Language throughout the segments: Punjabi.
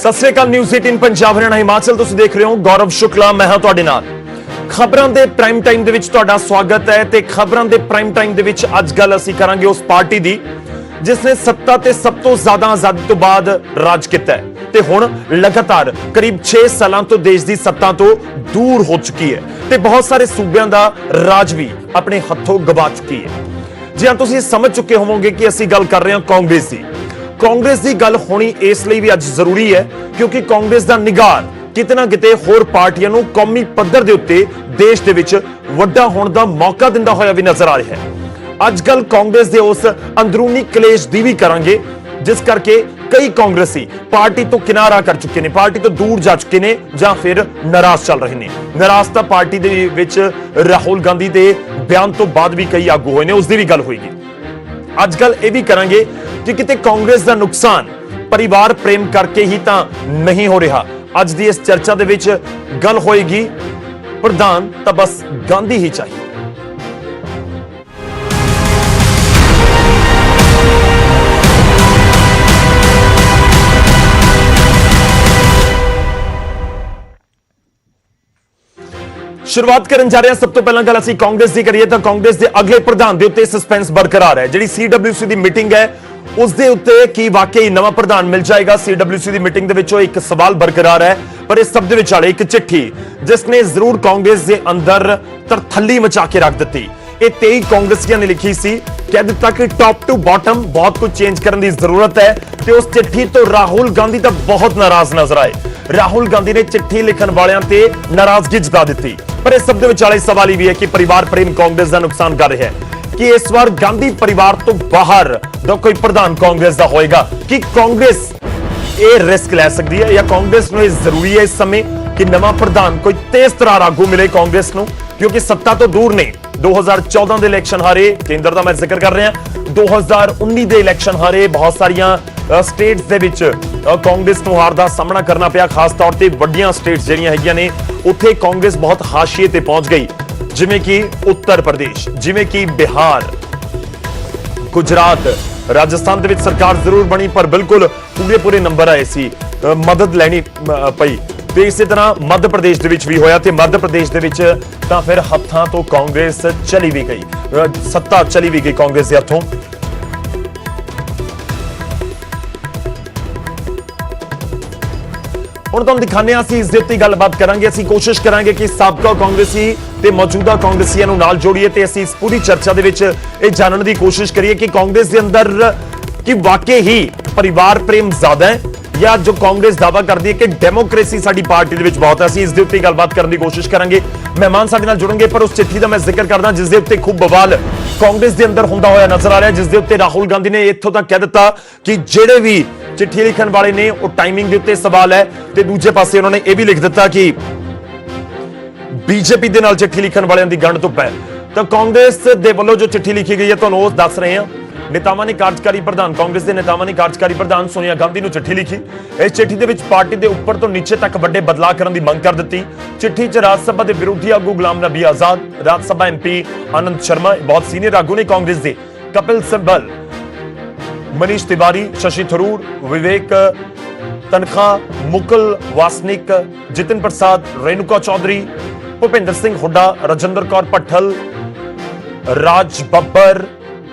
ਸਤਿ ਸ੍ਰੀ ਅਕਾਲ। ਨਿਊਜ਼ 18 ਪੰਜਾਬ ਹਰਿਆਣਾ ਹਿਮਾਚਲ ਤੁਸੀਂ ਦੇਖ ਰਹੇ ਹੋ। ਗੌਰਵ ਸ਼ੁਕਲਾ ਮੈਂ ਹਾਂ ਤੁਹਾਡੇ ਨਾਲ। ਖਬਰਾਂ ਦੇ ਪ੍ਰਾਈਮ ਟਾਈਮ ਦੇ ਵਿੱਚ ਤੁਹਾਡਾ ਸਵਾਗਤ ਹੈ ਤੇ ਖਬਰਾਂ ਦੇ ਪ੍ਰਾਈਮ ਟਾਈਮ ਦੇ ਵਿੱਚ ਅੱਜ ਗੱਲ ਅਸੀਂ ਕਰਾਂਗੇ ਉਸ ਪਾਰਟੀ ਦੀ ਜਿਸ ਨੇ ਸੱਤਾ ਤੇ ਸਭ ਤੋਂ ਜ਼ਿਆਦਾ ਆਜ਼ਾਦੀ ਤੋਂ ਬਾਅਦ ਰਾਜ ਕੀਤਾ ਹੈ ਤੇ ਹੁਣ ਲਗਾਤਾਰ ਕਰੀਬ 6 ਸਾਲਾਂ ਤੋਂ ਦੇਸ਼ ਦੀ ਸੱਤਾ ਤੋਂ ਦੂਰ ਹੋ ਚੁੱਕੀ ਹੈ ਤੇ ਬਹੁਤ ਸਾਰੇ ਸੂਬਿਆਂ ਦਾ ਰਾਜ ਵੀ ਆਪਣੇ ਹੱਥੋਂ ਗਵਾ ਚੁੱਕੀ ਹੈ। ਜੀ ਹਾਂ, ਤੁਸੀਂ ਸਮਝ ਚੁੱਕੇ ਹੋਵੋਗੇ ਕਿ ਅਸੀਂ ਗੱਲ ਕਰ ਰਹੇ ਹਾਂ ਕਾਂਗਰਸ ਦੀ। ਕਾਂਗਰਸ ਦੀ ਗੱਲ ਹੋਣੀ ਇਸ ਲਈ ਵੀ ਅੱਜ ਜ਼ਰੂਰੀ ਹੈ ਕਿਉਂਕਿ ਕਾਂਗਰਸ ਦਾ ਨਿਗਾਰ ਕਿਤੇ ਨਾ ਕਿਤੇ ਹੋਰ ਪਾਰਟੀਆਂ ਨੂੰ ਕੌਮੀ ਪੱਧਰ ਦੇ ਉੱਤੇ ਦੇਸ਼ ਦੇ ਵਿੱਚ ਵੱਡਾ ਹੋਣ ਦਾ ਮੌਕਾ ਦਿੰਦਾ ਹੋਇਆ ਵੀ ਨਜ਼ਰ ਆ ਰਿਹਾ ਹੈ। ਅੱਜ ਕੱਲ ਕਾਂਗਰਸ ਦੇ ਉਸ ਅੰਦਰੂਨੀ ਕਲੇਸ਼ ਦੀ ਵੀ ਕਰਾਂਗੇ ਜਿਸ ਕਰਕੇ ਕਈ ਕਾਂਗਰਸੀ ਪਾਰਟੀ ਤੋਂ ਕਿਨਾਰਾ ਕਰ ਚੁੱਕੇ ਨੇ, ਪਾਰਟੀ ਤੋਂ ਦੂਰ ਜਾ ਚੁੱਕੇ ਨੇ ਜਾਂ ਫਿਰ ਨਾਰਾਜ਼ ਚੱਲ ਰਹੇ ਨੇ। ਨਾਰਾਜ਼ ਤਾਂ ਪਾਰਟੀ ਦੇ ਵਿੱਚ ਰਾਹੁਲ ਗਾਂਧੀ ਦੇ ਬਿਆਨ ਤੋਂ ਬਾਅਦ ਵੀ ਕਈ ਆਗੂ ਹੋਏ ਨੇ, ਉਸ ਦੀ ਵੀ ਗੱਲ ਹੋਏਗੀ। ਅੱਜ ਕੱਲ ਇਹ ਵੀ ਕਰਾਂਗੇ ਕਿ ਕਿਤੇ ਕਾਂਗਰਸ ਦਾ ਨੁਕਸਾਨ ਪਰਿਵਾਰ ਪ੍ਰੇਮ ਕਰਕੇ ਹੀ ਤਾਂ ਨਹੀਂ ਹੋ ਰਿਹਾ। ਅੱਜ ਦੀ ਇਸ ਚਰਚਾ ਦੇ ਵਿੱਚ ਗੱਲ ਹੋਏਗੀ ਪ੍ਰਧਾਨ ਤਾਂ ਬਸ ਗਾਂਧੀ ਹੀ ਚਾਹੀਏ। शुरुआत करन जा रहे हैं। सब तो पहला गल ਅਸੀਂ ਕਾਂਗਰਸ ਦੀ ਕਰੀਏ ਤਾਂ ਕਾਂਗਰਸ ਦੇ ਅਗਲੇ ਪ੍ਰਧਾਨ ਦੇ ਉੱਤੇ ਸਸਪੈਂਸ ਬਰਕਰਾਰ ਹੈ। ਜਿਹੜੀ CWC ਦੀ ਮੀਟਿੰਗ ਹੈ ਉਸ ਦੇ ਉੱਤੇ ਕੀ ਵਾਕਈ ਨਵਾਂ ਪ੍ਰਧਾਨ ਮਿਲ ਜਾਏਗਾ? CWC ਦੀ ਮੀਟਿੰਗ ਦੇ ਵਿੱਚੋਂ ਇੱਕ ਸਵਾਲ ਬਰਕਰਾਰ ਹੈ ਪਰ ਇਸ ਸਭ ਦੇ ਵਿਚਾਲੇ ਇੱਕ ਚਿੱਠੀ ਜਿਸ ਨੇ ਜ਼ਰੂਰ ਕਾਂਗਰਸ ਦੇ ਅੰਦਰ ਤਰਥੱਲੀ ਮਚਾ ਕੇ ਰੱਖ ਦਿੱਤੀ। ਇਹ 23 ਕਾਂਗਰਸੀਆਂ ਨੇ ਲਿਖੀ ਸੀ। ਕਹਿ ਦਿੱਤਾ ਕਿ ਟੌਪ ਟੂ ਬਾਟਮ ਬਹੁਤ ਕੁਝ ਚੇਂਜ ਕਰਨ ਦੀ ਜ਼ਰੂਰਤ ਹੈ ਤੇ ਉਸ ਚਿੱਠੀ ਤੋਂ ਰਾਹੁਲ ਗਾਂਧੀ ਤਾਂ ਬਹੁਤ ਨਾਰਾਜ਼ ਨਜ਼ਰ ਆਏ। ਰਾਹੁਲ ਗਾਂਧੀ ਨੇ ਚਿੱਠੀ ਲਿਖਣ ਵਾਲਿਆਂ ਤੇ ਨਾਰਾਜ਼ਗੀ ਜਤਾ ਦਿੱਤੀ। ਪਰ ਇਸ ਸਭ ਦੇ ਵਿਚਾਲੇ ਸਵਾਲ ਇਹ ਵੀ ਹੈ ਕਿ ਪਰਿਵਾਰ ਪ੍ਰੇਮ ਕਾਂਗਰਸ ਦਾ ਨੁਕਸਾਨ ਕਰ ਰਿਹਾ ਹੈ ਕਿ ਇਸ ਵਾਰ ਗਾਂਧੀ ਪਰਿਵਾਰ ਤੋਂ ਬਾਹਰ ਦਾ ਕੋਈ ਪ੍ਰਧਾਨ ਕਾਂਗਰਸ ਦਾ ਹੋਏਗਾ ਕਿ ਕਾਂਗਰਸ ਇਹ ਰਿਸਕ ਲੈ ਸਕਦੀ ਹੈ ਜਾਂ ਕਾਂਗਰਸ ਨੂੰ ਇਹ ਜ਼ਰੂਰੀ ਹੈ ਇਸ ਸਮੇਂ ਕਿ ਨਵਾਂ ਪ੍ਰਧਾਨ ਕੋਈ ਤੇਜ਼ ਤਰਾਰ ਆਗੂ ਮਿਲੇ ਕਾਂਗਰਸ ਨੂੰ ਕਿਉਂਕਿ ਸੱਤਾ ਤੋਂ ਦੂਰ ਨੇ। 2014 ਦੇ ਇਲੈਕਸ਼ਨ ਹਾਰੇ, ਕੇਂਦਰ ਦਾ ਮੈਂ ਜ਼ਿਕਰ ਕਰ ਰਿਹਾ। 2019 ਦੇ ਇਲੈਕਸ਼ਨ ਹਾਰੇ, ਬਹੁਤ ਸਾਰੀਆਂ ਸਟੇਟਸ ਦੇ ਵਿੱਚ ਕਾਂਗਰਸ ਨੂੰ ਹਾਰ ਦਾ ਸਾਹਮਣਾ ਕਰਨਾ ਪਿਆ। ਖਾਸ ਤੌਰ ਤੇ ਵੱਡੀਆਂ ਸਟੇਟਸ ਜਿਹੜੀਆਂ ਹੈਗੀਆਂ ਨੇ ਉੱਥੇ ਕਾਂਗਰਸ ਬਹੁਤ ਹਾਸ਼ੀਏ ਤੇ ਪਹੁੰਚ ਗਈ, ਜਿਵੇਂ ਕਿ ਉੱਤਰ ਪ੍ਰਦੇਸ਼, ਜਿਵੇਂ ਕਿ ਬਿਹਾਰ, ਗੁਜਰਾਤ, ਰਾਜਸਥਾਨ ਦੇ ਵਿੱਚ ਸਰਕਾਰ ਜ਼ਰੂਰ ਬਣੀ ਪਰ ਬਿਲਕੁਲ ਪੂਰੇ ਨੰਬਰ ਆਏ ਸੀ, ਮਦਦ ਲੈਣੀ ਪਈ। ਤੇ ਇਸੇ ਤਰ੍ਹਾਂ ਮੱਧ ਪ੍ਰਦੇਸ਼ ਦੇ ਵਿੱਚ ਵੀ ਹੋਇਆ ਤੇ ਮੱਧ ਪ੍ਰਦੇਸ਼ ਦੇ ਵਿੱਚ ਤਾਂ ਫਿਰ ਹੱਥਾਂ ਤੋਂ ਕਾਂਗਰਸ ਚਲੀ ਵੀ ਗਈ, ਸੱਤਾ ਚਲੀ ਵੀ ਗਈ ਕਾਂਗਰਸ ਦੇ ਹੱਥੋਂ। ਹੁਣ ਤੁਹਾਨੂੰ ਦਿਖਾਣੇ ਆ, ਅਸੀਂ ਇਸ ਦੇ ਉੱਤੇ ਗੱਲਬਾਤ ਕਰਾਂਗੇ। ਅਸੀਂ ਕੋਸ਼ਿਸ਼ ਕਰਾਂਗੇ ਕਿ ਸਾਬਕਾ ਕਾਂਗਰਸੀ ਤੇ ਮੌਜੂਦਾ ਕਾਂਗਰਸੀਆਂ ਨੂੰ ਨਾਲ ਜੋੜੀਏ ਤੇ ਅਸੀਂ ਇਸ ਪੂਰੀ ਚਰਚਾ ਦੇ ਵਿੱਚ ਇਹ ਜਾਣਨ ਦੀ ਕੋਸ਼ਿਸ਼ ਕਰੀਏ ਕਿ ਕਾਂਗਰਸ ਦੇ ਅੰਦਰ ਕਿ ਵਾਕਈ ਹੀ ਪਰਿਵਾਰ ਪ੍ਰੇਮ ਜ਼ਿਆਦਾ ਹੈ ਜਾਂ ਜੋ ਕਾਂਗਰਸ ਦਾਅਵਾ ਕਰਦੀ ਹੈ ਕਿ ਡੈਮੋਕ੍ਰੇਸੀ ਸਾਡੀ ਪਾਰਟੀ ਦੇ ਵਿੱਚ ਬਹੁਤ ਹੈ। ਅਸੀਂ ਇਸ ਦੇ ਉੱਤੇ ਗੱਲਬਾਤ ਕਰਨ ਦੀ ਕੋਸ਼ਿਸ਼ ਕਰਾਂਗੇ। ਮਹਿਮਾਨ ਸਾਡੇ ਨਾਲ ਜੁੜਨਗੇ ਪਰ ਉਸ ਚਿੱਠੀ ਦਾ ਮੈਂ ਜ਼ਿਕਰ ਕਰਦਾ ਜਿਸ ਦੇ ਉੱਤੇ ਖੂਬ ਬਵਾਲ ਕਾਂਗਰਸ ਦੇ ਅੰਦਰ ਹੁੰਦਾ ਹੋਇਆ ਨਜ਼ਰ ਆ ਰਿਹਾ, ਜਿਸ ਦੇ ਉੱਤੇ ਰਾਹੁਲ ਗਾਂਧੀ ਨੇ ਇੱਥੋਂ ਤੱਕ ਕਹਿ ਦਿੱਤਾ ਕਿ ਜਿਹੜੇ ਵੀ ਚਿੱਠੀ ਲਿਖਣ ਵਾਲੇ ਨੇ ਉਹ ਟਾਈਮਿੰਗ ਦੇ ਉੱਤੇ ਸਵਾਲ ਹੈ ਤੇ ਦੂਜੇ ਪਾਸੇ ਉਹਨਾਂ ਨੇ ਇਹ ਵੀ ਲਿਖ ਦਿੱਤਾ ਕਿ ਬੀਜੇਪੀ ਦੇ ਨਾਲ ਚਿੱਠੀ ਲਿਖਣ ਵਾਲਿਆਂ ਦੀ ਗੰਢ ਧੁੱਪ ਹੈ। ਤਾਂ ਕਾਂਗਰਸ ਦੇ ਵੱਲੋਂ ਜੋ ਚਿੱਠੀ ਲਿਖੀ ਗਈ ਹੈ ਤੁਹਾਨੂੰ ਉਹ ਦੱਸ ਰਹੇ ਹਾਂ। ਨੇਤਾਵਾਂ ਨੇ ਕਾਰਜਕਾਰੀ ਪ੍ਰਧਾਨ, ਕਾਂਗਰਸ ਦੇ ਨੇਤਾਵਾਂ ਨੇ ਕਾਰਜਕਾਰੀ ਪ੍ਰਧਾਨ ਸੋਨੀਆ ਗਾਂਧੀ ਨੂੰ ਚਿੱਠੀ ਲਿਖੀ। ਇਸ ਚਿੱਠੀ ਦੇ ਵਿੱਚ ਪਾਰਟੀ ਦੇ ਉੱਪਰ ਤੋਂ ਨੀਚੇ ਤੱਕ ਵੱਡੇ ਬਦਲਾਅ ਕਰਨ ਦੀ ਮੰਗ ਕਰ ਦਿੱਤੀ। ਚਿੱਠੀ 'ਚ ਰਾਜ ਸਭਾ ਦੇ ਵਿਰੋਧੀ ਆਗੂ ਗੁਲਾਮ ਨਬੀ ਆਜ਼ਾਦ, ਰਾਜ ਸਭਾ MP ਆਨੰਦ ਸ਼ਰਮਾ, ਬਹੁਤ ਸੀਨੀਅਰ ਆਗੂ ਨੇ ਕਾਂਗਰਸ ਦੇ, ਕਪਿਲ ਸਿੱਬਲ, मनीष तिवारी, शशि थरूर, विवेक तनखा, मुकुल वासनिक, जितिन प्रसाद, रेणुका चौधरी, भूपिंदर सिंह हुड्डा, रजिंदर कौर पट्ठल, राज बब्बर,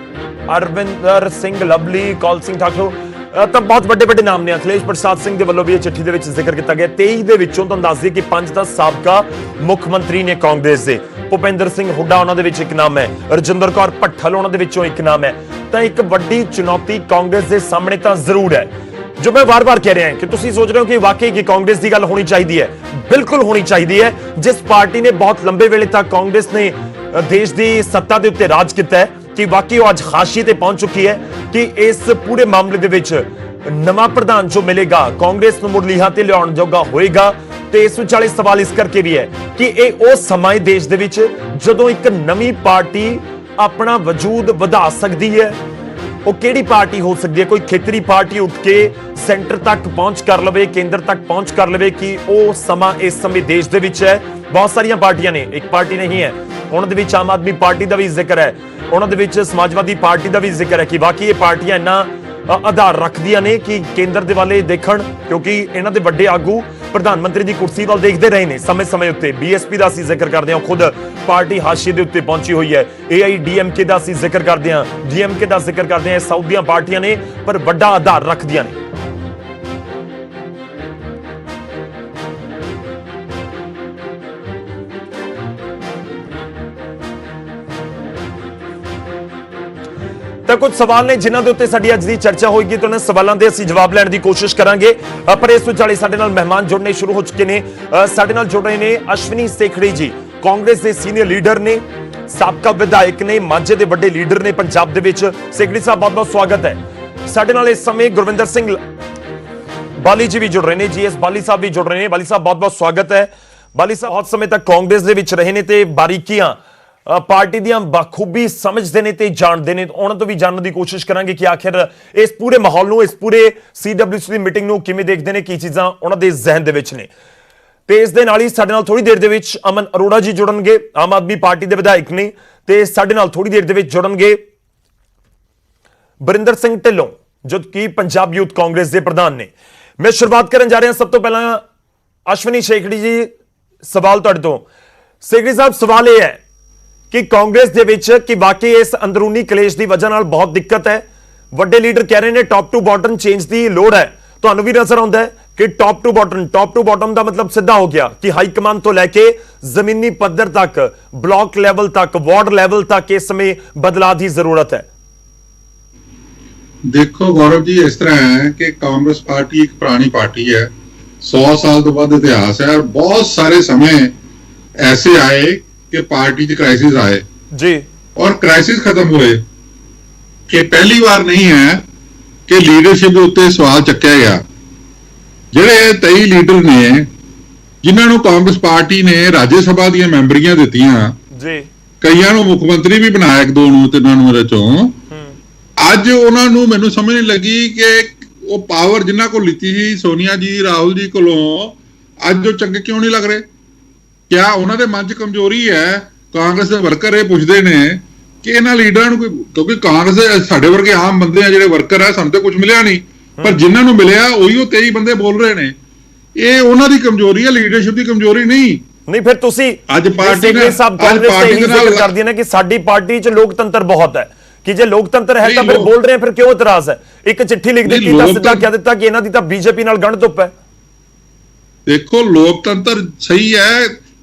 अरविंदर सिंह लवली, कौल सिंह ठाकुर, ਤਾਂ ਬਹੁਤ ਵੱਡੇ ਨਾਮ ਨੇ। ਅਖਿਲੇਸ਼ ਪ੍ਰਸਾਦ ਸਿੰਘ ਦੇ ਵੱਲੋਂ ਵੀ ਇਹ ਚਿੱਠੀ ਦੇ ਵਿੱਚ ਜ਼ਿਕਰ ਕੀਤਾ ਗਿਆ। 23 ਦੇ ਵਿੱਚੋਂ ਤੁਹਾਨੂੰ ਦੱਸ ਦਈਏ ਕਿ 5 ਤਾਂ ਸਾਬਕਾ ਮੁੱਖ ਮੰਤਰੀ ਨੇ ਕਾਂਗਰਸ ਦੇ। ਭੁਪਿੰਦਰ ਸਿੰਘ ਹੁੱਡਾ ਉਹਨਾਂ ਦੇ ਵਿੱਚ ਇੱਕ ਨਾਮ ਹੈ, ਰਜਿੰਦਰ ਕੌਰ ਭੱਠਲ ਉਹਨਾਂ ਦੇ ਵਿੱਚੋਂ ਇੱਕ ਨਾਮ ਹੈ। ਤਾਂ ਇੱਕ ਵੱਡੀ ਚੁਣੌਤੀ ਕਾਂਗਰਸ ਦੇ ਸਾਹਮਣੇ ਤਾਂ ਜ਼ਰੂਰ ਹੈ। ਜੋ ਮੈਂ ਵਾਰ-ਵਾਰ ਕਹਿ ਰਿਹਾ ਕਿ ਤੁਸੀਂ ਸੋਚ ਰਹੇ ਹੋ ਕਿ ਵਾਕਈ ਕਿ ਕਾਂਗਰਸ ਦੀ ਗੱਲ ਹੋਣੀ ਚਾਹੀਦੀ ਹੈ, ਬਿਲਕੁਲ ਹੋਣੀ ਚਾਹੀਦੀ ਹੈ। ਜਿਸ ਪਾਰਟੀ ਨੇ ਬਹੁਤ ਲੰਬੇ ਵੇਲੇ ਤੱਕ ਕਾਂਗਰਸ ਨੇ ਦੇਸ਼ ਦੀ ਸੱਤਾ ਦੇ ਉੱਤੇ ਰਾਜ ਕੀਤਾ ਹੈ ਕਿ ਵਾਕਈ ਉਹ ਅੱਜ ਹਾਸ਼ੀਏ ਤੇ ਪਹੁੰਚ ਚੁੱਕੀ ਹੈ ਕਿ ਇਸ ਪੂਰੇ ਮਾਮਲੇ ਦੇ ਵਿੱਚ ਨਵਾਂ ਪ੍ਰਧਾਨ ਜੋ ਮਿਲੇਗਾ ਕਾਂਗਰਸ ਨੂੰ ਮੁਰਲੀਹਾਂ ਤੇ ਲਿਆਉਣ ਜੋਗਾ ਹੋਏਗਾ। ਤੇ ਇਸ ਵਿਚਾਲੇ ਸਵਾਲ ਇਸ ਕਰਕੇ ਵੀ ਹੈ ਕਿ ਇਹ ਉਹ ਸਮਾਂ ਹੈ ਦੇਸ਼ ਦੇ ਵਿੱਚ ਜਦੋਂ ਇੱਕ ਨਵੀਂ ਪਾਰਟੀ ਆਪਣਾ ਵਜੂਦ ਵਧਾ ਸਕਦੀ ਹੈ। ਉਹ ਕਿਹੜੀ ਪਾਰਟੀ ਹੋ ਸਕਦੀ ਹੈ? ਕੋਈ ਖੇਤਰੀ ਪਾਰਟੀ ਉੱਠ ਕੇ ਸੈਂਟਰ ਤੱਕ ਪਹੁੰਚ ਕਰ ਲਵੇ, ਕੇਂਦਰ ਤੱਕ ਪਹੁੰਚ ਕਰ ਲਵੇ ਕਿ ਉਹ ਸਮਾਂ ਇਸ ਸਮੇਂ ਦੇਸ਼ ਦੇ ਵਿੱਚ ਹੈ। ਬਹੁਤ ਸਾਰੀਆਂ ਪਾਰਟੀਆਂ ਨੇ, ਇੱਕ ਪਾਰਟੀ ਨਹੀਂ ਹੈ। ਉਹਨਾਂ ਦੇ ਵਿੱਚ ਆਮ ਆਦਮੀ ਪਾਰਟੀ ਦਾ ਵੀ ਜ਼ਿਕਰ ਹੈ, ਉਹਨਾਂ ਦੇ ਵਿੱਚ ਸਮਾਜਵਾਦੀ ਪਾਰਟੀ ਦਾ ਵੀ ਜ਼ਿਕਰ ਹੈ ਕਿ ਵਾਕਈ ਇਹ ਪਾਰਟੀਆਂ ਇੰਨਾ ਆਧਾਰ ਰੱਖਦੀਆਂ ਨੇ ਕਿ ਕੇਂਦਰ ਦੇ ਵੱਲੇ ਦੇਖਣ, ਕਿਉਂਕਿ ਇਹਨਾਂ ਦੇ ਵੱਡੇ ਆਗੂ ਪ੍ਰਧਾਨ ਮੰਤਰੀ ਦੀ ਕੁਰਸੀ ਵੱਲ ਦੇਖਦੇ ਰਹੇ ਨੇ ਸਮੇਂ-ਸਮੇਂ ਉੱਤੇ। ਬੀਐਸਪੀ ਦਾ ਅਸੀਂ ਜ਼ਿਕਰ ਕਰਦੇ ਹਾਂ, ਖੁਦ ਪਾਰਟੀ ਹਾਸ਼ੀਏ ਦੇ ਉੱਤੇ ਪਹੁੰਚੀ ਹੋਈ ਹੈ। AIDMK ਦਾ ਅਸੀਂ ਜ਼ਿਕਰ ਕਰਦੇ ਹਾਂ, DMK ਦਾ ਜ਼ਿਕਰ ਕਰਦੇ ਹਾਂ। ਸਾਊਥ ਦੀਆਂ ਪਾਰਟੀਆਂ ਨੇ ਪਰ ਵੱਡਾ ਆਧਾਰ ਰੱਖਦੀਆਂ ਨੇ। ਤਾਂ ਕੁਝ ਸਵਾਲ ਨੇ ਜਿਨ੍ਹਾਂ ਦੇ ਉੱਤੇ ਸਾਡੀ ਅੱਜ ਦੀ ਚਰਚਾ ਹੋਏਗੀ, ਤਾਂ ਉਹਨਾਂ ਸਵਾਲਾਂ ਦੇ ਅਸੀਂ ਜਵਾਬ ਲੈਣ ਦੀ ਕੋਸ਼ਿਸ਼ ਕਰਾਂਗੇ। ਪਰ ਇਸ ਵਿਚਾਲੇ ਸਾਡੇ ਨਾਲ ਮਹਿਮਾਨ ਜੁੜਨੇ ਸ਼ੁਰੂ ਹੋ ਚੁੱਕੇ ਨੇ। ਸਾਡੇ ਨਾਲ ਜੁੜ ਰਹੇ ਨੇ ਅਸ਼ਵਨੀ ਸੇਖੜੀ ਜੀ, ਕਾਂਗਰਸ ਦੇ ਸੀਨੀਅਰ ਲੀਡਰ ਨੇ, ਸਾਬਕਾ ਵਿਧਾਇਕ ਨੇ, ਮਾਝੇ ਦੇ ਵੱਡੇ ਲੀਡਰ ਨੇ ਪੰਜਾਬ ਦੇ ਵਿੱਚ। ਸੇਖੜੀ ਸਾਹਿਬ, ਬਹੁਤ ਬਹੁਤ ਸਵਾਗਤ ਹੈ। ਸਾਡੇ ਨਾਲ ਇਸ ਸਮੇਂ ਗੁਰਵਿੰਦਰ ਸਿੰਘ ਬਾਲੀ ਜੀ ਵੀ ਜੁੜ ਰਹੇ ਨੇ, GS ਬਾਲੀ ਸਾਹਿਬ ਵੀ ਜੁੜ ਰਹੇ ਨੇ। ਬਾਲੀ ਸਾਹਿਬ, ਬਹੁਤ ਬਹੁਤ ਸਵਾਗਤ ਹੈ। ਬਾਲੀ ਸਾਹਿਬ ਬਹੁਤ ਸਮੇਂ ਤੱਕ ਕਾਂਗਰਸ ਦੇ ਵਿੱਚ ਰਹੇ ਨੇ ਤੇ ਬਾਰੀਕੀਆਂ ਪਾਰਟੀ ਦੀਆਂ ਬਖੂਬੀ ਸਮਝਦੇ ਨੇ ਤੇ ਜਾਣਦੇ ਨੇ। ਉਹਨਾਂ ਤੋਂ ਵੀ ਜਾਣਨ ਦੀ ਕੋਸ਼ਿਸ਼ ਕਰਾਂਗੇ ਕਿ ਆਖਿਰ ਇਸ ਪੂਰੇ ਮਾਹੌਲ ਨੂੰ, ਇਸ ਪੂਰੇ CWC ਦੀ ਮੀਟਿੰਗ ਨੂੰ ਕਿਵੇਂ ਦੇਖਦੇ ਨੇ, ਕੀ ਚੀਜ਼ਾਂ ਉਹਨਾਂ ਦੇ ਜ਼ਿਹਨ ਦੇ ਵਿੱਚ ਨੇ। ਤੇ ਇਸ ਦੇ ਨਾਲ ਹੀ ਸਾਡੇ ਨਾਲ ਥੋੜੀ ਦੇਰ ਦੇ ਵਿੱਚ ਅਮਨ ਅਰੋੜਾ ਜੀ ਜੁੜਨਗੇ, ਆਮ ਆਦਮੀ ਪਾਰਟੀ ਦੇ ਵਿਧਾਇਕ ਨੇ, ਤੇ ਸਾਡੇ ਨਾਲ ਥੋੜੀ ਦੇਰ ਦੇ ਵਿੱਚ ਜੁੜਨਗੇ ਬਰਿੰਦਰ ਸਿੰਘ ਢਿੱਲੋਂ, ਜੋ ਕਿ ਪੰਜਾਬ ਯੂਥ ਕਾਂਗਰਸ ਦੇ ਪ੍ਰਧਾਨ ਨੇ। ਮੈਂ ਸ਼ੁਰੂਆਤ ਕਰਨ ਜਾ ਰਿਹਾ ਸਭ ਤੋਂ ਪਹਿਲਾਂ ਅਸ਼ਵਨੀ ਸੇਖੜੀ ਜੀ, ਸਵਾਲ ਤੁਹਾਡੇ ਤੋਂ। ਸੇਖੜੀ ਸਾਹਿਬ, ਸਵਾਲ ਇਹ ਹੈ ਕਿ ਕਾਂਗਰਸ ਦੇ ਵਿੱਚ ਕਿ ਵਾਕਈ ਇਸ ਅੰਦਰੂਨੀ ਕਲੇਸ਼ ਦੀ ਵਜ੍ਹਾ ਨਾਲ ਬਹੁਤ ਦਿੱਕਤ ਹੈ। ਵੱਡੇ ਲੀਡਰ ਕਹਿ ਰਹੇ ਨੇ ਟਾਪ ਟੂ ਬਾਟਮ ਚੇਂਜ ਦੀ ਲੋੜ ਹੈ। ਤੁਹਾਨੂੰ ਵੀ ਨਜ਼ਰ ਆਉਂਦਾ ਹੈ ਕਿ ਟਾਪ ਟੂ ਬਾਟਮ ਦਾ ਮਤਲਬ ਸਿੱਧਾ ਹੋ ਗਿਆ ਕਿ ਹਾਈ ਕਮਾਂਡ ਤੋਂ ਲੈ ਕੇ ਜ਼ਮੀਨੀ ਪੱਧਰ ਤੱਕ, ਬਲਾਕ ਲੈਵਲ ਤੱਕ, ਵਾਰਡ ਲੈਵਲ ਤੱਕ ਇਸ ਸਮੇਂ ਬਦਲਾਅ ਦੀ ਜ਼ਰੂਰਤ ਹੈ। ਦੇਖੋ ਗੌਰਵ ਜੀ, ਇਸ ਤਰ੍ਹਾਂ ਹੈ ਕਿ ਕਾਂਗਰਸ ਪਾਰਟੀ ਇੱਕ ਪੁਰਾਣੀ ਪਾਰਟੀ ਹੈ, 100 ਸਾਲ ਤੋਂ ਵੱਧ ਇਤਿਹਾਸ ਹੈ। ਬਹੁਤ ਸਾਰੇ ਸਮੇਂ ਐਸੇ ਆਏ कि पार्टी च क्राइसिस आए जी और क्राइसिस खत्म हुए। कि पहली बार नहीं है कि लीडरशिप के उत्ते सवाल चक्या गया। जिहड़े 23 लीडर ने जिन्हां नूं कांग्रेस पार्टी ने राज्य सभा दी मैंबरियां दित्तियां जी, कईयां नूं मुख मंत्री भी बनाया, एक दो नूं तिन्हां नूं चों अज उन्हां नूं मैनूं समझ नहीं लगी कि वो पावर जिन्हां कोल लित्ती सी सोनिया जी, राहुल जी कोलों, अज वो चंगे क्यों नहीं लग रहे? क्या उन्होंने मन च कमजोरी है? कांग्रेस के वर्कर ये पूछते हैं कि इन्हां लीडरां नूं, क्योंकि कांग्रेस साडे वर्गे आम बंदे आ जिहड़े वर्कर है, सानूं ते कुछ मिलिया नहीं, पर जिन्हां नूं मिलिया उही 23 बंदे बोल रहे ने। ये उन्हां दी कमजोरी है, लीडरशिप दी कमजोरी नहीं। फिर तुसी अज पार्टी ने साहब कांग्रेस ते यही जिक्र कर दिया ना कि साडी पार्टी च लोकतंत्र बहुत है, कि जे लोकतंत्र है तो फिर बोल रहे हैं, फिर क्यों इतराज है? एक चिट्ठी लिख दी तां सीधा कह दिता कि इन्हां दी तां बीजेपी नाल गण धुप है। देखो, लोकतंत्र सही है,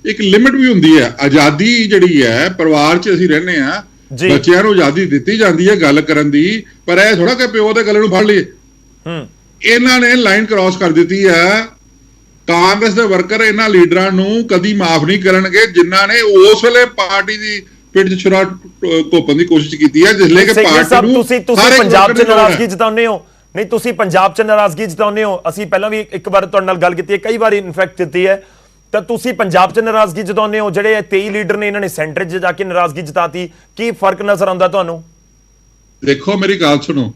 एक लिमिट भी हुंदी है। आजादी जिहड़ी है, परिवार च असीं रहने आ, बच्चिआं नूं आजादी दित्ती जांदी है गल करन दी, पर इह थोड़ा कि पिओ दे गले नूं फड़ लईए। इन्हां ने लाइन क्रॉस कर दित्ती है। कांग्रेस दे वर्कर इन्हां लीडरां नूं कदी माफ नहीं करनगे जिन्हां ने उस वेले पार्टी दी पिठ च छुरा घोपण दी कोशिश कीती है, जिसले कि पार्टी नूं तुसीं पंजाब च नाराजगी जताउने हो। नहीं, तुसीं पंजाब च नाराजगी जताउने हो। असीं पहिलां भी एक बार तुहाडे नाल गल कीती है, कई बार इनफैक्ट कीती है, ਤਾਂ ਤੁਸੀਂ ਪੰਜਾਬ 'ਚ ਨਾਰਾਜ਼ਗੀ ਜਤਾਉਂਦੇ ਹੋ। ਜਿਹੜੇ 23 ਲੀਡਰ ਨੇ, ਇਹਨਾਂ ਨੇ ਸੈਂਟਰ 'ਚ ਜਾ ਕੇ ਨਾਰਾਜ਼ਗੀ ਜਤਾਤੀ, ਕੀ ਫਰਕ ਨਜ਼ਰ ਆਉਂਦਾ ਤੁਹਾਨੂੰ? ਦੇਖੋ, ਮੇਰੀ ਗੱਲ ਸੁਣੋ,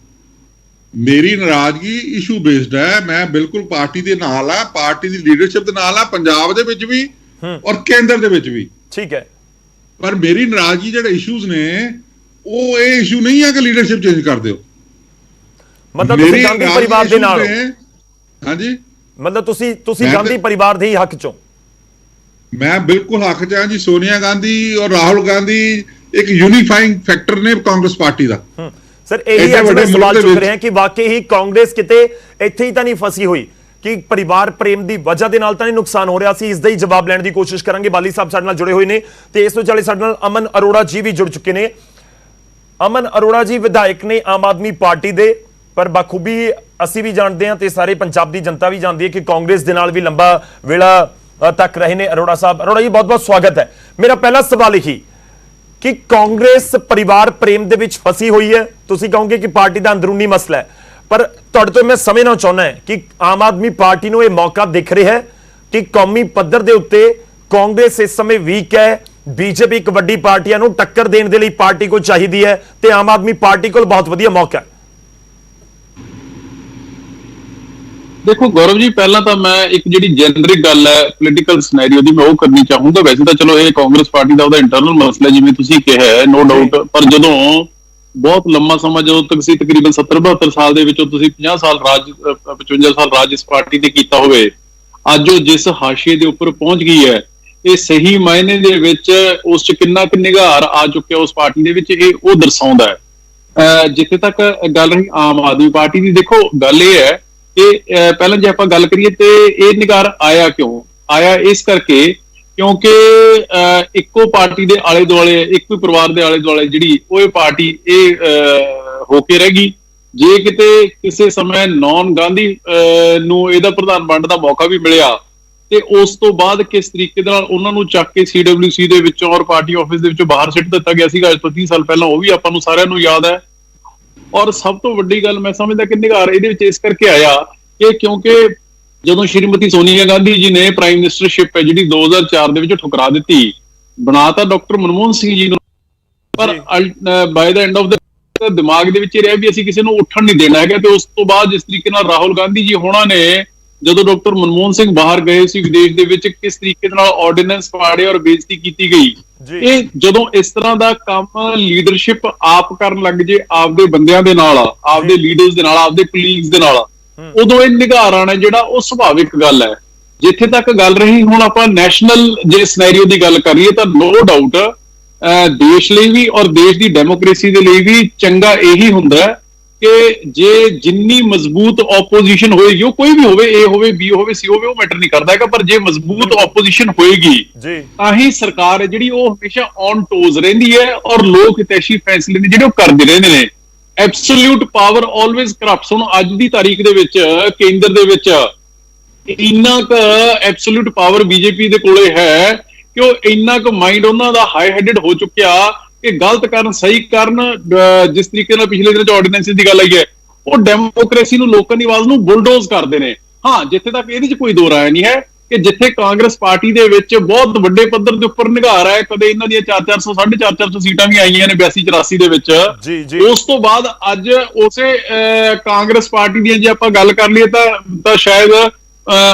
ਮੇਰੀ ਨਾਰਾਜ਼ਗੀ ਇਸ਼ੂ ਬੇਸਡ ਹੈ। ਮੈਂ ਬਿਲਕੁਲ ਪਾਰਟੀ ਦੇ ਨਾਲ ਆ, ਪਾਰਟੀ ਦੀ ਲੀਡਰਸ਼ਿਪ ਦੇ ਨਾਲ ਆ, ਪੰਜਾਬ ਦੇ ਵਿੱਚ ਵੀ ਔਰ ਕੇਂਦਰ ਦੇ ਵਿੱਚ ਵੀ। ਠੀਕ ਹੈ, ਪਰ ਮੇਰੀ ਨਾਰਾਜ਼ਗੀ ਜਿਹੜੇ ਇਸ਼ੂਜ਼ ਨੇ, ਉਹ ਇਹ ਇਸ਼ੂ ਨਹੀਂ ਹੈ ਕਿ ਲੀਡਰਸ਼ਿਪ ਚੇਂਜ ਕਰ ਦਿਓ। ਮਤਲਬ ਤੁਸੀਂ ਗਾਂਧੀ ਪਰਿਵਾਰ ਦੇ ਨਾਲ ਹੋ? ਹਾਂਜੀ, ਮਤਲਬ ਤੁਸੀਂ ਗਾਂਧੀ ਪਰਿਵਾਰ ਦੇ ਹੀ ਹੱਕ 'ਚੋਂ? मैं बिल्कुल हक च हां जी। सोनिया गांधी और राहुल गांधी एक यूनिफाइंग फैक्टर ने कांग्रेस पार्टी दा। सर, यही आज सवाल चुक रहे हैं कि वाकई ही कांग्रेस किते इत्थे ही तां नहीं फसी हुई कि परिवार प्रेम की वजह के नाल तां नहीं नुकसान हो रहा सी? इसदा ही जवाब लैण दी कोशिश करांगे। बाली साहब साडे नाल जुड़े हुए ने ते इस विचाले साडे नाल अमन अरोड़ा जी भी जुड़ चुके ने। अमन अरोड़ा जी विधायक ने आम आदमी पार्टी दे, पर बखूबी असीं भी जानते हैं ते सारे पंजाब की जनता भी जानती है कि कांग्रेस दे नाल भी लंबा वेला तक रहे ने अरोड़ा साहब। अरोड़ा जी, बहुत बहुत स्वागत है। मेरा पहला सवाल यही कि कांग्रेस परिवार प्रेम दे विच फसी हुई है, तुसीं कहोगे कि पार्टी दा अंदरूनी मसला है, पर तुहाडे तो मैं समझना चाहुंदा है कि आम आदमी पार्टी नूं यह मौका दिख रहा है कि कौमी पद्धर दे उत्ते कांग्रेस इस समय वीक है, बीजेपी एक वड्डी पार्टियां नूं टक्कर देण दे लई पार्टी को चाहीदी है ते आम आदमी पार्टी कोल बहुत वधिया मौका है। देखो गौरव जी, पहला तो मैं एक जी जेनरिक गल है पोलीटिकल सिनेरियो की मैं वो करनी चाहूंगा। वैसे तो चलो ये कांग्रेस पार्टी का इंटरनल मसला जिवें तुसीं कहा है, नो डाउट, पर जदों ਬਹੁਤ ਲੰਮਾ ਸਮਾਂ ਜਦੋਂ ਤੱਕ ਸੀ, ਤਕਰੀਬਨ 70-72 ਸਾਲ ਦੇ ਵਿੱਚੋਂ ਤੁਸੀਂ 50 ਸਾਲ ਰਾਜ 55 ਸਾਲ ਰਾਜ ਇਸ ਪਾਰਟੀ ਤੇ ਕੀਤਾ ਹੋਵੇ, ਅੱਜ ਉਹ ਜਿਸ ਹਾਸ਼ੀਏ ਦੇ ਉੱਪਰ ਪਹੁੰਚ ਗਈ ਹੈ, ਇਹ ਸਹੀ ਮਾਇਨੇ ਦੇ ਵਿੱਚ ਉਸ 'ਚ ਕਿੰਨਾ ਕੁ ਨਿਘਾਰ ਆ ਚੁੱਕਿਆ ਉਸ ਪਾਰਟੀ ਦੇ ਵਿੱਚ, ਇਹ ਉਹ ਦਰਸਾਉਂਦਾ ਹੈ। ਜਿੱਥੇ ਤੱਕ ਗੱਲ ਰਹੀ ਆਮ ਆਦਮੀ ਪਾਰਟੀ ਦੀ, ਦੇਖੋ ਗੱਲ ਇਹ ਹੈ ਕਿ ਪਹਿਲਾਂ ਜੇ ਆਪਾਂ ਗੱਲ ਕਰੀਏ ਤੇ ਇਹ ਨਿਘਾਰ ਆਇਆ ਕਿਉਂ ਆਇਆ, ਇਸ ਕਰਕੇ ਕਿਉਂਕਿ ਇੱਕੋ ਪਾਰਟੀ ਦੇ ਆਲੇ ਦੁਆਲੇ, ਇੱਕੋ ਹੀ ਪਰਿਵਾਰ ਦੇ ਆਲੇ ਦੁਆਲੇ ਜਿਹੜੀ ਉਹ ਇਹ ਪਾਰਟੀ ਇਹ ਹੋ ਕੇ ਰਹਿ ਗਈ। ਜੇ ਕਿਤੇ ਕਿਸੇ ਸਮੇਂ ਨੌਨ ਗਾਂਧੀ ਨੂੰ ਇਹਦਾ ਪ੍ਰਧਾਨ ਬਣਨ ਦਾ ਮੌਕਾ ਵੀ ਮਿਲਿਆ ਤੇ ਉਸ ਤੋਂ ਬਾਅਦ ਕਿਸ ਤਰੀਕੇ ਦੇ ਨਾਲ ਉਹਨਾਂ ਨੂੰ ਚੱਕ ਕੇ CWC ਦੇ ਵਿੱਚੋਂ ਔਰ ਪਾਰਟੀ ਆਫਿਸ ਦੇ ਵਿੱਚੋਂ ਬਾਹਰ ਸਿੱਟ ਦਿੱਤਾ ਗਿਆ ਸੀਗਾ ਅੱਜ ਤੋਂ 30 ਸਾਲ ਪਹਿਲਾਂ, ਉਹ ਵੀ ਆਪਾਂ ਨੂੰ ਸਾਰਿਆਂ ਨੂੰ ਯਾਦ ਹੈ। ਔਰ ਸਭ ਤੋਂ ਵੱਡੀ ਗੱਲ ਮੈਂ ਸਮਝਦਾ ਕਿ ਨਿਘਾਰ ਇਹਦੇ ਵਿੱਚ ਇਸ ਕਰਕੇ ਆਇਆ ਕਿ ਕਿਉਂਕਿ ਜਦੋਂ ਸ਼੍ਰੀਮਤੀ ਸੋਨੀਆ ਗਾਂਧੀ ਜੀ ਨੇ ਪ੍ਰਾਈਮ ਮਿਨਿਸਟਰਸ਼ਿਪ ਹੈ ਜਿਹੜੀ 2004 ਦੇ ਵਿੱਚ ਠੁਕਰਾ ਦਿੱਤੀ, ਬਣਾਤਾ ਡਾਕਟਰ ਮਨਮੋਹਨ ਸਿੰਘ ਜੀ ਨੂੰ, ਪਰ ਬਾਈ ਦਾ ਐਂਡ ਆਫ ਦਾ ਦਿਮਾਗ ਦੇ ਵਿੱਚ ਇਹ ਰਿਹਾ ਵੀ ਅਸੀਂ ਕਿਸੇ ਨੂੰ ਉੱਠਣ ਨਹੀਂ ਦੇਣਾ ਹੈਗਾ। ਤੇ ਉਸ ਤੋਂ ਬਾਅਦ ਜਿਸ ਤਰੀਕੇ ਨਾਲ ਰਾਹੁਲ ਗਾਂਧੀ ਜੀ ਹੋਣਾ ਨੇ ਜਦੋਂ ਡਾਕਟਰ ਮਨਮੋਹਨ ਸਿੰਘ ਬਾਹਰ ਗਏ ਸੀ ਵਿਦੇਸ਼ ਦੇ ਵਿੱਚ, ਕਿਸ ਤਰੀਕੇ ਨਾਲ ਆਰਡੀਨੈਂਸ ਪਾੜੇ ਔਰ ਬੇਇੱਜ਼ਤੀ ਕੀਤੀ ਗਈ, ਇਹ ਜਦੋਂ ਇਸ ਤਰ੍ਹਾਂ ਦਾ ਕੰਮ ਲੀਡਰਸ਼ਿਪ ਆਪ ਕਰਨ ਲੱਗ ਜੇ ਆਪਦੇ ਬੰਦਿਆਂ ਦੇ ਨਾਲ, ਆਪਦੇ ਲੀਡਰਸ ਦੇ ਨਾਲ, ਆਪਦੇ ਕਲੀਗਸ ਦੇ ਨਾਲ, ਉਦੋਂ ਇਹ ਨਿਘਾਰ ਆਣਾ ਜਿਹੜਾ ਉਹ ਸੁਭਾਵਿਕ ਗੱਲ ਹੈ। ਜਿੱਥੇ ਤੱਕ ਗੱਲ ਰਹੀ ਹੁਣ ਆਪਾਂ ਨੈਸ਼ਨਲ ਜੇ ਸਿਨੈਰੀਓ ਦੀ ਗੱਲ ਕਰੀਏ ਤਾਂ ਨੋ ਡਾਊਟ ਦੇਸ਼ ਲਈ ਵੀ ਔਰ ਦੇਸ਼ ਦੀ ਡੈਮੋਕ੍ਰੇਸੀ ਦੇ ਲਈ ਵੀ ਚੰਗਾ ਇਹੀ ਹੁੰਦਾ ਕਿ ਜੇ ਜਿੰਨੀ ਮਜ਼ਬੂਤ ਆਪੋਜੀਸ਼ਨ ਹੋਏਗੀ, ਉਹ ਕੋਈ ਵੀ ਹੋਵੇ, A ਹੋਵੇ, B ਹੋਵੇ, C ਹੋਵੇ, ਉਹ ਮੈਟਰ ਨਹੀਂ ਕਰਦਾ ਹੈਗਾ, ਪਰ ਜੇ ਮਜ਼ਬੂਤ ਆਪੋਜੀਸ਼ਨ ਹੋਏਗੀ ਤਾਂ ਹੀ ਸਰਕਾਰ ਹੈ ਜਿਹੜੀ ਉਹ ਹਮੇਸ਼ਾ ਔਨ ਟੋਜ਼ ਰਹਿੰਦੀ ਹੈ ਔਰ ਲੋਕ ਹਿਤੈਸ਼ੀ ਫੈਸਲੇ ਨੇ ਜਿਹੜੇ ਉਹ ਕਰਦੇ ਰਹਿੰਦੇ ਨੇ। Absolute power always ਕਰਪਟਸ। ਹੁਣ ਅੱਜ ਦੀ ਤਾਰੀਖ ਦੇ ਵਿੱਚ ਕੇਂਦਰ ਦੇ ਵਿੱਚ ਇੰਨਾ ਕੁ ਐਬਸੋਲਿਊਟ ਪਾਵਰ BJP ਦੇ ਕੋਲੇ ਹੈ ਕਿ ਉਹ ਇੰਨਾ ਕੁ ਮਾਈਂਡ ਉਹਨਾਂ ਦਾ ਹਾਈ ਹੈਡਡ ਹੋ ਚੁੱਕਿਆ ਕਿ ਗਲਤ ਕਰਨ ਸਹੀ ਕਰਨ, ਜਿਸ ਤਰੀਕੇ ਨਾਲ ਪਿਛਲੇ ਦਿਨਾਂ ਚ ਆਰਡੀਨੈਂਸ ਦੀ ਗੱਲ ਆਈ ਹੈ, ਉਹ ਡੈਮੋਕ੍ਰੇਸੀ ਨੂੰ, ਲੋਕਾਂ ਦੀ ਆਵਾਜ਼ ਨੂੰ ਬੁਲਡੋਜ਼ ਕਰਦੇ ਨੇ। ਹਾਂ, ਜਿੱਥੇ ਤੱਕ ਇਹਦੇ ਚ ਕੋਈ ਦੋ ਰਾਏ ਨਹੀਂ ਹੈ ਕਿ ਜਿੱਥੇ ਕਾਂਗਰਸ ਪਾਰਟੀ ਦੇ ਵਿੱਚ ਬਹੁਤ ਵੱਡੇ ਪੱਧਰ ਦੇ ਉੱਪਰ ਨਿਘਾਰ ਹੈ, ਕਦੇ ਇਹਨਾਂ ਦੀਆਂ 400 450 ਸੀਟਾਂ ਵੀ ਆਈਆਂ ਨੇ 82-84 ਦੇ ਵਿੱਚ, ਉਸ ਤੋਂ ਬਾਅਦ ਅੱਜ ਉਸੇ ਕਾਂਗਰਸ ਪਾਰਟੀ ਦੀਆਂ ਜੇ ਆਪਾਂ ਗੱਲ ਕਰ ਲਈਏ ਤਾਂ ਸ਼ਾਇਦ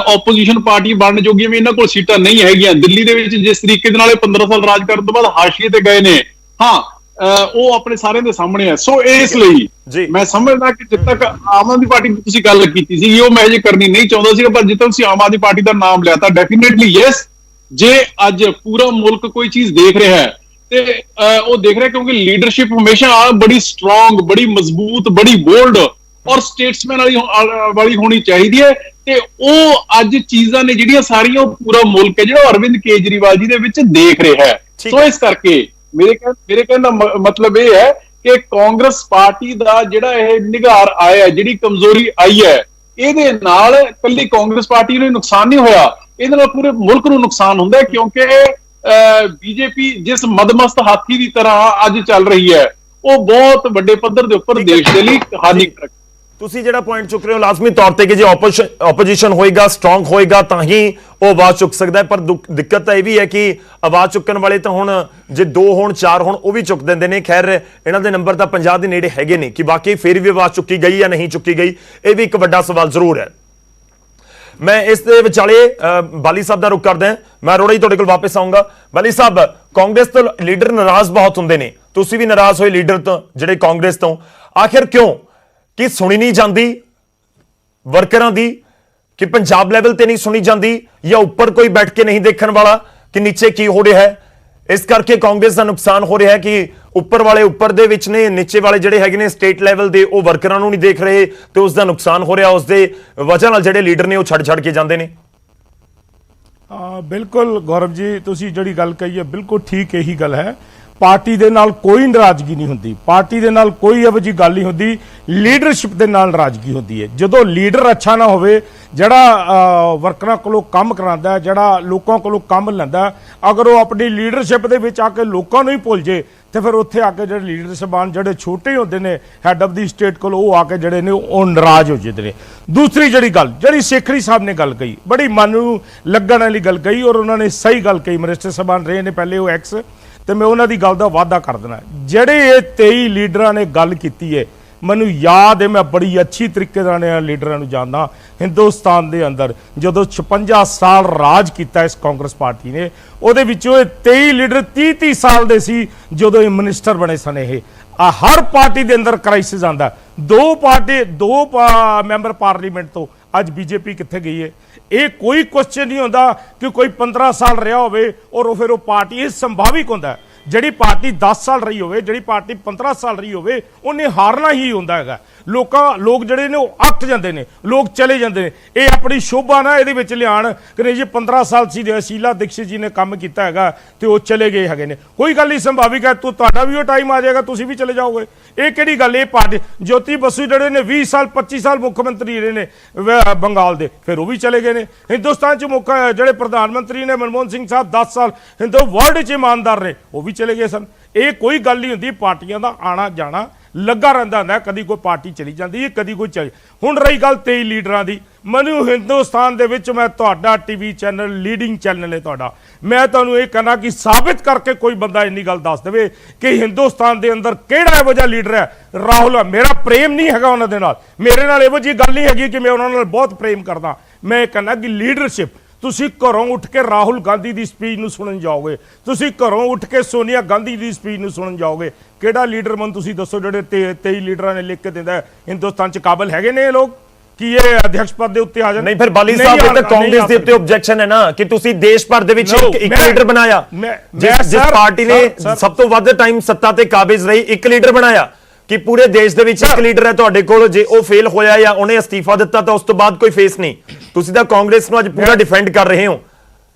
ਆਪੋਜੀਸ਼ਨ ਪਾਰਟੀ ਬਣਨ ਜੋਗੀਆਂ ਵੀ ਇਹਨਾਂ ਕੋਲ ਸੀਟਾਂ ਨਹੀਂ ਹੈਗੀਆਂ। ਦਿੱਲੀ ਦੇ ਵਿੱਚ ਜਿਸ ਤਰੀਕੇ ਦੇ ਨਾਲ ਇਹ 15 ਸਾਲ ਰਾਜ ਕਰਨ ਤੋਂ ਬਾਅਦ ਹਾਸ਼ੀਏ ਤੇ ਗਏ ਨੇ, ਹਾਂ ਉਹ ਆਪਣੇ ਸਾਰਿਆਂ ਦੇ ਸਾਹਮਣੇ ਹੈ। ਸੋ ਇਸ ਲਈ ਮੈਂ ਸਮਝਦਾ ਕਿ ਜਿੱਦ ਤੱਕ ਆਮ ਆਦਮੀ ਪਾਰਟੀ ਦੀ ਤੁਸੀਂ ਗੱਲ ਕੀਤੀ ਸੀ, ਉਹ ਮੈਂ ਜੇ ਕਰਨੀ ਨਹੀਂ ਚਾਹੁੰਦਾ ਸੀਗਾ, ਪਰ ਜਿੱਦਾਂ ਤੁਸੀਂ ਆਮ ਆਦਮੀ ਪਾਰਟੀ ਦਾ ਨਾਮ ਲਿਆ ਤਾਂ ਡੈਫੀਨੇਟਲੀ ਯੈਸ, ਜੇ ਅੱਜ ਪੂਰਾ ਮੁਲਕ ਕੋਈ ਚੀਜ਼ ਦੇਖ ਰਿਹਾ ਹੈ ਤੇ ਉਹ ਦੇਖ ਰਿਹਾ ਕਿਉਂਕਿ ਲੀਡਰਸ਼ਿਪ ਹਮੇਸ਼ਾ ਬੜੀ ਸਟਰੋਂਗ, ਬੜੀ ਮਜ਼ਬੂਤ, ਬੜੀ ਬੋਲਡ ਔਰ ਸਟੇਟਸਮੈਨ ਵਾਲੀ ਹੋਣੀ ਚਾਹੀਦੀ ਹੈ। ਤੇ ਉਹ ਅੱਜ ਚੀਜ਼ਾਂ ਨੇ ਜਿਹੜੀਆਂ ਸਾਰੀਆਂ ਉਹ ਪੂਰਾ ਮੁਲਕ ਹੈ ਜਿਹੜਾ ਅਰਵਿੰਦ ਕੇਜਰੀਵਾਲ ਜੀ ਦੇ ਵਿੱਚ ਦੇਖ ਰਿਹਾ ਹੈ। ਸੋ ਇਸ ਕਰਕੇ ਮੇਰੇ ਕਹਿਣ ਦਾ ਮਤਲਬ ਇਹ ਹੈ ਕਿ ਕਾਂਗਰਸ ਪਾਰਟੀ ਦਾ ਜਿਹੜਾ ਇਹ ਨਿਘਾਰ ਆਇਆ, ਜਿਹੜੀ ਕਮਜ਼ੋਰੀ ਆਈ ਹੈ, ਇਹਦੇ ਨਾਲ ਇਕੱਲੀ ਕਾਂਗਰਸ ਪਾਰਟੀ ਨੂੰ ਨੁਕਸਾਨ ਨਹੀਂ ਹੋਇਆ, ਇਹਦੇ ਨਾਲ ਪੂਰੇ ਮੁਲਕ ਨੂੰ ਨੁਕਸਾਨ ਹੁੰਦਾ ਕਿਉਂਕਿ BJP ਜਿਸ ਮਦਮਸਤ ਹਾਥੀ ਦੀ ਤਰ੍ਹਾਂ ਅੱਜ ਚੱਲ ਰਹੀ ਹੈ, ਉਹ ਬਹੁਤ ਵੱਡੇ ਪੱਧਰ ਦੇ ਉੱਪਰ ਦੇਸ਼ ਦੇ ਲਈ ਹਾਨੀਕਾਰਕ। ਤੁਸੀਂ ਜਿਹੜਾ ਪੁਆਇੰਟ ਚੁੱਕ ਰਹੇ ਹੋ ਲਾਜ਼ਮੀ ਤੌਰ ਤੇ ਕਿ ਜੇ ਆਪੋਜੀਸ਼ਨ ਹੋਏਗਾ, ਸਟਰੋਂਗ ਹੋਏਗਾ ਤਾਂ ਹੀ ਉਹ ਆਵਾਜ਼ ਚੁੱਕ ਸਕਦਾ ਹੈ, ਪਰ ਦਿੱਕਤ ਤਾਂ ਇਹ ਵੀ ਹੈ ਕਿ ਆਵਾਜ਼ ਚੁੱਕਣ ਵਾਲੇ ਤਾਂ ਹੁਣ ਜੇ 2 ਹੋਣ 4 ਹੋਣ ਉਹ ਵੀ ਚੁੱਕ ਦਿੰਦੇ ਨੇ। ਖੈਰ ਇਹਨਾਂ ਦੇ ਨੰਬਰ ਤਾਂ 50 ਦੇ ਨੇੜੇ ਹੈਗੇ ਨੇ ਕਿ ਬਾਕੀ ਫਿਰ ਵੀ ਆਵਾਜ਼ ਚੁੱਕੀ ਗਈ ਜਾਂ ਨਹੀਂ ਚੁੱਕੀ ਗਈ, ਇਹ ਵੀ ਇੱਕ ਵੱਡਾ ਸਵਾਲ ਜ਼ਰੂਰ ਹੈ। ਮੈਂ ਇਸ ਦੇ ਵਿਚਾਲੇ ਬਾਲੀ ਸਾਹਿਬ ਦਾ ਰੁਖ ਕਰਦਾ ਹਾਂ। ਮੈਂ ਅਰੋੜਾ ਜੀ ਤੁਹਾਡੇ ਕੋਲ ਵਾਪਸ ਆਉਂਗਾ। ਬਾਲੀ ਸਾਹਿਬ, ਕਾਂਗਰਸ ਤੋਂ ਲੀਡਰ ਨਾਰਾਜ਼ ਬਹੁਤ ਹੁੰਦੇ ਨੇ, ਤੁਸੀਂ ਵੀ ਨਾਰਾਜ਼ ਹੋਏ ਲੀਡਰ ਤੋਂ ਜਿਹੜੇ ਕਾਂਗਰਸ ਤੋਂ, ਆਖਿਰ ਕਿਉਂ? ਕਿ ਸੁਣੀ ਨਹੀਂ ਜਾਂਦੀ ਵਰਕਰਾਂ ਦੀ, ਕਿ ਪੰਜਾਬ ਲੈਵਲ ਤੇ ਨਹੀਂ ਸੁਣੀ ਜਾਂਦੀ, ਜਾਂ ਉੱਪਰ ਕੋਈ ਬੈਠ ਕੇ ਨਹੀਂ ਦੇਖਣ ਵਾਲਾ ਕਿ ਨੀਚੇ ਕੀ ਹੋ ਰਿਹਾ ਹੈ? ਇਸ ਕਰਕੇ ਕਾਂਗਰਸ ਦਾ ਨੁਕਸਾਨ ਹੋ ਰਿਹਾ ਹੈ ਕਿ ਉੱਪਰ ਵਾਲੇ ਉੱਪਰ ਦੇ ਵਿੱਚ ਨੇ, ਨੀਚੇ ਵਾਲੇ ਜਿਹੜੇ ਹੈਗੇ ਨੇ ਸਟੇਟ ਲੈਵਲ ਦੇ ਉਹ ਵਰਕਰਾਂ ਨੂੰ ਨਹੀਂ ਦੇਖ ਰਹੇ ਤੇ ਉਸ ਦਾ ਨੁਕਸਾਨ ਹੋ ਰਿਹਾ। ਉਸ ਦੇ ਵਜ੍ਹਾ ਨਾਲ ਜਿਹੜੇ ਲੀਡਰ ਨੇ ਉਹ ਛੱਡ ਕੇ ਜਾਂਦੇ ਨੇ। ਬਿਲਕੁਲ ਗੌਰਵ ਜੀ, ਤੁਸੀਂ ਜਿਹੜੀ ਗੱਲ ਕਹੀ ਹੈ ਬਿਲਕੁਲ ਠੀਕ ਇਹੀ ਗੱਲ ਹੈ। ਪਾਰਟੀ ਦੇ ਨਾਲ ਕੋਈ ਨਾਰਾਜ਼ਗੀ ਨਹੀਂ ਹੁੰਦੀ, ਪਾਰਟੀ ਦੇ ਨਾਲ ਕੋਈ ਇਹੋ ਜਿਹੀ ਗੱਲ ਨਹੀਂ ਹੁੰਦੀ, ਲੀਡਰਸ਼ਿਪ ਦੇ ਨਾਲ ਨਾਰਾਜ਼ਗੀ ਹੁੰਦੀ ਹੈ। ਜਦੋਂ ਲੀਡਰ ਅੱਛਾ ਨਾ ਹੋਵੇ, ਜਿਹੜਾ ਵਰਕਰਾਂ ਕੋਲੋਂ ਕੰਮ ਕਰਾਉਂਦਾ, ਜਿਹੜਾ ਲੋਕਾਂ ਕੋਲੋਂ ਕੰਮ ਲੈਂਦਾ, ਅਗਰ ਉਹ ਆਪਣੀ ਲੀਡਰਸ਼ਿਪ ਦੇ ਵਿੱਚ ਆ ਕੇ ਲੋਕਾਂ ਨੂੰ ਹੀ ਭੁੱਲ ਜੇ ਤੇ ਫਿਰ ਉੱਥੇ ਆ ਕੇ ਜਿਹੜੇ ਲੀਡਰ ਸਾਹਿਬਾਨ ਜਿਹੜੇ ਛੋਟੇ ਹੁੰਦੇ ਨੇ ਹੈਡ ਆਫ ਦੀ ਸਟੇਟ ਕੋਲ, ਉਹ ਆ ਕੇ ਜਿਹੜੇ ਨੇ ਉਹ ਨਾਰਾਜ਼ ਹੋ ਜਾਂਦੇ ਨੇ। ਦੂਸਰੀ ਜਿਹੜੀ ਸੇਖੜੀ ਸਾਹਿਬ ਨੇ ਗੱਲ ਕਹੀ, ਬੜੀ ਮਨ ਨੂੰ ਲੱਗਣ ਵਾਲੀ ਗੱਲ ਕਹੀ ਔਰ ਉਹਨਾਂ ਨੇ ਸਹੀ ਗੱਲ ਕਹੀ। ਮਿਨਿਸਟਰ ਸਾਹਿਬਾਨ ਰਹੇ ਨੇ ਪਹਿਲੇ ਉਹ ਐਕਸ, ਤੇ ਮੈਂ ਉਹਨਾਂ ਦੀ ਗੱਲ ਦਾ ਵਾਅਦਾ ਕਰ ਦੇਣਾ, ਜਿਹੜੇ ਇਹ 23 ਲੀਡਰਾਂ ਨੇ ਗੱਲ ਕੀਤੀ ਹੈ, ਮੈਨੂੰ ਯਾਦ ਹੈ, ਮੈਂ ਬੜੀ ਅੱਛੀ ਤਰੀਕੇ ਨਾਲ ਲੀਡਰਾਂ ਨੂੰ ਜਾਣਦਾ। ਹਿੰਦੁਸਤਾਨ ਦੇ ਅੰਦਰ ਜਦੋਂ 56 ਸਾਲ ਰਾਜ ਕੀਤਾ ਇਸ ਕਾਂਗਰਸ ਪਾਰਟੀ ਨੇ, ਉਹਦੇ ਵਿੱਚੋਂ ਇਹ 23 ਲੀਡਰ 30 ਸਾਲ ਦੇ ਸੀ ਜਦੋਂ ਇਹ ਮਿਨਿਸਟਰ ਬਣੇ ਸਨ। ਇਹ ਹਰ ਪਾਰਟੀ ਦੇ ਅੰਦਰ ਕ੍ਰਾਈਸਿਸ ਆਂਦਾ। ਦੋ ਮੈਂਬਰ ਪਾਰਲੀਮੈਂਟ ਤੋਂ ਅੱਜ ਬੀਜੇਪੀ ਕਿੱਥੇ ਗਈ ਹੈ? ਇਹ ਕੋਈ ਕੁਐਸਚਨ ਨਹੀਂ ਹੁੰਦਾ ਕਿ ਕੋਈ 15 ਸਾਲ ਰਿਹਾ ਹੋਵੇ ਔਰ ਫਿਰ ਉਹ ਪਾਰਟੀ, ਇਹ ਸੰਭਾਵਿਕ ਹੁੰਦਾ। ਜਿਹੜੀ ਪਾਰਟੀ 10 ਸਾਲ ਰਹੀ ਹੋਵੇ, ਜਿਹੜੀ ਪਾਰਟੀ 15 ਸਾਲ ਰਹੀ ਹੋਵੇ, ਉਹਨੇ ਹਾਰਨਾ ਹੀ ਹੁੰਦਾ ਹੈਗਾ। ਲੋਕ ਜਿਹੜੇ ਨੇ ਉਹ ਅੱਕ ਜਾਂਦੇ ਨੇ, ਲੋਕ ਚਲੇ ਜਾਂਦੇ ਨੇ। ਇਹ ਆਪਣੀ ਸ਼ੋਭਾ ਨਾ ਇਹਦੇ ਵਿੱਚ ਲਿਆਣ ਕਿ ਜੀ 15 ਸਾਲ ਸੀ ਸ਼ੀਲਾ ਦੀਕਸ਼ਿਤ ਜੀ ਨੇ ਕੰਮ ਕੀਤਾ ਹੈਗਾ ਤੇ ਉਹ ਚਲੇ ਗਏ ਹੈਗੇ ਨੇ। ਕੋਈ ਗੱਲ ਨਹੀਂ, ਸੰਭਾਵਿਕ ਹੈ, ਤੁਹਾਡਾ ਵੀ ਉਹ ਟਾਈਮ ਆ ਜਾਏਗਾ, ਤੁਸੀਂ ਵੀ ਚਲੇ ਜਾਓਗੇ। ਇਹ ਕਿਹੜੀ ਗੱਲ? ਇਹ ਪਾਰਟੀ ਜੋਤੀ ਬਸੂ ਜਿਹੜੇ ਨੇ 20 ਸਾਲ 25 ਸਾਲ ਮੁੱਖ ਮੰਤਰੀ ਰਹੇ ਨੇ ਬੰਗਾਲ ਦੇ, ਫਿਰ ਉਹ ਵੀ ਚਲੇ ਗਏ ਨੇ। ਹਿੰਦੁਸਤਾਨ 'ਚ ਜਿਹੜੇ ਪ੍ਰਧਾਨ ਮੰਤਰੀ ਨੇ ਮਨਮੋਹਨ ਸਿੰਘ ਸਾਹਿਬ 10 ਸਾਲ ਵਰਲਡ 'ਚ ਇਮਾਨਦਾਰ ਨੇ, ਉਹ ਵੀ ਚਲੇ ਗਏ ਸਨ। ਇਹ ਕੋਈ ਗੱਲ ਨਹੀਂ ਹੁੰਦੀ, ਪਾਰਟੀਆਂ ਦਾ ਆਣਾ ਜਾਣਾ ਲੱਗਾ ਰਹਿੰਦਾ ਹੁੰਦਾ। ਕਦੀ ਕੋਈ ਪਾਰਟੀ ਚਲੀ ਜਾਂਦੀ ਹੈ, ਕਦੀ ਕੋਈ ਚਲੀ। ਹੁਣ ਰਹੀ ਗੱਲ 23 ਲੀਡਰਾਂ ਦੀ, ਮੈਨੂੰ ਹਿੰਦੁਸਤਾਨ ਦੇ ਵਿੱਚ, ਮੈਂ ਤੁਹਾਡਾ ਟੀਵੀ ਚੈਨਲ ਲੀਡਿੰਗ ਚੈਨਲ ਹੈ ਤੁਹਾਡਾ, ਮੈਂ ਤੁਹਾਨੂੰ ਇਹ ਕਹਿਣਾ ਕਿ ਸਾਬਿਤ ਕਰਕੇ ਕੋਈ ਬੰਦਾ ਇੰਨੀ ਗੱਲ ਦੱਸ ਦੇਵੇ ਕਿ ਹਿੰਦੁਸਤਾਨ ਦੇ ਅੰਦਰ ਕਿਹੜਾ ਇਹੋ ਜਿਹਾ ਲੀਡਰ ਹੈ। ਰਾਹੁਲ, ਮੇਰਾ ਪ੍ਰੇਮ ਨਹੀਂ ਹੈਗਾ ਉਹਨਾਂ ਦੇ ਨਾਲ, ਮੇਰੇ ਨਾਲ ਇਹੋ ਜਿਹੀ ਗੱਲ ਨਹੀਂ ਹੈਗੀ ਕਿ ਮੈਂ ਉਹਨਾਂ ਨਾਲ ਬਹੁਤ ਪ੍ਰੇਮ ਕਰਦਾ। ਮੈਂ ਇਹ ਕਹਿੰਦਾ ਕਿ ਲੀਡਰਸ਼ਿਪ, ਤੁਸੀਂ ਘਰੋਂ ਉੱਠ ਕੇ ਰਾਹੁਲ ਗਾਂਧੀ ਦੀ ਸਪੀਚ ਨੂੰ ਸੁਣਨ ਜਾਓਗੇ, ਤੁਸੀਂ ਘਰੋਂ ਉੱਠ ਕੇ ਸੋਨੀਆ ਗਾਂਧੀ ਦੀ ਸਪੀਚ ਨੂੰ ਸੁਣਨ ਜਾਓਗੇ। ਕਿਹੜਾ ਲੀਡਰ ਮੈਨੂੰ ਤੁਸੀਂ ਦੱਸੋ ਜਿਹੜੇ 23 ਲੀਡਰਾਂ ਨੇ ਲਿਖ ਕੇ ਦਿੰਦਾ ਹਿੰਦੁਸਤਾਨ 'ਚ ਕਾਬਲ ਹੈਗੇ ਨੇ ਇਹ ਲੋਕ ਕਿ ਇਹ ਅਧਿਕਸ਼ ਪਦ ਦੇ ਉੱਤੇ ਆ ਜਾਣ? ਨਹੀਂ, ਫਿਰ ਬਾਲੀ ਸਾਹਿਬ ਇਹ ਤਾਂ ਕਾਂਗਰਸ ਦੇ ਉੱਤੇ ਆਬਜੈਕਸ਼ਨ ਹੈ ਨਾ ਕਿ ਤੁਸੀਂ ਦੇਸ਼ ਭਰ ਦੇ ਵਿੱਚ ਇੱਕ ਲੀਡਰ ਬਣਾਇਆ। ਜਿਸ ਪਾਰਟੀ ਨੇ ਸਭ ਤੋਂ ਵੱਧ ਟਾਈਮ ਸੱਤਾ ਤੇ ਕਾਬਿਜ਼ ਰਹੀ, ਇੱਕ ਲੀਡਰ ਬਣਾਇਆ ਕਿ ਪੂਰੇ ਦੇਸ਼ ਦੇ ਵਿੱਚ ਇੱਕ ਲੀਡਰ ਹੈ ਤੁਹਾਡੇ ਕੋਲ। ਜੇ ਉਹ ਫੇਲ ਹੋਇਆ ਜਾਂ ਉਹਨੇ ਅਸਤੀਫਾ ਦਿੱਤਾ ਤਾਂ ਉਸ ਤੋਂ ਬਾਅਦ ਕੋਈ ਫੇਸ ਨਹੀਂ। ਤੁਸੀਂ ਤਾਂ ਕਾਂਗਰਸ ਨੂੰ ਅੱਜ ਪੂਰਾ ਡਿਫੈਂਡ ਕਰ ਰਹੇ ਹੋ।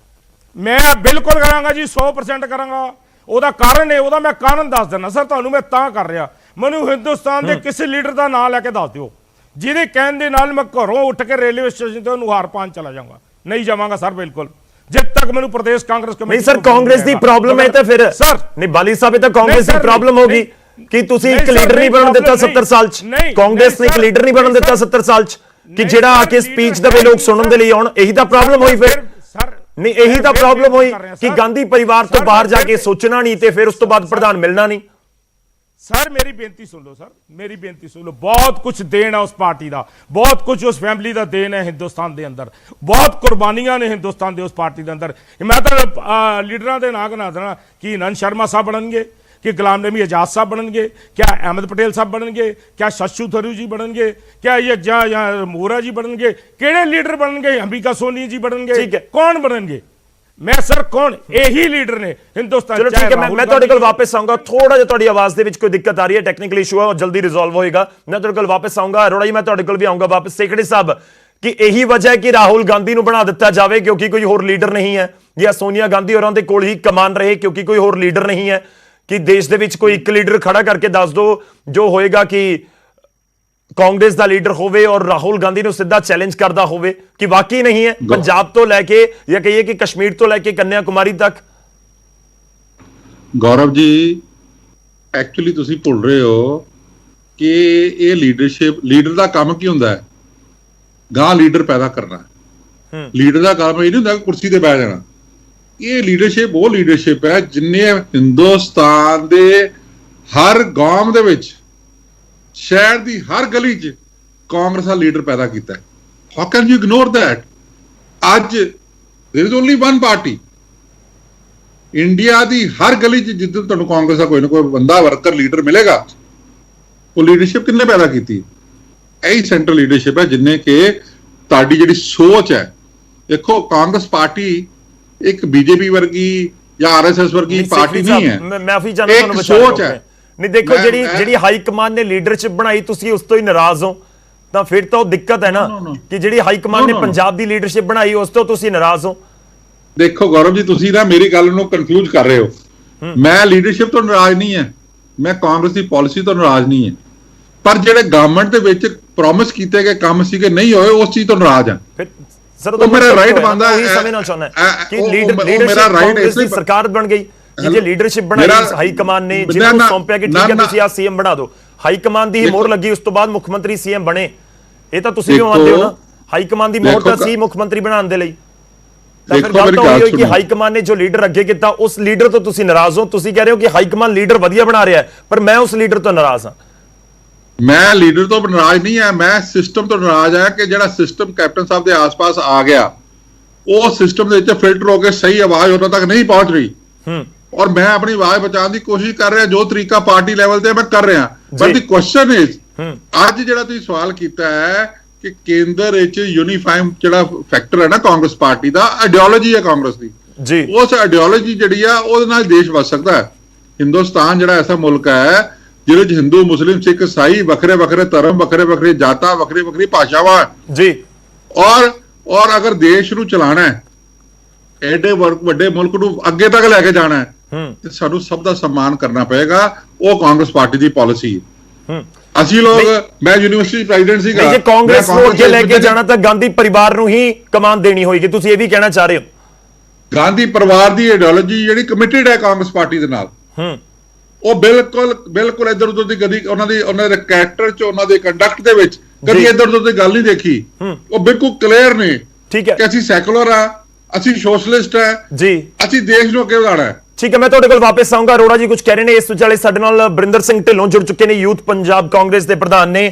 ਮੈਂ ਬਿਲਕੁਲ ਕਰਾਂਗਾ ਜੀ, 100% ਕਰਾਂਗਾ। ਉਹਦਾ ਕਾਰਨ ਹੈ, ਉਹਦਾ ਮੈਂ ਕਾਰਨ ਦੱਸ ਦਿੰਦਾ ਸਰ ਤੁਹਾਨੂੰ। ਮੈਂ ਤਾਂ ਕਰ ਰਿਹਾ, ਮੈਨੂੰ ਹਿੰਦੁਸਤਾਨ ਦੇ ਕਿਸੇ ਲੀਡਰ ਦਾ ਨਾਮ ਲੈ ਕੇ ਦੱਸ ਦਿਓ ਜਿਹਦੇ ਕਹਿਣ ਦੇ ਨਾਲ ਮੈਂ ਘਰੋਂ ਉੱਠ ਕੇ ਰੇਲਵੇ ਸਟੇਸ਼ਨ ਤੇ ਉਹਨੂੰ ਹਾਰ ਪਾਉਣ ਚਲਾ ਜਾਵਾਂਗਾ। ਨਹੀਂ ਜਾਵਾਂਗਾ ਸਰ, ਬਿਲਕੁਲ, ਜਦ ਤੱਕ ਮੈਨੂੰ ਪ੍ਰਦੇਸ਼ ਕਾਂਗਰਸ ਕਮੇਟੀ। ਨਹੀਂ ਸਰ, ਕਾਂਗਰਸ ਦੀ ਪ੍ਰੋਬਲਮ ਹੈ ਤਾਂ ਫਿਰ ਸਰ ਨਹੀਂ, ਬਾਲੀ ਸਾਹਿਬ ਇਹ ਤਾਂ ਕਾਂਗਰਸ ਦੀ ਪ੍ਰੋਬਲਮ ਹੋਗੀ ਕਿ ਤੁਸੀਂ ਇੱਕ ਲੀਡਰ ਨਹੀਂ ਬਣਨ ਦਿੱਤਾ 70 ਸਾਲ 'ਚ। ਕਾਂਗਰਸ ਨੇ ਇੱਕ ਲੀਡਰ ਨਹੀਂ ਬਣਨ ਦਿੱਤਾ 70 ਸਾਲ 'ਚ ਕਿ ਜਿਹੜਾ ਆ ਕੇ ਸਪੀਚ ਦੇਵੇ, ਲੋਕ ਸੁਣਨ ਦੇ ਲਈ ਆਉਣ। ਇਹੀ ਤਾਂ ਪ੍ਰੋਬਲਮ ਹੋਈ ਫਿਰ। ਨਹੀਂ, ਇਹੀ ਤਾਂ ਪ੍ਰੋਬਲਮ ਹੋਈ ਕਿ ਗਾਂਧੀ ਪਰਿਵਾਰ ਤੋਂ ਬਾਹਰ ਜਾ ਕੇ ਸੋਚਣਾ ਨਹੀਂ ਤੇ ਫਿਰ ਉਸ ਤੋਂ ਬਾਅਦ ਪ੍ਰਧਾਨ ਮਿਲਣਾ ਨਹੀਂ। ਸਰ ਮੇਰੀ ਬੇਨਤੀ ਸੁਣ ਲਓ, ਸਰ ਮੇਰੀ ਬੇਨਤੀ ਸੁਣ ਲਓ। ਬਹੁਤ ਕੁਝ ਦੇਣ ਹੈ ਉਸ ਪਾਰਟੀ ਦਾ, ਬਹੁਤ ਕੁਝ ਉਸ ਫੈਮਿਲੀ ਦਾ ਦੇਣ ਹੈ ਹਿੰਦੁਸਤਾਨ ਦੇ ਅੰਦਰ, ਬਹੁਤ ਕੁਰਬਾਨੀਆਂ ਨੇ ਹਿੰਦੁਸਤਾਨ ਦੇ ਉਸ ਪਾਰਟੀ ਦੇ ਅੰਦਰ। ਮੈਂ ਤਾਂ ਲੀਡਰਾਂ ਦੇ ਨਾਂ ਗਿਣਾ ਦੇਣਾ ਕਿ ਆਨੰਦ ਸ਼ਰਮਾ ਸਾਹਿਬ ਬਣਨਗੇ, कि गुलाम नबी आजाद साहब बननगे, क्या अहमद पटेल साहब बननगे, क्या शशि थरूर जी बननगे, क्या ये मोहरा जी बननगे, केड़े लीडर बननगे, अंबिका सोनी जी बननगे, कौन बननगे? मैं सर कौन? यही लीडर ने हिंदुस्तान। चलो ठीक है, मैं ਤੁਹਾਡੇ ਕੋਲ ਵਾਪਸ ਆਉਂਗਾ। ਥੋੜਾ ਜਿਹਾ ਤੁਹਾਡੀ ਆਵਾਜ਼ ਦੇ ਵਿੱਚ ਕੋਈ ਦਿੱਕਤ ਆ ਰਹੀ ਹੈ, ਟੈਕਨੀਕਲ ਇਸ਼ੂ ਹੈ, ਉਹ ਜਲਦੀ ਰਿਜ਼ੋਲਵ ਹੋਏਗਾ। ਮੈਂ ਤੁਹਾਡੇ ਕੋਲ ਵਾਪਸ ਆਉਂਗਾ। ਅਰੋੜਾ ਜੀ, ਮੈਂ ਤੁਹਾਡੇ ਕੋਲ ਵੀ ਆਉਂਗਾ ਵਾਪਸ। ਸੈਕਟਰੀ ਸਾਹਿਬ, ਕਿ ਇਹੀ ਵਜ੍ਹਾ ਹੈ ਕਿ ਰਾਹੁਲ ਗਾਂਧੀ ਨੂੰ ਬਣਾ ਦਿੱਤਾ ਜਾਵੇ ਕਿਉਂਕਿ ਕੋਈ ਹੋਰ ਲੀਡਰ ਨਹੀਂ ਹੈ, ਜਾਂ ਸੋਨੀਆ ਗਾਂਧੀ ਹੋਰਾਂ ਦੇ ਕੋਲ ਹੀ ਕਮਾਨ ਰਹੇ ਕਿਉਂਕਿ ਕੋਈ ਹੋਰ ਲੀਡਰ ਨਹੀਂ ਹੈ, ਕਿ ਦੇਸ਼ ਦੇ ਵਿੱਚ ਕੋਈ ਇੱਕ ਲੀਡਰ ਖੜਾ ਕਰਕੇ ਦੱਸ ਦਿਓ ਜੋ ਹੋਏਗਾ ਕਿ ਕਾਂਗਰਸ ਦਾ ਲੀਡਰ ਹੋਵੇ ਔਰ ਰਾਹੁਲ ਗਾਂਧੀ ਨੂੰ ਸਿੱਧਾ ਚੈਲੰਜ ਕਰਦਾ ਹੋਵੇ ਕਿ ਵਾਕਈ ਨਹੀਂ ਹੈ, ਪੰਜਾਬ ਤੋਂ ਲੈ ਕੇ ਜਾਂ ਕਹੀਏ ਕਿ ਕਸ਼ਮੀਰ ਤੋਂ ਲੈ ਕੇ ਕੰਨਿਆ ਕੁਮਾਰੀ ਤੱਕ। ਗੌਰਵ ਜੀ, ਐਕਚੁਅਲੀ ਤੁਸੀਂ ਭੁੱਲ ਰਹੇ ਹੋ ਕਿ ਇਹ ਲੀਡਰ ਦਾ ਕੰਮ ਕੀ ਹੁੰਦਾ ਹੈ? ਗਾਂ ਲੀਡਰ ਪੈਦਾ ਕਰਨਾ। ਲੀਡਰ ਦਾ ਕੰਮ ਇਹ ਨਹੀਂ ਹੁੰਦਾ ਕੁਰਸੀ ਤੇ ਬੈਠ ਜਾਣਾ। ਇਹ ਲੀਡਰਸ਼ਿਪ ਉਹ ਲੀਡਰਸ਼ਿਪ ਹੈ ਜਿੰਨੇ ਹਿੰਦੁਸਤਾਨ ਦੇ ਹਰ ਗਾਂਵ ਦੇ ਵਿੱਚ, ਸ਼ਹਿਰ ਦੀ ਹਰ ਗਲੀ 'ਚ ਕਾਂਗਰਸ ਦਾ ਲੀਡਰ ਪੈਦਾ ਕੀਤਾ ਹੈ। How can you ignore that? ਅੱਜ there is only one party India ਦੀ ਹਰ ਗਲੀ 'ਚ ਜਿੱਦਾਂ ਤੁਹਾਨੂੰ ਕਾਂਗਰਸ ਦਾ ਕੋਈ ਨਾ ਕੋਈ ਬੰਦਾ, ਵਰਕਰ, ਲੀਡਰ ਮਿਲੇਗਾ। ਉਹ ਲੀਡਰਸ਼ਿਪ ਕਿੰਨੇ ਪੈਦਾ ਕੀਤੀ? ਇਹੀ ਸੈਂਟਰਲ ਲੀਡਰਸ਼ਿਪ ਹੈ ਜਿੰਨੇ ਕਿ ਤੁਹਾਡੀ ਜਿਹੜੀ ਸੋਚ ਹੈ। ਦੇਖੋ, ਕਾਂਗਰਸ ਪਾਰਟੀ ਇੱਕ ਬੀਜੇਪੀ ਵਰਗੀ ਜਾਂ ਆਰਐਸਐਸ ਵਰਗੀ ਪਾਰਟੀ ਨਹੀਂ ਹੈ। ਮਾਫੀ ਚਾਹੁੰਦਾ ਤੁਹਾਨੂੰ, ਸੋਚ ਹੈ। ਨਹੀਂ ਦੇਖੋ, ਜਿਹੜੀ ਹਾਈ ਕਮਾਂਡ ਨੇ ਲੀਡਰਸ਼ਿਪ ਬਣਾਈ, ਤੁਸੀਂ ਉਸ ਤੋਂ ਹੀ ਨਾਰਾਜ਼ ਹੋ ਤਾਂ ਫਿਰ ਤਾਂ ਉਹ ਦਿੱਕਤ ਹੈ ਨਾ ਕਿ ਜਿਹੜੀ ਹਾਈ ਕਮਾਂਡ ਨੇ ਪੰਜਾਬ ਦੀ ਲੀਡਰਸ਼ਿਪ ਬਣਾਈ ਉਸ ਤੋਂ ਤੁਸੀਂ ਨਾਰਾਜ਼ ਹੋ। ਦੇਖੋ ਗੌਰਵ ਜੀ, ਤੁਸੀਂ ਨਾ ਮੇਰੀ ਗੱਲ ਨੂੰ ਕਨਫਿਊਜ਼ ਕਰ ਰਹੇ ਹੋ। ਮੈਂ ਲੀਡਰਸ਼ਿਪ ਤੋਂ ਨਾਰਾਜ਼ ਨਹੀਂ ਹੈ, ਮੈਂ ਕਾਂਗਰਸ ਦੀ ਪਾਲਿਸੀ ਤੋਂ ਨਾਰਾਜ਼ ਨਹੀਂ ਹੈ, ਪਰ ਜਿਹੜੇ ਗਵਰਨਮੈਂਟ ਦੇ ਵਿੱਚ ਪ੍ਰੋਮਿਸ ਕੀਤੇ ਗਏ ਕੰਮ ਸੀਗੇ ਨਹੀਂ ਹੋਏ, ਉਸ ਚੀਜ਼ ਤੋਂ ਨਾਰਾਜ਼ ਹਾਂ। ਸਰ ਉਹ ਮੇਰਾ ਰਾਈਟ ਬਣਦਾ ਹੈ, ਸਮਝਣਾ ਚਾਹੁੰਦਾ ਕਿ ਲੀਡਰਸ਼ਿਪ ਕਾਂਗਰਸ ਦੀ ਸਰਕਾਰ ਬਣ ਗਈ ਕਿ ਜੇ ਲੀਡਰਸ਼ਿਪ ਬਣਾਈ ਹਾਈ ਕਮਾਂਡ ਨੇ, ਜਿਹਨੂੰ ਸੌਂਪਿਆ ਕਿ ਠੀਕ ਹੈ ਤੁਸੀਂ ਆ ਸੀਐਮ ਬਣਾ ਦਿਓ, ਹਾਈ ਕਮਾਂਡ ਦੀ ਮੋਹਰ ਲੱਗੀ, ਉਸ ਤੋਂ ਬਾਅਦ ਮੁੱਖ ਮੰਤਰੀ ਸੀਐਮ ਬਣੇ। ਇਹ ਤਾਂ ਤੁਸੀਂ ਵੀ ਮੰਨਦੇ ਹੋ ਨਾ, ਹਾਈ ਕਮਾਂਡ ਦੀ ਮੋਹਰ ਤਾਂ ਸੀ ਮੁੱਖ ਮੰਤਰੀ ਬਣਾਉਣ ਦੇ ਲਈ। ਤਾਂ ਫਿਰ ਗੱਲ ਤਾਂ ਹੋਈ ਕਿ ਹਾਈ ਕਮਾਂਡ ਨੇ ਜੋ ਲੀਡਰ ਅੱਗੇ ਕੀਤਾ ਉਸ ਲੀਡਰ ਤੋਂ ਤੁਸੀਂ ਨਾਰਾਜ਼ ਹੋ। ਤੁਸੀਂ ਕਹਿ ਰਹੇ ਹੋ ਕਿ ਹਾਈ ਕਮਾਂਡ ਲੀਡਰ ਵਧੀਆ ਬਣਾ ਰਿਹਾ ਹੈ, ਪਰ ਮੈਂ ਉਸ ਲੀਡਰ ਤੋਂ ਨਾਰਾਜ਼ ਹਾਂ। ਮੈਂ ਲੀਡਰ ਤੋਂ ਨਾਰਾਜ਼ ਨਹੀਂ ਹੈ, ਮੈਂ ਸਿਸਟਮ ਤੋਂ ਨਾਰਾਜ਼ ਹਾਂ ਕਿ ਜਿਹੜਾ ਸਿਸਟਮ ਕੈਪਟਨ ਸਾਹਿਬ ਦੇ ਆਸ-ਪਾਸ ਆ ਗਿਆ, ਉਹ ਸਿਸਟਮ ਦੇ ਵਿੱਚ ਫਿਲਟਰ ਹੋ ਕੇ ਸਹੀ ਆਵਾਜ਼ ਉਹਨਾਂ ਤੱਕ ਨਹੀਂ ਪਹੁੰਚ ਰਹੀ। ਔਰ ਮੈਂ ਆਪਣੀ ਆਵਾਜ਼ ਬਚਾਉਣ ਦੀ ਕੋਸ਼ਿਸ਼ ਕਰ ਰਿਹਾ, ਜੋ ਤਰੀਕਾ ਪਾਰਟੀ ਲੈਵਲ ਤੇ ਮੈਂ ਕਰ ਰਿਹਾ। ਬਟ ਦੀ ਕੁਐਸਚਨ ਇਜ਼, ਅੱਜ ਜਿਹੜਾ ਤੁਸੀਂ ਸਵਾਲ ਕੀਤਾ ਹੈ ਕਿ ਕੇਂਦਰ ਵਿੱਚ ਯੂਨੀਫਾਈਮ ਜਿਹੜਾ ਫੈਕਟਰ ਹੈ ਨਾ ਕਾਂਗਰਸ ਪਾਰਟੀ ਦਾ, ਆਈਡੀਓਲੋਜੀ ਹੈ ਕਾਂਗਰਸ ਦੀ ਜੀ, ਉਸ ਆਈਡੀਓਲੋਜੀ ਜਿਹੜੀ ਆ ਉਹਦੇ ਨਾਲ ਦੇਸ਼ ਵੱਧ ਸਕਦਾ ਹੈ। ਹਿੰਦੁਸਤਾਨ ਜਿਹੜਾ ਐਸਾ ਮੁਲਕ ਹੈ ਜਿਹਦੇ ਵਿੱਚ ਹਿੰਦੂ, ਮੁਸਲਿਮ, ਸਿੱਖ, ਈਸਾਈ, ਵੱਖਰੇ ਵੱਖਰੇ ਧਰਮ, ਵੱਖਰੇ ਵੱਖਰੇ ਜਾਤਾਂ, ਵੱਖਰੀ ਵੱਖਰੀ ਭਾਸ਼ਾਵਾਂ ਜੀ, ਔਰ ਅਗਰ ਦੇਸ਼ ਨੂੰ ਚਲਾਣਾ ਹੈ, ਐਡੇ ਵੱਡੇ ਮੁਲਕ ਨੂੰ ਅੱਗੇ ਤੱਕ ਲੈ ਕੇ ਜਾਣਾ ਹੈ, ਤੇ ਸਾਨੂੰ ਸਭ ਦਾ ਸਨਮਾਨ ਕਰਨਾ ਪਏਗਾ। ਉਹ ਕਾਂਗਰਸ ਪਾਰਟੀ ਦੀ ਪਾਲਿਸੀ ਹੈ। ਅਸੀਂ ਲੋਕ, ਮੈਂ ਯੂਨੀਵਰਸਿਟੀ ਪ੍ਰੈਜ਼ੀਡੈਂਟ ਸੀਗਾ, ਜੇ ਕਾਂਗਰਸ ਨੂੰ ਅੱਗੇ ਲੈ ਕੇ ਜਾਣਾ ਤਾਂ ਗਾਂਧੀ ਪਰਿਵਾਰ ਨੂੰ ਹੀ ਕਮਾਨ ਦੇਣੀ ਹੋਏਗੀ, ਤੁਸੀਂ ਇਹ ਵੀ ਕਹਿਣਾ ਚਾਹ ਰਹੇ ਹੋ? ਗਾਂਧੀ ਪਰਿਵਾਰ ਦੀ ਆਈਡੀਓਲੋਜੀ ਜਿਹੜੀ ਕਮਿਟਡ ਹੈ ਕਾਂਗਰਸ ਪਾਰਟੀ ਦੇ ਨਾਲ, ਉਹ ਬਿਲਕੁਲ ਇੱਧਰ ਉੱਧਰ ਦੀ ਕਦੀ ਉਹਨਾਂ ਦੇ ਕੈਰੈਕਟਰ ਚ, ਉਹਨਾਂ ਦੇ ਕੰਡਕਟ ਦੇ ਵਿੱਚ ਕਦੀ ਇੱਧਰ ਉੱਧਰ ਦੀ ਗੱਲ ਨਹੀਂ ਦੇਖੀ। ਉਹ ਬਿਲਕੁਲ ਕਲੀਅਰ ਨੇ, ਠੀਕ ਹੈ, ਕਿ ਅਸੀਂ ਸੈਕੂਲਰ ਆ, ਅਸੀਂ ਸੋਸ਼ਲਿਸਟ ਆ ਜੀ, ਅਸੀਂ ਦੇਸ਼ ਨੂੰ ਅੱਗੇ ਵਧਾਉਣਾ ਹੈ। ਠੀਕ ਹੈ, ਮੈਂ ਤੁਹਾਡੇ ਕੋਲ ਵਾਪਸ ਆਉਂਗਾ। ਅਰੋੜਾ ਜੀ ਕੁਝ ਕਹਿ ਰਹੇ ਨੇ ਇਸ ਵਿਚਾਲੇ ਸਾਡੇ ਨਾਲ ਬਰਿੰਦਰ ਸਿੰਘ ਢਿੱਲੋਂ ਜੁੜ ਚੁੱਕੇ ਨੇ, ਯੂਥ ਪੰਜਾਬ ਕਾਂਗਰਸ ਦੇ ਪ੍ਰਧਾਨ ਨੇ।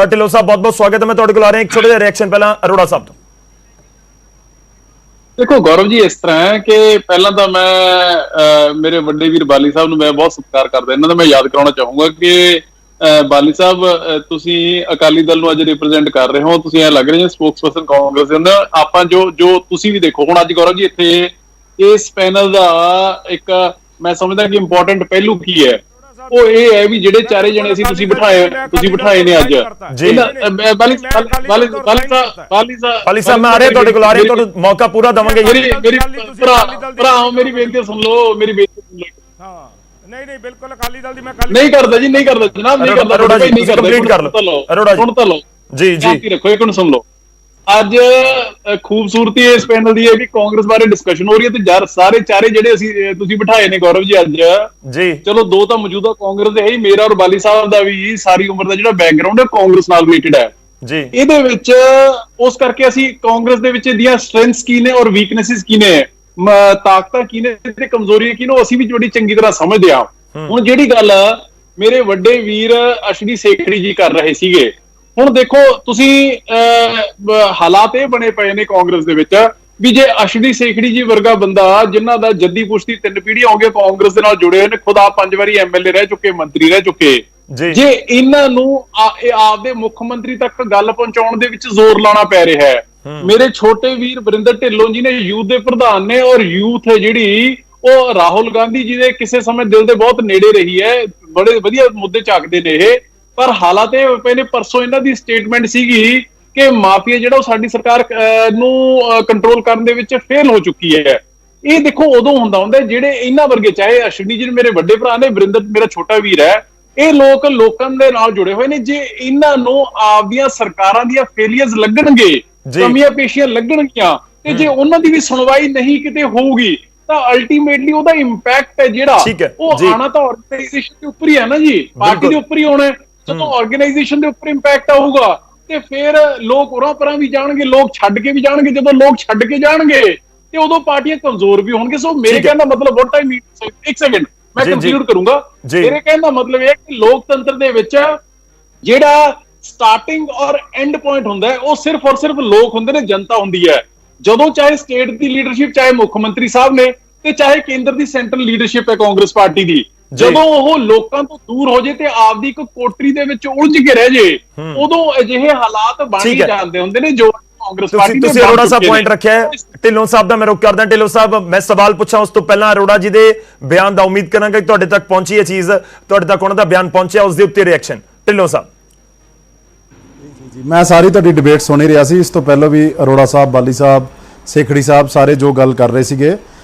ਢਿੱਲੋਂ ਸਾਹਿਬ ਬਹੁਤ ਬਹੁਤ ਸਵਾਗਤ ਹੈ, ਮੈਂ ਤੁਹਾਡੇ ਕੋਲ ਆ ਰਿਹਾ। ਇੱਕ ਛੋਟਾ ਜਿਹਾ ਰਿਐਕਸ਼ਨ ਪਹਿਲਾਂ ਅਰੋੜਾ ਸਾਹਿਬ ਤੋਂ। ਦੇਖੋ ਗੌਰਵ ਜੀ, ਇਸ ਤਰ੍ਹਾਂ ਹੈ ਕਿ ਪਹਿਲਾਂ ਤਾਂ ਮੈਂ ਮੇਰੇ ਵੱਡੇ ਵੀਰ ਬਾਲੀ ਸਾਹਿਬ ਨੂੰ ਮੈਂ ਬਹੁਤ ਸਤਿਕਾਰ ਕਰਦਾ, ਇਹਨਾਂ ਦਾ ਮੈਂ ਯਾਦ ਕਰਾਉਣਾ ਚਾਹੂੰਗਾ ਕਿ ਬਾਲੀ ਸਾਹਿਬ, ਤੁਸੀਂ ਅਕਾਲੀ ਦਲ ਨੂੰ ਅੱਜ ਰਿਪਰੈਜ਼ੈਂਟ ਕਰ ਰਹੇ ਹੋ, ਤੁਸੀਂ ਇਹ ਲੱਗ ਰਹੇ ਹੋ ਸਪੋਕਸਪਰਸਨ ਕਾਂਗਰਸ ਦੇ ਅੰਦਰ। ਆਪਾਂ ਜੋ ਤੁਸੀਂ ਵੀ ਦੇਖੋ ਹੁਣ ਅੱਜ ਗੌਰਵ ਜੀ ਇੱਥੇ ਇਸ ਪੈਨਲ ਦਾ ਇੱਕ ਮੈਂ ਸਮਝਦਾ ਕਿ ਇੰਪੋਰਟੈਂਟ ਪਹਿਲੂ ਕੀ ਹੈ, ਉਹ ਇਹ ਹੈ ਵੀ ਜਿਹੜੇ ਚਾਰੇ ਜਣੇ ਸੀ ਤੁਸੀਂ ਬਿਠਾਏ ਨੇ ਅੱਜ। ਬਾਲੀ ਸਾਹਿਬ ਮੈਂ ਆ ਰਿਹਾ ਤੁਹਾਡੇ ਕੋਲ, ਆ ਰਿਹਾ, ਤੁਹਾਨੂੰ ਮੌਕਾ ਪੂਰਾ ਦਵਾਂਗੇ। ਮੇਰੀ ਬੇਨਤੀ ਸੁਣ ਲਓ, ਮੇਰੀ ਬੇਨਤੀ ਸੁਣ ਲਓ। ਹਾਂ, ਨਹੀਂ ਬਿਲਕੁਲ ਅਕਾਲੀ ਦਲ ਦੀ ਮੈਂ ਨਹੀਂ ਕਰਦਾ ਜੀ, ਨਹੀਂ ਕਰਦਾ ਜਨਾਬ, ਨਹੀਂ ਕਰਦਾ। ਅਰੋੜਾ ਜੀ ਕੰਪਲੀਟ ਕਰ ਲਓ, ਅਰੋੜਾ ਜੀ ਸੁਣ ਤਾਂ ਲਓ ਜੀ ਜੀ, ਰੱਖੋ ਇੱਕ ਨੂੰ ਸੁਣ ਲਓ। ਅੱਜ ਖੂਬਸੂਰਤੀ ਇਸ ਪੈਨਲ ਦੀ ਹੈ ਕਿ ਕਾਂਗਰਸ ਬਾਰੇ ਡਿਸਕਸ਼ਨ ਹੋ ਰਹੀ ਹੈ ਤੇ ਸਾਰੇ ਚਾਰੇ ਜਿਹੜੇ ਤੁਸੀਂ ਬਿਠਾਏ ਨੇ ਗੌਰਵ ਜੀ ਅੱਜ ਜੀ, ਚਲੋ ਦੋ ਤਾਂ ਮੌਜੂਦਾ ਕਾਂਗਰਸ ਦੇ ਹੈ ਹੀ, ਮੇਰਾ ਔਰ ਬਾਲੀ ਸਾਹਿਬ ਦਾ ਵੀ ਸਾਰੀ ਉਮਰ ਦਾ ਜਿਹੜਾ ਬੈਕਗ੍ਰਾਉਂਡ ਹੈ ਕਾਂਗਰਸ ਨਾਲ ਰਿਲੇਟਡ ਹੈ ਜੀ। ਇਹਦੇ ਵਿੱਚ ਉਸ ਕਰਕੇ ਅਸੀਂ ਕਾਂਗਰਸ ਦੇ ਵਿੱਚ ਇਹਦੀਆਂ ਸਟਰੈਂਥਸ ਕੀ ਨੇ ਔਰ ਵੀਕਨੈਸਿਸ ਕੀ ਨੇ, ਤਾਕਤਾਂ ਕੀ ਨੇ ਤੇ ਕਮਜ਼ੋਰੀਆਂ ਕੀ ਨੇ, ਅਸੀਂ ਵੀ ਬੜੀ ਚੰਗੀ ਤਰ੍ਹਾਂ ਸਮਝਦੇ ਹਾਂ। ਹੁਣ ਜਿਹੜੀ ਗੱਲ ਮੇਰੇ ਵੱਡੇ ਵੀਰ ਅਸ਼ਵਨੀ ਸੇਖੜੀ ਜੀ ਕਰ ਰਹੇ ਸੀਗੇ, ਹੁਣ ਦੇਖੋ ਤੁਸੀਂ ਹਾਲਾਤ ਇਹ ਬਣੇ ਪਏ ਨੇ ਕਾਂਗਰਸ ਦੇ ਵਿੱਚ ਵੀ ਜੇ ਅਸ਼ਵਨੀ ਸੇਖੜੀ ਜੀ ਵਰਗਾ ਬੰਦਾ ਜਿਨ੍ਹਾਂ ਦਾ ਜੱਦੀ ਪੁਸ਼ਤੀ 3 ਪੀੜ੍ਹੀਆਂ ਹੋ ਗਏ ਕਾਂਗਰਸ ਦੇ ਨਾਲ ਜੁੜੇ ਹੋਏ ਨੇ, ਖੁਦ ਆਪ 5 ਵਾਰੀ ਐਮਐਲਏ ਰਹਿ ਚੁੱਕੇ, ਮੰਤਰੀ ਰਹਿ ਚੁੱਕੇ, ਜੇ ਇਹਨਾਂ ਨੂੰ ਆਪਦੇ ਮੁੱਖ ਮੰਤਰੀ ਤੱਕ ਗੱਲ ਪਹੁੰਚਾਉਣ ਦੇ ਵਿੱਚ ਜ਼ੋਰ ਲਾਉਣਾ ਪੈ ਰਿਹਾ ਹੈ। ਮੇਰੇ ਛੋਟੇ ਵੀਰ ਬਰਿੰਦਰ ਢਿੱਲੋਂ ਜੀ ਨੇ ਯੂਥ ਦੇ ਪ੍ਰਧਾਨ ਨੇ, ਔਰ ਯੂਥ ਹੈ ਜਿਹੜੀ ਉਹ ਰਾਹੁਲ ਗਾਂਧੀ ਜੀ ਦੇ ਕਿਸੇ ਸਮੇਂ ਦਿਲ ਦੇ ਬਹੁਤ ਨੇੜੇ ਰਹੀ ਹੈ, ਬੜੇ ਵਧੀਆ ਮੁੱਦੇ ਚੱਕਦੇ ਨੇ ਇਹ। ਪਰ ਹਾਲਾਤ ਇਹ ਪਏ ਨੇ, ਪਰਸੋਂ ਇਹਨਾਂ ਦੀ ਸਟੇਟਮੈਂਟ ਸੀਗੀ ਕਿ ਮਾਫੀਆ ਜਿਹੜਾ ਉਹ ਸਾਡੀ ਸਰਕਾਰ ਨੂੰ ਕੰਟਰੋਲ ਕਰਨ ਦੇ ਵਿੱਚ ਫੇਲ ਹੋ ਚੁੱਕੀ ਹੈ। ਇਹ ਦੇਖੋ ਉਦੋਂ ਹੁੰਦਾ ਜਿਹੜੇ ਇਹਨਾਂ ਵਰਗੇ, ਚਾਹੇ ਅਸ਼ਵਨੀ ਜੀ ਮੇਰੇ ਵੱਡੇ ਭਰਾ ਨੇ, ਵਰਿੰਦਰ ਮੇਰਾ ਛੋਟਾ ਵੀਰ ਹੈ, ਇਹ ਲੋਕਾਂ ਦੇ ਨਾਲ ਜੁੜੇ ਹੋਏ ਨੇ। ਜੇ ਇਹਨਾਂ ਨੂੰ ਆਪਦੀਆਂ ਸਰਕਾਰਾਂ ਦੀਆਂ ਫੇਲੀਅਰਸ ਲੱਗਣਗੇ, ਕਮੀਆਂ ਪੇਸ਼ੀਆਂ ਲੱਗਣਗੀਆਂ, ਤੇ ਜੇ ਉਹਨਾਂ ਦੀ ਵੀ ਸੁਣਵਾਈ ਨਹੀਂ ਕਿਤੇ ਹੋਊਗੀ ਤਾਂ ਅਲਟੀਮੇਟਲੀ ਉਹਦਾ ਇੰਪੈਕਟ ਹੈ ਜਿਹੜਾ ਉਹ ਆਣਾ ਤਾਂ ਆਰਗੇਨਾਈਜੇਸ਼ਨ ਦੇ ਉੱਪਰ ਹੀ ਹੈ ਨਾ ਜੀ, ਪਾਰਟੀ ਦੇ ਉੱਪਰ ਹੀ ਹੋਣਾ। ਜਦੋਂ ਆਰਗੇਨਾਈਜੇਸ਼ਨ ਦੇ ਉੱਪਰ ਇੰਪੈਕਟ ਆਊਗਾ ਤੇ ਫਿਰ ਲੋਕ ਉਰਾਂ ਪਰਾਂ ਵੀ ਜਾਣਗੇ, ਲੋਕ ਛੱਡ ਕੇ ਵੀ ਜਾਣਗੇ। ਜਦੋਂ ਲੋਕ ਛੱਡ ਕੇ ਜਾਣਗੇ ਤੇ ਉਦੋਂ ਪਾਰਟੀਆਂ ਕਮਜ਼ੋਰ ਵੀ ਹੋਣਗੇ। ਸੋ ਮੇਰੇ ਕਹਿਣ ਦਾ ਮਤਲਬ ਵਾਟ ਆਈ ਮੀਨ, ਇੱਕ ਸੈਕਿੰਡ ਮੈਂ ਕੰਕਲੂਡ ਕਰੂੰਗਾ। ਮੇਰੇ ਕਹਿਣ ਦਾ ਮਤਲਬ ਇਹ ਹੈ ਕਿ ਲੋਕਤੰਤਰ ਦੇ ਵਿੱਚ ਜਿਹੜਾ ਸਟਾਰਟਿੰਗ ਔਰ ਐਂਡ ਪੁਆਇੰਟ ਹੁੰਦਾ ਹੈ ਉਹ ਸਿਰਫ ਔਰ ਸਿਰਫ ਲੋਕ ਹੁੰਦੇ ਨੇ, ਜਨਤਾ ਹੁੰਦੀ ਹੈ। ਜਦੋਂ ਚਾਹੇ ਸਟੇਟ ਦੀ ਲੀਡਰਸ਼ਿਪ, ਚਾਹੇ ਮੁੱਖ ਮੰਤਰੀ ਸਾਹਿਬ ਨੇ ਤੇ ਚਾਹੇ ਕੇਂਦਰ ਦੀ ਸੈਂਟਰਲ ਲੀਡਰਸ਼ਿਪ ਹੈ ਕਾਂਗਰਸ ਪਾਰਟੀ ਦੀ, ਜਦੋਂ ਉਹ ਲੋਕਾਂ ਤੋਂ ਦੂਰ ਹੋ ਜੇ ਤੇ ਆਪਦੀ ਇੱਕ ਕੋਟਰੀ ਦੇ ਵਿੱਚ ਉਲਝ ਕੇ ਰਹਿ ਜੇ, ਉਦੋਂ ਅਜਿਹੇ ਹਾਲਾਤ ਬਣ ਜਾਂਦੇ ਹੁੰਦੇ ਨੇ ਜੋ ਕਾਂਗਰਸ ਪਾਰਟੀ ਨੇ। ਤੁਸੀਂ ਅਰੋੜਾ ਸਾਹਿਬ ਪੁਆਇੰਟ ਰੱਖਿਆ ਹੈ, ਢਿੱਲੋਂ ਸਾਹਿਬ ਦਾ ਮੈਂ ਰੁਕ ਕਰਦਾ। ਢਿੱਲੋਂ ਸਾਹਿਬ ਮੈਂ ਸਵਾਲ ਪੁੱਛਾਂ ਉਸ ਤੋਂ ਪਹਿਲਾਂ ਅਰੋੜਾ ਜੀ ਦੇ ਬਿਆਨ ਦਾ ਉਮੀਦ ਕਰਾਂਗਾ ਕਿ ਤੁਹਾਡੇ ਤੱਕ ਪਹੁੰਚੀ ਇਹ ਚੀਜ਼, ਤੁਹਾਡੇ ਤੱਕ ਉਹਨਾਂ ਦਾ ਬਿਆਨ ਪਹੁੰਚਿਆ, ਉਸ ਦੇ ਉੱਤੇ ਰਿਐਕਸ਼ਨ। ਢਿੱਲੋਂ ਸਾਹਿਬ ਜੀ, ਮੈਂ ਸਾਰੀ ਤੁਹਾਡੀ ਡਿਬੇਟ ਸੁਣ ਹੀ ਰਿਹਾ ਸੀ। ਇਸ ਤੋਂ ਪਹਿਲਾਂ ਵੀ ਅਰੋੜਾ ਸਾਹਿਬ, ਬਾਲੀ ਸਾਹਿਬ, ਸੇਖੜੀ ਸਾਹਿਬ ਸਾਰੇ ਜੋ ਗੱਲ ਕਰ ਰਹੇ ਸੀਗੇ,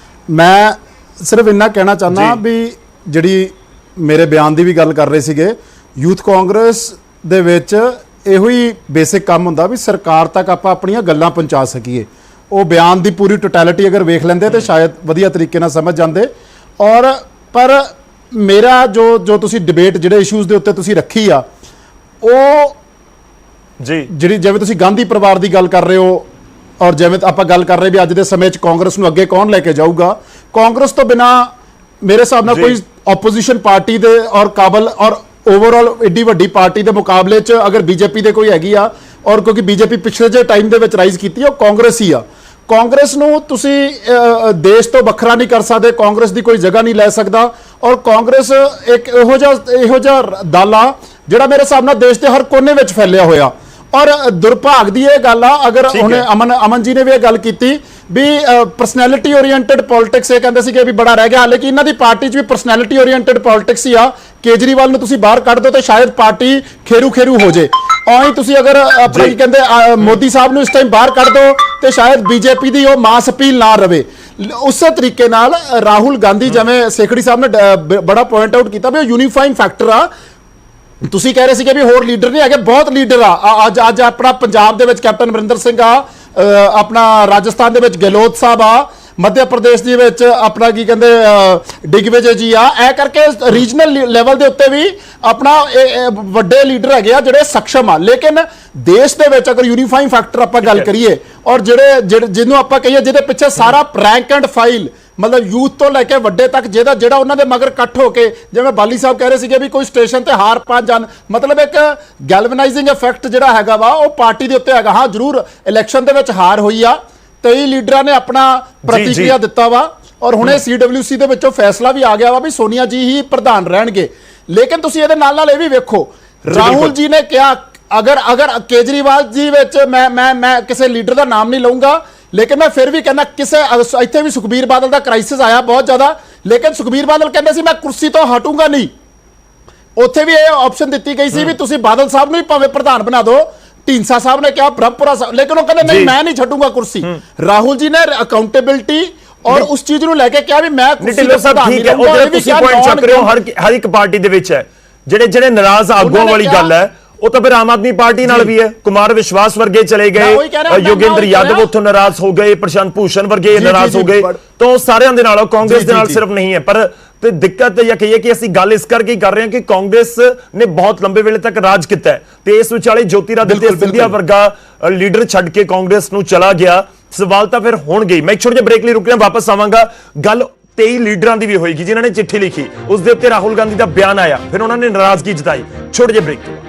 ਮੈਂ ਸਿਰਫ ਇੰਨਾ ਕਹਿਣਾ ਚਾਹੁੰਦਾ ਵੀ ਜਿਹੜੀ ਮੇਰੇ ਬਿਆਨ ਦੀ ਵੀ ਗੱਲ ਕਰ ਰਹੇ ਸੀਗੇ, ਯੂਥ ਕਾਂਗਰਸ ਦੇ ਵਿੱਚ ਇਹੋ ਹੀ ਬੇਸਿਕ ਕੰਮ ਹੁੰਦਾ ਵੀ ਸਰਕਾਰ ਤੱਕ ਆਪਾਂ ਆਪਣੀਆਂ ਗੱਲਾਂ ਪਹੁੰਚਾ ਸਕੀਏ। ਉਹ ਬਿਆਨ ਦੀ ਪੂਰੀ ਟੋਟੈਲਿਟੀ ਅਗਰ ਵੇਖ ਲੈਂਦੇ ਤੇ ਸ਼ਾਇਦ ਵਧੀਆ ਤਰੀਕੇ ਨਾਲ ਸਮਝ ਜਾਂਦੇ। ਔਰ ਪਰ ਮੇਰਾ ਜੋ ਤੁਸੀਂ ਡਿਬੇਟ ਜਿਹੜੇ ਇਸ਼ੂਜ਼ ਦੇ ਉੱਤੇ ਤੁਸੀਂ ਰੱਖੀ ਆ, ਉਹ ਜਿਹੜੀ ਜਿਵੇਂ ਤੁਸੀਂ ਗਾਂਧੀ ਪਰਿਵਾਰ ਦੀ ਗੱਲ ਕਰ ਰਹੇ ਹੋ ਔਰ ਜਿਵੇਂ ਆਪਾਂ ਗੱਲ ਕਰ ਰਹੇ ਵੀ ਅੱਜ ਦੇ ਸਮੇਂ 'ਚ ਕਾਂਗਰਸ ਨੂੰ ਅੱਗੇ ਕੌਣ ਲੈ ਕੇ ਜਾਊਗਾ, ਕਾਂਗਰਸ ਤੋਂ ਬਿਨਾ ਮੇਰੇ ਹਿਸਾਬ ਨਾਲ ਕੋਈ ਆਪੋਜੀਸ਼ਨ ਪਾਰਟੀ ਦੇ ਔਰ ਕਾਬਲ ਔਰ ਓਵਰਆਲ ਏਡੀ ਵੱਡੀ ਪਾਰਟੀ ਦੇ ਮੁਕਾਬਲੇ 'ਚ ਅਗਰ ਬੀਜੇਪੀ ਦੇ ਕੋਈ ਹੈਗੀ ਆ, ਔਰ ਕਿਉਂਕਿ ਬੀਜੇਪੀ ਪਿਛਲੇ ਜੇ ਟਾਈਮ ਦੇ ਵਿੱਚ ਰਾਈਜ਼ ਕੀਤੀ ਉਹ ਕਾਂਗਰਸ ਹੀ ਆ। ਕਾਂਗਰਸ ਨੂੰ ਤੁਸੀਂ ਦੇਸ਼ ਤੋਂ ਵੱਖਰਾ ਨਹੀਂ ਕਰ ਸਕਦੇ, ਕਾਂਗਰਸ ਦੀ ਕੋਈ ਜਗ੍ਹਾ ਨਹੀਂ ਲੈ ਸਕਦਾ। ਔਰ ਕਾਂਗਰਸ ਇੱਕ ਇਹੋ ਜਿਹਾ ਦਲ ਆ ਜਿਹੜਾ ਮੇਰੇ ਹਿਸਾਬ ਨਾਲ ਦੇਸ਼ ਦੇ ਹਰ ਕੋਨੇ ਵਿੱਚ ਫੈਲਿਆ ਹੋਇਆ। ਔਰ ਦੁਰਭਾਗ ਦੀ ਇਹ ਗੱਲ ਆ, ਅਗਰ ਉਹਨੇ ਅਮਨ ਜੀ ਨੇ ਵੀ ਇਹ ਗੱਲ ਕੀਤੀ ਵੀ ਪਰਸਨੈਲਿਟੀ ਓਰੀਐਂਟਡ ਪੋਲਿਟਿਕਸ, ਇਹ ਕਹਿੰਦੇ ਸੀਗੇ ਵੀ ਬੜਾ ਰਹਿ ਗਿਆ, ਹਾਲੇ ਕਿ ਇਹਨਾਂ ਦੀ ਪਾਰਟੀ 'ਚ ਵੀ ਪਰਸਨੈਲਿਟੀ ਓਰੀਐਂਟਡ ਪੋਲਿਟਿਕਸ ਹੀ ਆ। ਕੇਜਰੀਵਾਲ ਨੂੰ ਤੁਸੀਂ ਬਾਹਰ ਕੱਢ ਦਿਓ ਤੇ ਸ਼ਾਇਦ ਪਾਰਟੀ ਖੇਰੂ ਹੋ ਜੇ। ਔਰ ਤੁਸੀਂ ਅਗਰ ਆਪਣਾ ਕੀ ਕਹਿੰਦੇ ਮੋਦੀ ਸਾਹਿਬ ਨੂੰ ਇਸ ਟਾਈਮ ਬਾਹਰ ਕੱਢ ਦਿਓ ਤੇ ਸ਼ਾਇਦ ਬੀਜੇਪੀ ਦੀ ਉਹ ਮਾਸ ਅਪੀਲ ਨਾ ਰਵੇ। ਉਸੇ ਤਰੀਕੇ ਨਾਲ ਰਾਹੁਲ ਗਾਂਧੀ, ਜਿਵੇਂ ਸੇਖੜੀ ਸਾਹਿਬ ਨੇ ਬੜਾ ਪੁਆਇੰਟ ਆਊਟ ਕੀਤਾ ਵੀ ਉਹ ਯੂਨੀਫਾਈਂਗ ਫੈਕਟਰ ਆ। ਤੁਸੀਂ ਕਹਿ ਰਹੇ ਸੀਗੇ ਵੀ ਹੋਰ ਲੀਡਰ ਨਹੀਂ ਹੈਗੇ, ਬਹੁਤ ਲੀਡਰ ਆ। ਅੱਜ ਆਪਣਾ ਪੰਜਾਬ ਦੇ ਵਿੱਚ ਕੈਪਟਨ ਅਮਰਿੰਦਰ ਸਿੰਘ ਆ, ਆਪਣਾ ਰਾਜਸਥਾਨ ਦੇ ਵਿੱਚ ਗਹਿਲੋਤ ਸਾਹਿਬ ਆ, ਮੱਧ ਪ੍ਰਦੇਸ਼ ਦੇ ਵਿੱਚ ਆਪਣਾ ਕੀ ਕਹਿੰਦੇ ਡਿਗਵਿਜੇ ਜੀ ਆ। ਇਹ ਕਰਕੇ ਰੀਜਨਲ ਲੈਵਲ ਦੇ ਉੱਤੇ ਵੀ ਆਪਣਾ ਵੱਡੇ ਲੀਡਰ ਹੈਗੇ ਆ ਜਿਹੜੇ ਸક્ષਮ ਆ। ਲੇਕਿਨ ਦੇਸ਼ ਦੇ ਵਿੱਚ ਅਗਰ ਯੂਨੀਫਾਈਂਗ ਫੈਕਟਰ ਆਪਾਂ ਗੱਲ ਕਰੀਏ ਔਰ ਜਿਹਨੂੰ ਆਪਾਂ ਕਹੀਏ ਜਿਹਦੇ ਪਿੱਛੇ ਸਾਰਾ ਰੈਂਕ ਐਂਡ ਫਾਈਲ, ਮਤਲਬ ਯੂਥ ਤੋਂ ਲੈ ਕੇ ਵੱਡੇ ਤੱਕ ਜਿਹੜਾ ਉਹਨਾਂ ਦੇ ਮਗਰ ਇਕੱਠ ਹੋ ਕੇ, ਜਿਵੇਂ ਬਾਲੀ ਸਾਹਿਬ ਕਹਿ ਰਹੇ ਸੀਗੇ ਵੀ ਕੋਈ ਸਟੇਸ਼ਨ ਤੇ ਹਾਰ ਪਾ ਜਾਣ, ਮਤਲਬ ਇੱਕ ਗੈਲਵਨਾਈਜ਼ਿੰਗ ਇਫੈਕਟ ਜਿਹੜਾ ਹੈਗਾ ਵਾ ਉਹ ਪਾਰਟੀ ਦੇ ਉੱਤੇ ਹੈਗਾ। ਹਾਂ ਜ਼ਰੂਰ ਇਲੈਕਸ਼ਨ ਦੇ ਵਿੱਚ ਹਾਰ ਹੋਈ ਆ, 23 ਲੀਡਰਾਂ ਨੇ ਆਪਣਾ ਪ੍ਰਤੀਕਿਰਿਆ ਦਿੱਤਾ ਵਾ ਔਰ ਹੁਣੇ CWC ਦੇ ਵਿੱਚੋਂ ਫੈਸਲਾ ਵੀ ਆ ਗਿਆ ਵਾ ਵੀ ਸੋਨੀਆ ਜੀ ਹੀ ਪ੍ਰਧਾਨ ਰਹਿਣਗੇ। ਲੇਕਿਨ ਤੁਸੀਂ ਇਹਦੇ ਨਾਲ ਇਹ ਵੀ ਵੇਖੋ, ਰਾਹੁਲ ਜੀ ਨੇ ਕਿਹਾ ਅਗਰ ਕੇਜਰੀਵਾਲ ਜੀ ਵਿੱਚ ਮੈਂ ਕਿਸੇ ਲੀਡਰ ਦਾ ਨਾਮ ਨਹੀਂ ਲਊਂਗਾ, ਲੇਕਿਨ ਮੈਂ ਫਿਰ ਵੀ ਕਹਿੰਦਾ ਇੱਥੇ ਵੀ ਸੁਖਬੀਰ ਬਾਦਲ ਦਾ ਕ੍ਰਾਈਸਿਸ ਆਇਆ ਬਹੁਤ ਜ਼ਿਆਦਾ, ਲੇਕਿਨ ਸੁਖਬੀਰ ਬਾਦਲ ਕਹਿੰਦੇ ਸੀ ਮੈਂ ਕੁਰਸੀ ਤੋਂ ਹਟੂੰਗਾ ਨਹੀਂ। ਉੱਥੇ ਵੀ ਇਹ ਆਪਸ਼ਨ ਦਿੱਤੀ ਗਈ ਸੀ ਵੀ ਤੁਸੀਂ ਬਾਦਲ ਸਾਹਿਬ ਨੂੰ ਹੀ ਭਾਵੇਂ ਪ੍ਰਧਾਨ ਬਣਾ ਦਿਓ। ਢੀਂਡਸਾ ਸਾਹਿਬ ਨੇ ਕਿਹਾ, ਬ੍ਰਹਮਪੁਰਾ ਸਾਹਿਬ, ਲੇਕਿਨ ਉਹ ਕਹਿੰਦੇ ਨਹੀਂ ਮੈਂ ਨਹੀਂ ਛੱਡੂੰਗਾ ਕੁਰਸੀ। ਰਾਹੁਲ ਜੀ ਨੇ ਅਕਾਊਂਟੇਬਿਲਟੀ ਔਰ ਉਸ ਚੀਜ਼ ਨੂੰ ਲੈ ਕੇ ਕਿਹਾ ਵੀ ਮੈਂ ਕੁਰਸੀ ਤੋਂ ਪ੍ਰਧਾਨ ਨਹੀਂ ਰਹੂੰਗਾ। ਇਹ ਵੀ ਤੁਸੀਂ ਪੁਆਇੰਟ ਚੱਕ ਰਹੇ ਹੋ, ਹਰ ਇੱਕ ਪਾਰਟੀ ਦੇ ਵਿੱਚ ਹੈ ਜਿਹੜੇ ਨਾਰਾਜ਼ ਆਗੂਆਂ ਵਾਲੀ ਗੱਲ ਹੈ। ਉਹ ਤਾਂ ਫਿਰ ਆਮ ਆਦਮੀ ਪਾਰਟੀ ਨਾਲ ਵੀ ਹੈ। ਕੁਮਾਰ ਵਿਸ਼ਵਾਸ ਵਰਗੇ ਚਲੇ ਗਏ, ਯੋਗੇਂਦਰ ਯਾਦਵ ਉੱਥੋਂ ਨਾਰਾਜ਼ ਹੋ ਗਏ, ਪ੍ਰਸ਼ਾਂਤ ਭੂਸ਼ਣ ਵਰਗੇ ਨਾਰਾਜ਼ ਹੋ ਗਏ। ਤਾਂ ਸਾਰਿਆਂ ਦੇ ਨਾਲ ਕਾਂਗਰਸ ਦੇ ਨਾਲ ਸਿਰਫ ਨਹੀਂ ਹੈ। ਪਰ ਤੇ ਦਿੱਕਤ ਇਹ ਕਹੀਏ ਕਿ ਅਸੀਂ ਗੱਲ ਇਸ ਕਰਕੇ ਕਰ ਰਹੇ ਹਾਂ ਕਿ ਕਾਂਗਰਸ ਨੇ ਬਹੁਤ ਲੰਬੇ ਵੇਲੇ ਤੱਕ ਰਾਜ ਕੀਤਾ ਹੈ ਤੇ ਇਸ ਵਿਚਾਲੇ ਜੋਤੀਰਾਦਿੱਤਿਆ ਸਿੰਧੀਆ ਵਰਗਾ ਲੀਡਰ ਛੱਡ ਕੇ ਕਾਂਗਰਸ ਨੂੰ ਚਲਾ ਗਿਆ। ਸਵਾਲ ਤਾਂ ਫਿਰ ਹੋਣਗੇ। ਮੈਂ ਇੱਕ ਛੋਟੇ ਜਿਹੇ ਬ੍ਰੇਕ ਲਈ ਰੁਕ ਰਿਹਾ, ਵਾਪਸ ਆਵਾਂਗਾ। ਗੱਲ 23 ਲੀਡਰਾਂ ਦੀ ਵੀ ਹੋਏਗੀ ਜਿਨ੍ਹਾਂ ਨੇ ਚਿੱਠੀ ਲਿਖੀ, ਉਸ ਦੇ ਉੱਤੇ ਰਾਹੁਲ ਗਾਂਧੀ ਦਾ ਬਿਆਨ ਆਇਆ, ਫਿਰ ਉਹਨਾਂ ਨੇ ਨਾਰਾਜ਼ਗੀ ਜਤਾਈ। ਛੋਟੇ ਜਿਹੇ ਬ੍ਰੇਕ ਤੋਂ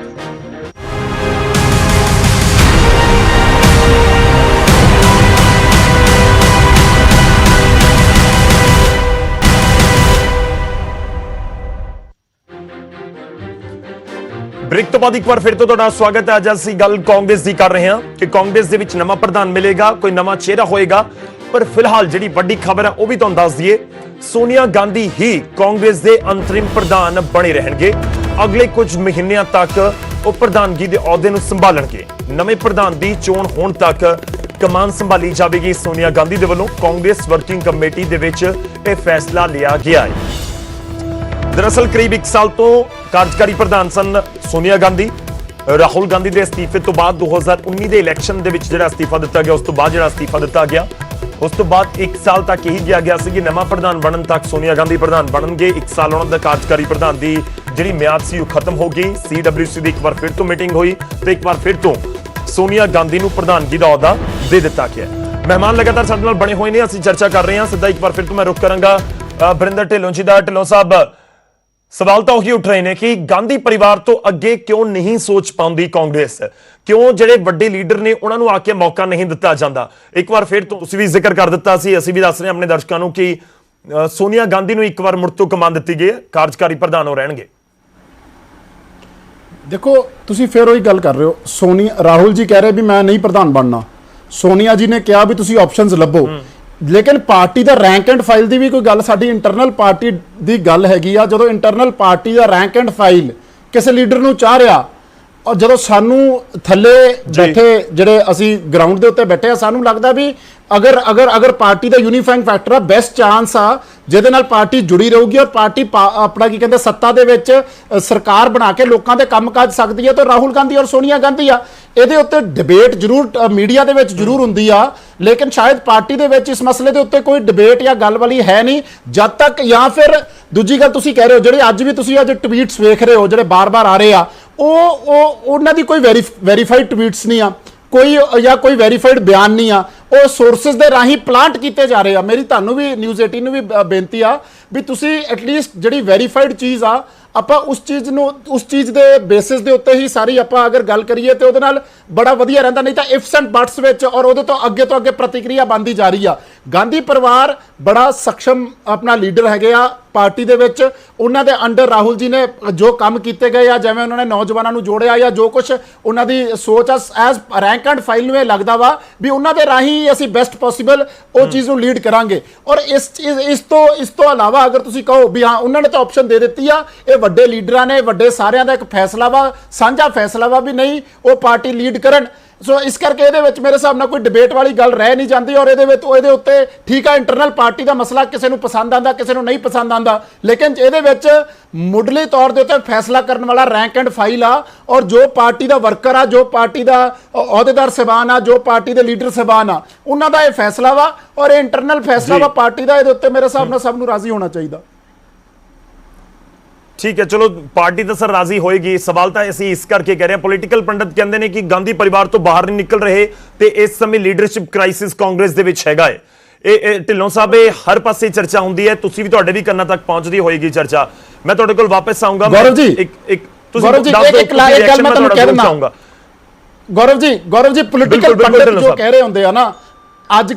ਬ੍ਰੇਕ ਤੋਂ ਬਾਅਦ ਇੱਕ ਵਾਰ ਫਿਰ ਤੋਂ ਤੁਹਾਡਾ ਸਵਾਗਤ ਹੈ। ਅੱਜ ਅਸੀਂ ਗੱਲ ਕਾਂਗਰਸ ਦੀ ਕਰ ਰਹੇ ਹਾਂ ਕਿ ਕਾਂਗਰਸ ਦੇ ਵਿੱਚ ਨਵਾਂ ਪ੍ਰਧਾਨ ਮਿਲੇਗਾ, ਕੋਈ ਨਵਾਂ ਚਿਹਰਾ ਹੋਏਗਾ। ਪਰ ਫਿਲਹਾਲ ਜਿਹੜੀ ਵੱਡੀ ਖਬਰ ਹੈ ਉਹ ਵੀ ਤੁਹਾਨੂੰ ਦੱਸ ਦਈਏ, ਸੋਨੀਆ ਗਾਂਧੀ ਹੀ ਕਾਂਗਰਸ ਦੇ ਅੰਤਰਿਮ ਪ੍ਰਧਾਨ ਬਣੇ ਰਹਿਣਗੇ। ਅਗਲੇ ਕੁਝ ਮਹੀਨਿਆਂ ਤੱਕ ਉਹ ਪ੍ਰਧਾਨਗੀ ਦੇ ਅਹੁਦੇ ਨੂੰ ਸੰਭਾਲਣਗੇ। ਨਵੇਂ ਪ੍ਰਧਾਨ ਦੀ ਚੋਣ ਹੋਣ ਤੱਕ ਕਮਾਨ ਸੰਭਾਲੀ ਜਾਵੇਗੀ ਸੋਨੀਆ ਗਾਂਧੀ ਦੇ ਵੱਲੋਂ। ਕਾਂਗਰਸ ਵਰਕਿੰਗ ਕਮੇਟੀ ਦੇ ਵਿੱਚ ਇਹ ਫੈਸਲਾ ਲਿਆ ਗਿਆ ਹੈ। ਦਰਅਸਲ ਕਰੀਬ 1 ਸਾਲ ਤੋਂ ਕਾਰਜਕਾਰੀ ਪ੍ਰਧਾਨ ਸਨ ਸੋਨੀਆ ਗਾਂਧੀ। ਰਾਹੁਲ ਗਾਂਧੀ ਦੇ ਅਸਤੀਫੇ ਤੋਂ ਬਾਅਦ 2019 ਦੇ ਇਲੈਕਸ਼ਨ ਦੇ ਵਿੱਚ ਜਿਹੜਾ ਅਸਤੀਫਾ ਦਿੱਤਾ ਗਿਆ, ਉਸ ਤੋਂ ਬਾਅਦ ਜਿਹੜਾ ਅਸਤੀਫਾ ਦਿੱਤਾ ਗਿਆ, ਉਸ ਤੋਂ ਬਾਅਦ 1 ਸਾਲ ਤੱਕ ਇਹੀ ਕਿਹਾ ਗਿਆ ਸੀ ਕਿ ਨਵਾਂ ਪ੍ਰਧਾਨ ਬਣਨ ਤੱਕ ਸੋਨੀਆ ਗਾਂਧੀ ਪ੍ਰਧਾਨ ਬਣਨਗੇ। 1 ਸਾਲ ਉਹਨਾਂ ਦਾ ਕਾਰਜਕਾਰੀ ਪ੍ਰਧਾਨ ਦੀ ਜਿਹੜੀ ਮਿਆਦ ਸੀ ਉਹ ਖਤਮ ਹੋ ਗਈ। CWC ਦੀ ਇੱਕ ਵਾਰ ਫਿਰ ਤੋਂ ਮੀਟਿੰਗ ਹੋਈ ਤੇ ਇੱਕ ਵਾਰ ਫਿਰ ਤੋਂ ਸੋਨੀਆ ਗਾਂਧੀ ਨੂੰ ਪ੍ਰਧਾਨਗੀ ਦਾ ਅਹੁਦਾ ਦੇ ਦਿੱਤਾ ਗਿਆ। ਮਹਿਮਾਨ ਲਗਾਤਾਰ ਸਾਡੇ ਨਾਲ ਬਣੇ ਹੋਏ ਨੇ, ਅਸੀਂ ਚਰਚਾ ਕਰ ਰਹੇ ਹਾਂ। ਸਿੱਧਾ ਇੱਕ ਵਾਰ ਫਿਰ ਤੋਂ ਮੈਂ ਰੁਕ ਕਰਾਂਗਾ ਬਰਿੰਦਰ ਢਿੱਲੋਂ ਜੀ ਦਾ। ਢਿੱਲੋਂ ਸਾਹਿਬ, ਸਵਾਲ ਤਾਂ ਉਹੀ ਉੱਠ ਰਹੇ ਨੇ ਕਿ ਗਾਂਧੀ ਪਰਿਵਾਰ ਤੋਂ ਅੱਗੇ ਕਿਉਂ ਨਹੀਂ ਸੋਚ ਪਾਉਂਦੀ ਕਾਂਗਰਸ? ਕਿਉਂ ਜਿਹੜੇ ਵੱਡੇ ਲੀਡਰ ਨੇ ਉਹਨਾਂ ਨੂੰ ਆ ਕੇ ਮੌਕਾ ਨਹੀਂ ਦਿੱਤਾ ਜਾਂਦਾ? ਇੱਕ ਵਾਰ ਫਿਰ ਤੋਂ ਤੁਸੀਂ ਵੀ ਜ਼ਿਕਰ ਕਰ ਦਿੱਤਾ ਸੀ, ਅਸੀਂ ਵੀ ਦੱਸ ਰਹੇ ਹਾਂ ਆਪਣੇ ਦਰਸ਼ਕਾਂ ਨੂੰ ਕਿ ਸੋਨੀਆ ਗਾਂਧੀ ਨੂੰ ਇੱਕ ਵਾਰ ਮੁੜ ਤੋਂ ਕਮਾਨ ਦਿੱਤੀ ਗਈ ਹੈ, ਕਾਰਜਕਾਰੀ ਪ੍ਰਧਾਨ ਉਹ ਰਹਿਣਗੇ। ਦੇਖੋ ਤੁਸੀਂ ਫਿਰ ਉਹੀ ਗੱਲ ਕਰ ਰਹੇ ਹੋ। ਰਾਹੁਲ ਜੀ ਕਹਿ ਰਹੇ ਵੀ ਮੈਂ ਨਹੀਂ ਪ੍ਰਧਾਨ ਬਣਨਾ, ਸੋਨੀਆ ਜੀ ਨੇ ਕਿਹਾ ਵੀ ਤੁਸੀਂ ਆਪਸ਼ਨਸ ਲੱਭੋ। ਲੇਕਿਨ party the rank and file ਦੀ ਵੀ ਕੋਈ ਗੱਲ, ਸਾਡੀ ਇੰਟਰਨਲ ਪਾਰਟੀ ਦੀ ਗੱਲ ਹੈਗੀ ਆ। ਜਦੋਂ internal party the rank and file ਕਿਸੇ ਲੀਡਰ ਨੂੰ ਚਾਹ ਰਿਹਾ ਔਰ ਜਦੋਂ ਸਾਨੂੰ ਥੱਲੇ ਬੈਠੇ ਜਿਹੜੇ ਅਸੀਂ ਗਰਾਊਂਡ ਦੇ ਉੱਤੇ ਬੈਠੇ ਆ, ਸਾਨੂੰ ਲੱਗਦਾ ਵੀ ਅਗਰ ਪਾਰਟੀ ਦਾ ਯੂਨੀਫਾਈਂਗ ਫੈਕਟਰ ਆ, ਬੈਸਟ ਚਾਂਸ ਆ ਜਿਹਦੇ ਨਾਲ ਪਾਰਟੀ ਜੁੜੀ ਰਹੂਗੀ ਔਰ ਪਾਰਟੀ ਆਪਣਾ ਕੀ ਕਹਿੰਦੇ ਸੱਤਾ ਦੇ ਵਿੱਚ ਸਰਕਾਰ ਬਣਾ ਕੇ ਲੋਕਾਂ ਦੇ ਕੰਮ ਕਾਜ ਸਕਦੀ ਹੈ, ਤਾਂ ਰਾਹੁਲ ਗਾਂਧੀ ਔਰ ਸੋਨੀਆ ਗਾਂਧੀ ਆ। ਇਹਦੇ ਉੱਤੇ ਡਿਬੇਟ ਜ਼ਰੂਰ ਮੀਡੀਆ ਦੇ ਵਿੱਚ ਜ਼ਰੂਰ ਹੁੰਦੀ ਆ, ਲੇਕਿਨ ਸ਼ਾਇਦ ਪਾਰਟੀ ਦੇ ਵਿੱਚ ਇਸ ਮਸਲੇ ਦੇ ਉੱਤੇ ਕੋਈ ਡਿਬੇਟ ਜਾਂ ਗੱਲ ਵਾਲੀ ਹੈ ਨਹੀਂ ਜਦ ਤੱਕ। ਜਾਂ ਫਿਰ ਦੂਜੀ ਗੱਲ ਤੁਸੀਂ ਕਹਿ ਰਹੇ ਹੋ, ਜਿਹੜੇ ਅੱਜ ਵੀ ਤੁਸੀਂ ਅੱਜ ਟਵੀਟਸ ਵੇਖ ਰਹੇ ਹੋ ਜਿਹੜੇ ਬਾਰ-ਬਾਰ ਆ ਰਹੇ ਆ, ਉਹਨਾਂ ਦੀ ਕੋਈ ਵੈਰੀਫਾਈਡ ਟਵੀਟਸ ਨਹੀਂ ਆ, ਕੋਈ ਵੈਰੀਫਾਈਡ ਬਿਆਨ ਨਹੀਂ ਆ, ਉਹ ਸੋਰਸਸ ਦੇ ਰਾਹੀਂ ਪਲਾਂਟ ਕੀਤੇ ਜਾ ਰਹੇ ਆ। ਮੇਰੀ ਤੁਹਾਨੂੰ ਵੀ ਨਿਊਜ਼ 18 ਨੂੰ ਵੀ ਬੇਨਤੀ ਆ ਵੀ ਤੁਸੀਂ ਐਟਲੀਸਟ ਜਿਹੜੀ ਵੈਰੀਫਾਈਡ ਚੀਜ਼ ਆ ਆਪਾਂ ਉਸ ਚੀਜ਼ ਦੇ ਬੇਸਿਸ ਦੇ ਉੱਤੇ ਹੀ ਸਾਰੀ ਆਪਾਂ ਅਗਰ ਗੱਲ ਕਰੀਏ ਤੇ ਉਹਦੇ ਨਾਲ ਬੜਾ ਵਧੀਆ ਰਹਿੰਦਾ। ਨਹੀਂ ਤਾਂ ਇਫਸ ਐਂਡ ਬਟਸ ਵਿੱਚ ਔਰ ਉਹਦੇ ਤੋਂ ਅੱਗੇ ਪ੍ਰਤੀਕਿਰਿਆ ਬਣਦੀ ਜਾ ਰਹੀ ਆ। ਗਾਂਧੀ ਪਰਿਵਾਰ ਬੜਾ ਸક્ષਮ ਆਪਣਾ ਲੀਡਰ ਹੈਗੇ ਆ ਪਾਰਟੀ ਦੇ ਵਿੱਚ। ਉਹਨਾਂ ਦੇ ਅੰਡਰ ਰਾਹੁਲ ਜੀ ਨੇ ਜੋ ਕੰਮ ਕੀਤੇ ਗਏ ਆ, ਜਿਵੇਂ ਉਹਨਾਂ ਨੇ ਨੌਜਵਾਨਾਂ ਨੂੰ ਜੋੜਿਆ ਜਾਂ ਜੋ ਕੁਝ ਉਹਨਾਂ ਦੀ ਸੋਚ ਆ, ਐਜ਼ ਰੈਂਕ ਐਂਡ ਫਾਈਲ ਨੂੰ ਇਹ ਲੱਗਦਾ ਵਾ ਵੀ ਉਹਨਾਂ ਦੇ ਰਾਹੀਂ ਅਸੀਂ ਬੈਸਟ ਪੋਸੀਬਲ ਉਹ ਚੀਜ਼ ਨੂੰ ਲੀਡ ਕਰਾਂਗੇ। ਔਰ ਇਸ ਤੋਂ ਇਲਾਵਾ ਅਗਰ ਤੁਸੀਂ ਕਹੋ ਵੀ ਹਾਂ ਉਹਨਾਂ ਨੇ ਤਾਂ ਆਪਸ਼ਨ ਦੇ ਦਿੱਤੀ ਆ, ਇਹ ਵੱਡੇ ਲੀਡਰਾਂ ਨੇ, ਵੱਡੇ ਸਾਰਿਆਂ ਦਾ ਇੱਕ ਫੈਸਲਾ ਵਾ, ਸਾਂਝਾ ਫੈਸਲਾ ਵਾ ਵੀ ਨਹੀਂ ਉਹ ਪਾਰਟੀ ਲੀਡ ਕਰਨ। ਸੋ ਇਸ ਕਰਕੇ ਇਹਦੇ ਵਿੱਚ ਮੇਰੇ ਹਿਸਾਬ ਨਾਲ ਕੋਈ ਡਿਬੇਟ ਵਾਲੀ ਗੱਲ ਰਹਿ ਨਹੀਂ ਜਾਂਦੀ। ਔਰ ਇਹਦੇ ਉੱਤੇ ਠੀਕ ਆ, ਇੰਟਰਨਲ ਪਾਰਟੀ ਦਾ ਮਸਲਾ ਕਿਸੇ ਨੂੰ ਪਸੰਦ ਆਂਦਾ, ਕਿਸੇ ਨੂੰ ਨਹੀਂ ਪਸੰਦ ਆਂਦਾ, ਲੇਕਿਨ ਇਹਦੇ ਵਿੱਚ ਮੁੱਢਲੇ ਤੌਰ ਦੇ ਉੱਤੇ ਫੈਸਲਾ ਕਰਨ ਵਾਲਾ ਰੈਂਕ ਐਂਡ ਫਾਈਲ ਆ। ਔਰ ਜੋ ਪਾਰਟੀ ਦਾ ਵਰਕਰ ਆ, ਜੋ ਪਾਰਟੀ ਦਾ ਅਹੁਦੇਦਾਰ ਸਾਹਿਬਾਨ ਆ, ਜੋ ਪਾਰਟੀ ਦੇ ਲੀਡਰ ਸਾਹਿਬਾਨ ਆ, ਉਹਨਾਂ ਦਾ ਇਹ ਫੈਸਲਾ ਵਾ ਔਰ ਇਹ ਇੰਟਰਨਲ ਫੈਸਲਾ ਵਾ ਪਾਰਟੀ ਦਾ। ਇਹਦੇ ਉੱਤੇ ਮੇਰੇ ਹਿਸਾਬ ਨਾਲ ਸਭ ਨੂੰ ਰਾਜ਼ੀ ਹੋਣਾ ਚਾਹੀਦਾ। ठीक है, चलो पार्टी तो सर राजी होएगी। सवाल तो ਅਸੀਂ ਇਸ ਕਰਕੇ ਕਹਿ ਰਹੇ ਹਾਂ, ਪੋਲੀਟੀਕਲ ਪੰਡਤ ਕਹਿੰਦੇ ਨੇ ਕਿ ਗਾਂਧੀ ਪਰਿਵਾਰ ਤੋਂ ਬਾਹਰ ਨਹੀਂ ਨਿਕਲ ਰਹੇ ਤੇ ਇਸ ਸਮੇਂ ਲੀਡਰਸ਼ਿਪ ਕ੍ਰਾਈਸਿਸ ਕਾਂਗਰਸ ਦੇ ਵਿੱਚ ਹੈਗਾ ਹੈ। ਇਹ ਢਿੱਲੋਂ ਸਾਹਿਬ, ਇਹ ਹਰ ਪਾਸੇ ਚਰਚਾ ਹੁੰਦੀ ਹੈ, ਤੁਸੀਂ ਵੀ ਤੁਹਾਡੇ ਵੀ ਕੰਨਾਂ ਤੱਕ ਪਹੁੰਚਦੀ ਹੋਏਗੀ ਚਰਚਾ। ਮੈਂ ਤੁਹਾਡੇ ਕੋਲ ਵਾਪਸ ਆਉਂਗਾ। ਗੌਰਵ ਜੀ, ਤੁਸੀਂ ਇੱਕ ਗੱਲ ਮੈਂ ਤੁਹਾਨੂੰ ਕਹਿ ਦਿੰਦਾ ਗੌਰਵ ਜੀ ਪੋਲੀਟੀਕਲ ਪੰਡਤ ਜੋ ਕਹਿ ਰਹੇ ਹੁੰਦੇ ਆ ਨਾ, ਅੱਜ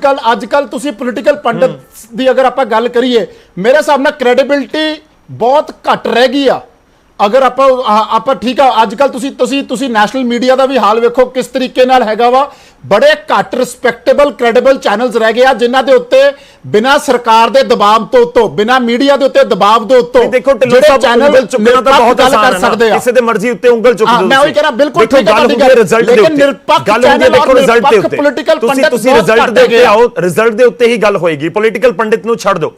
ਕੱਲ ਤੁਸੀਂ ਪੋਲੀਟੀਕਲ ਪੰਡਤ ਦੀ ਅਗਰ ਆਪਾਂ ਗੱਲ ਕਰੀਏ, ਮੇਰੇ ਹਿਸਾਬ ਨਾਲ ਕ੍ਰੈਡੀਬਿਲਿਟੀ ਬਹੁਤ ਘੱਟ ਰਹਿ ਗਈ ਆ। ਅਗਰ ਆਪਾਂ ਠੀਕ ਆ, ਅੱਜ ਕੱਲ ਤੁਸੀਂ ਨੈਸ਼ਨਲ ਮੀਡੀਆ ਦਾ ਵੀ ਹਾਲ ਵੇਖੋ ਕਿਸ ਤਰੀਕੇ ਨਾਲ ਹੈਗਾ ਵਾ। ਬੜੇ ਘੱਟ ਰਿਸਪੈਕਟੇਬਲ ਕ੍ਰੈਡੀਬਲ ਚੈਨਲਸ ਰਹਿ ਗਏ ਆ ਜਿਨ੍ਹਾਂ ਦੇ ਉੱਤੇ ਬਿਨਾਂ ਸਰਕਾਰ ਦੇ ਦਬਾਅ ਤੋਂ, ਬਿਨਾਂ ਮੀਡੀਆ ਦੇ ਉੱਤੇ ਦਬਾਅ ਦੇ ਉੱਤੋਂ ਦੇਖੋ ਢਿੱਲੋਂ ਸਾਹਿਬ ਉਂਗਲ ਚੁੱਕਣਾ ਤਾਂ ਬਹੁਤ ਆਸਾਨ ਹੈ ਨਾ, ਕਿਸੇ ਦੇ ਮਰਜ਼ੀ ਉੱਤੇ ਉਂਗਲ ਚੁੱਕ ਦੋ। ਮੈਂ ਉਹੀ ਕਹਿ ਰਿਹਾ, ਬਿਲਕੁਲ ਠੀਕ ਹੈ, ਲੇਕਿਨ ਨਿਰਪੱਖ ਚੈਨਲ ਦੇਖੋ ਰਿਜ਼ਲਟ ਦੇ ਉੱਤੇ, ਤੁਸੀਂ ਰਿਜ਼ਲਟ ਦੇ ਉੱਤੇ ਆਓ, ਰਿਜ਼ਲਟ ਦੇ ਉੱਤੇ ਹੀ ਗੱਲ ਹੋਏਗੀ। ਪੋਲੀਟੀਕਲ ਪੰਡਿਤ ਨੂੰ ਛੱਡ ਦਿਓ,